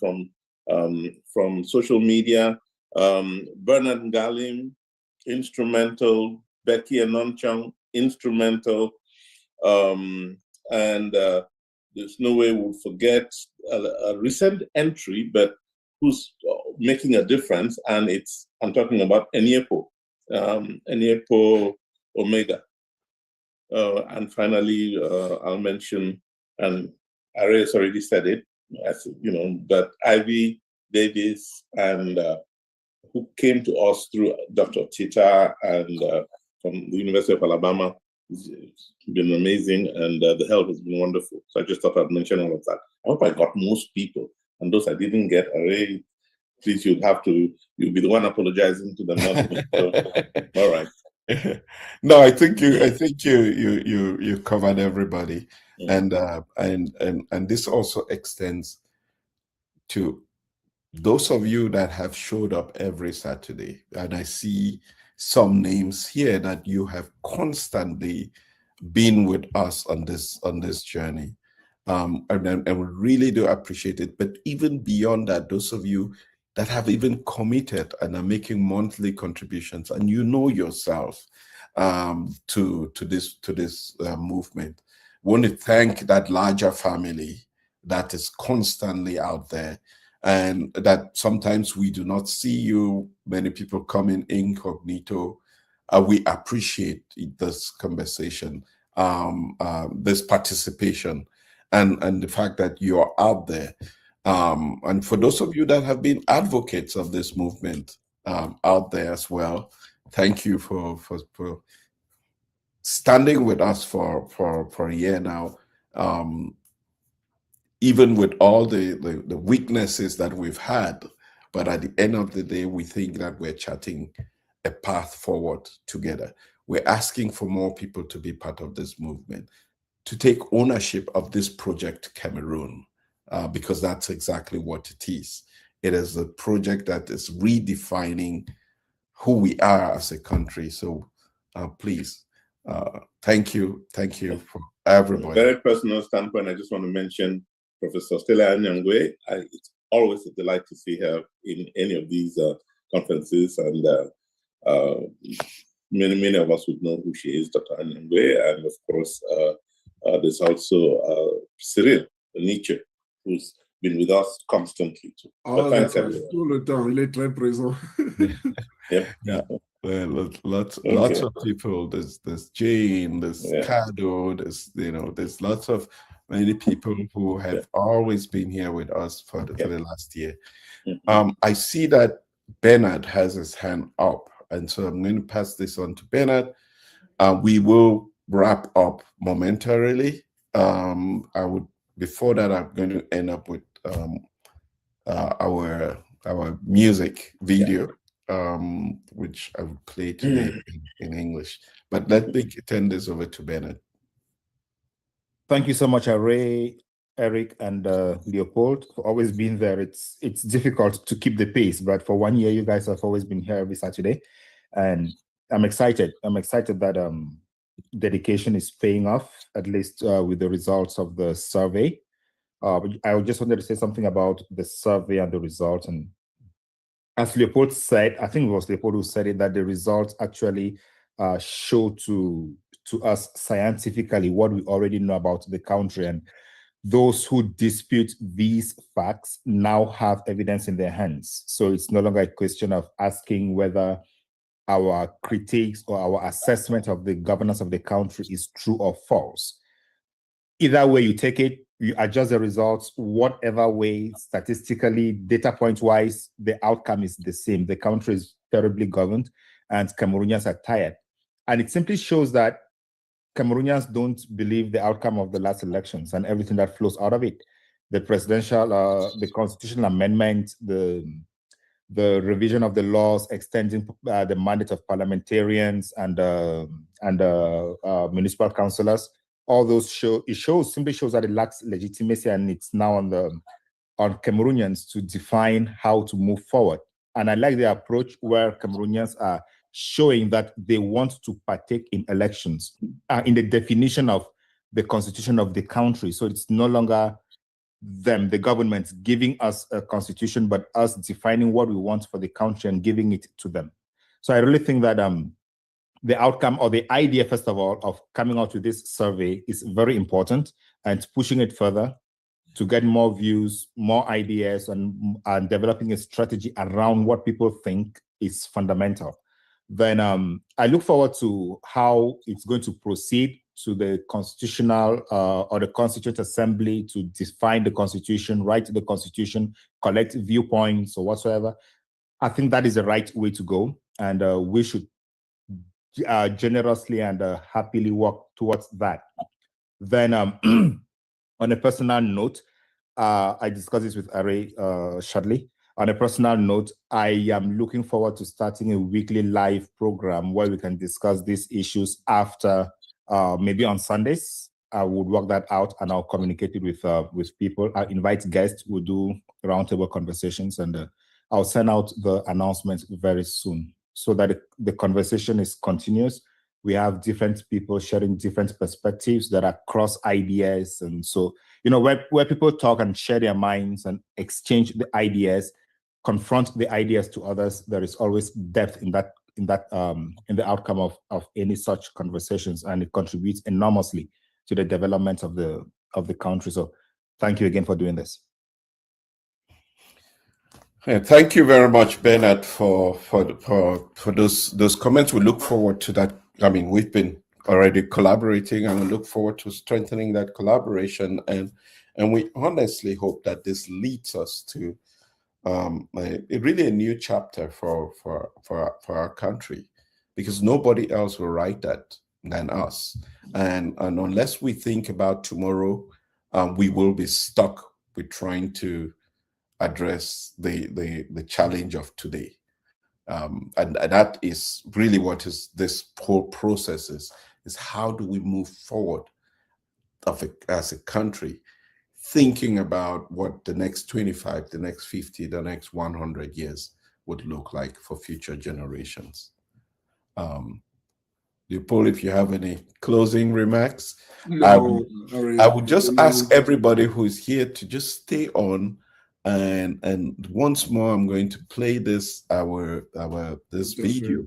D: from social media. Bernard Ngalim, instrumental. Becky Anonchang, instrumental. And there's no way we'll forget a recent entry, but who's making a difference, and I'm talking about Eniepo Omega. And finally, I'll mention, and Ari has already said it, but Ivy Davis, and who came to us through Dr. Tita and from the University of Alabama. It's been amazing, and the help has been wonderful. So I just thought I'd mention all of that. I hope I got most people. And those I didn't get, Array, please, you'll be the one apologizing to them. All right.
A: No, I think you covered everybody, and this also extends to those of you that have showed up every Saturday. And I see some names here that you have constantly been with us on this journey. And we really do appreciate it. But even beyond that, those of you that have even committed and are making monthly contributions, and yourself to this movement, we want to thank that larger family that is constantly out there, and that sometimes we do not see you. Many people come in incognito. We appreciate this conversation, this participation, and the fact that you are out there. And for those of you that have been advocates of this movement out there as well, thank you for standing with us for a year now. Even with all the weaknesses that we've had, but at the end of the day, we think that we're charting a path forward together. We're asking for more people to be part of this movement, to take ownership of this project, Cameroon, because that's exactly what it is. It is a project that is redefining who we are as a country. So please, thank you for everybody.
D: From a very personal standpoint, I just want to mention Professor Stella Anyangwe. It's always a delight to see her in any of these conferences, and many of us would know who she is, Dr. Anyangwe, and of course there's also Cyril Nietzsche, who's been with us constantly too. Thanks, everyone.
B: Tout le temps, il est très présent.
D: Yeah.
A: Well, lots of people. There's Jane, there's Kado, there's lots of many people who have always been here with us for the last year. I see that Bernard has his hand up, and so I'm going to pass this on to Bernard. We will wrap up momentarily. Before that, I'm going to end up with our music video, which I will play today in English. But let me turn this over to Bernard.
J: Thank you so much, Ray, Eric, and Leopold, for always being there. It's difficult to keep the pace, but for 1 year, you guys have always been here every Saturday, and I'm excited. I'm excited that dedication is paying off, at least with the results of the survey. I just wanted to say something about the survey and the results. And as Leopold said, I think it was Leopold who said it, that the results actually show to us scientifically what we already know about the country. And those who dispute these facts now have evidence in their hands. So it's no longer a question of asking whether our critiques or our assessment of the governance of the country is true or false. Either way you take it, you adjust the results, whatever way, statistically, data point-wise, the outcome is the same. The country is terribly governed, and Cameroonians are tired. And it simply shows that Cameroonians don't believe the outcome of the last elections and everything that flows out of it. The presidential, the constitutional amendment, the revision of the laws extending the mandate of parliamentarians and municipal councillors. All those simply shows that it lacks legitimacy, and it's now on on Cameroonians to define how to move forward. And I like the approach where Cameroonians are showing that they want to partake in elections, in the definition of the constitution of the country. So it's no longer them, the government, giving us a constitution, but us defining what we want for the country and giving it to them. So I really think that the outcome, or the idea, first of all, of coming out with this survey is very important, and pushing it further to get more views, more ideas, and developing a strategy around what people think is fundamental. Then I look forward to how it's going to proceed to the constitutional or the Constituent Assembly to define the Constitution, write the Constitution, collect viewpoints or whatsoever. I think that is the right way to go, and we should generously and happily work towards that. Then on a personal note, I discussed this with Are shortly. On a personal note, I am looking forward to starting a weekly live program where we can discuss these issues after, maybe on Sundays. I would work that out and I'll communicate it with people. I'll invite guests. We'll do roundtable conversations, and I'll send out the announcements very soon so that the conversation is continuous. We have different people sharing different perspectives that are cross ideas. And so, you know, where people talk and share their minds and exchange the ideas, confront the ideas to others, there is always depth in the outcome of any such conversations, and it contributes enormously to the development of the country. So thank you again for doing this.
A: Yeah, thank you very much, Bernard, for those comments. We look forward to that. I mean, we've been already collaborating, and we look forward to strengthening that collaboration. And we honestly hope that this leads us to really a new chapter for our country, because nobody else will write that than us. And unless we think about tomorrow, we will be stuck with trying to address the challenge of today. And that is really what this whole process is how do we move forward as a country, thinking about what the next 25, the next 50, the next 100 years would look like for future generations. Paul, if you have any closing remarks,
B: No,
A: I would just ask everybody who is here to just stay on. And once more, I'm going to play this video,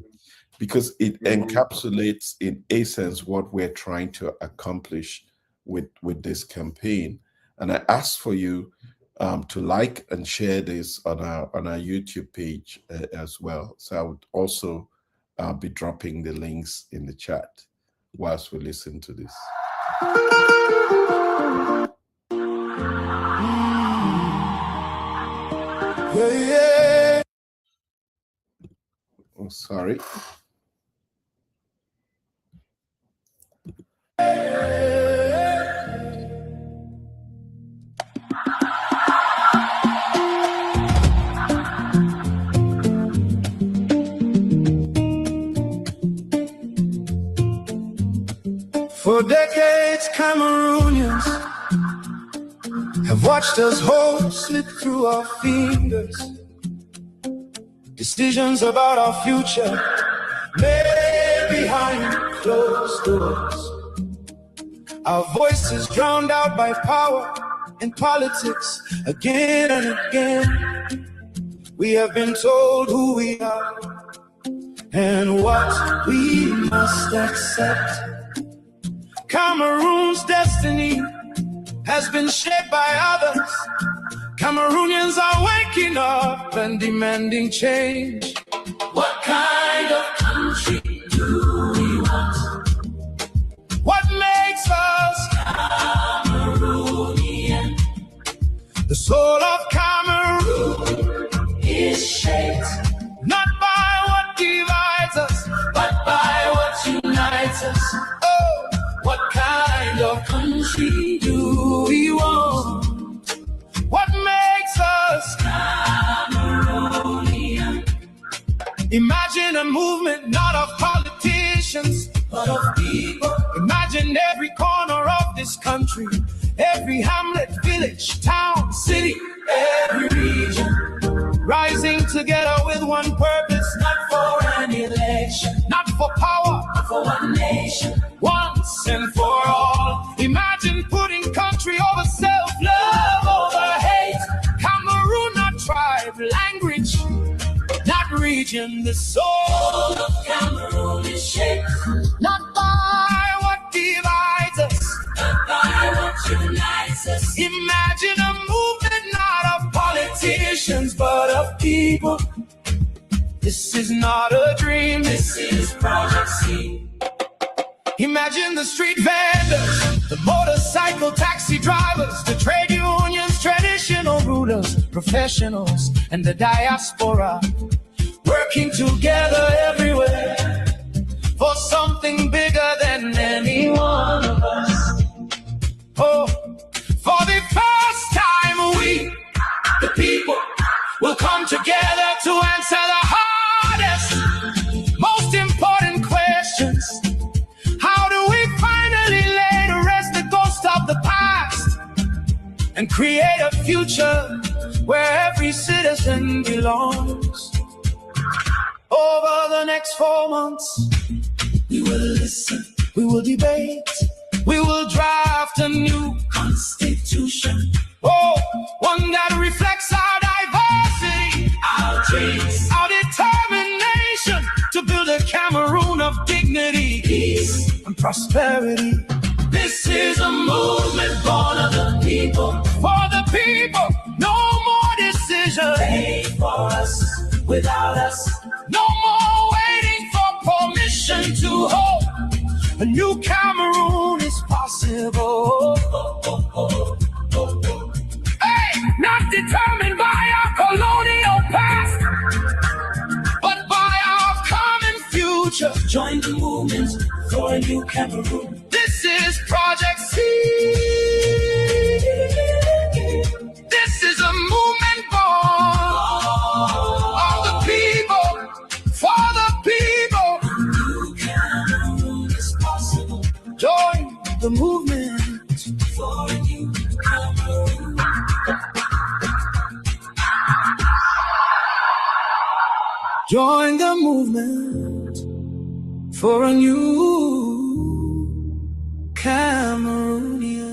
A: because it encapsulates in essence what we're trying to accomplish with this campaign. And I ask for you to like and share this on our YouTube page as well. So I would also be dropping the links in the chat whilst we listen to this.
C: Yeah.
A: Oh, sorry.
C: For decades, Cameroonians have watched us hope slip through our fingers. Decisions about our future made behind closed doors. Our voices drowned out by power and politics again and again. We have been told who we are and what we must accept. Cameroon's destiny has been shaped by others. Cameroonians are waking up and demanding change. What kind of country do we want? What makes us Cameroonian? The soul of Cameroon is shaped not by what divides us, but by what unites us. Oh, what kind of country do we want? What makes us Cameroonian? Imagine a movement not of politicians, but of people. Imagine every corner of this country, every hamlet, village, town, city, every region, rising together with one purpose, not for an election, not for power, but for one nation, once and for all. Imagine putting country over self, love over hate. Cameroon, not tribe, language, not region. The soul of Cameroon is shaped not by what divides us, but by what unites us. Imagine a movement not of politicians, but of people. This is not a dream, this is Project C. Imagine the street vendors, the motorcycle taxi drivers, the trade unions, traditional rulers, professionals, and the diaspora, working together everywhere for something bigger than any one of us. Oh, for the first time we, the people, will come together to answer the hardest, most important questions. How do we finally lay to rest the ghost of the past and create a future where every citizen belongs? Over the next 4 months, we will listen, we will debate, we will draft a new constitution. Oh, one that reflects our diversity, our dreams, our determination to build a Cameroon of dignity, peace, and prosperity. This is a movement born of the people, for the people. No more decisions made for us, without us. No more waiting for permission to hope. A new Cameroon is possible. Hey, not determined by our colonial past, but by our common future. Join the movement for a new Cameroon. This is Project C. This is a movement born of the people, for the people. A new Cameroon is possible. Join the movement for a new Cameroon. Join the movement for a new Cameroonian.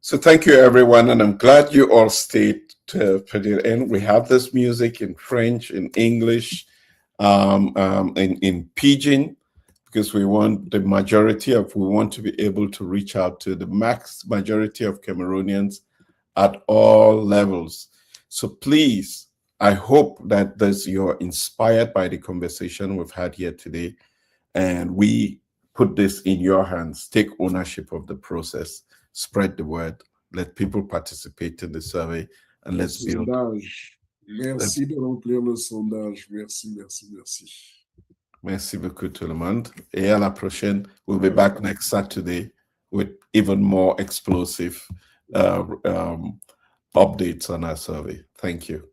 A: So thank you, everyone, and I'm glad you all stayed to the end. We have this music in French, in English, in Pidgin, because we want the we want to be able to reach out to the max majority of Cameroonians at all levels. So please, I hope that you're inspired by the conversation we've had here today, and we put this in your hands. Take ownership of the process, spread the word, let people participate in the survey, and let's build.
B: Merci de remplir le sondage. Merci, merci, merci.
A: Merci beaucoup tout le monde. Et à la prochaine. We'll be back next Saturday with even more explosive updates on our survey. Thank you.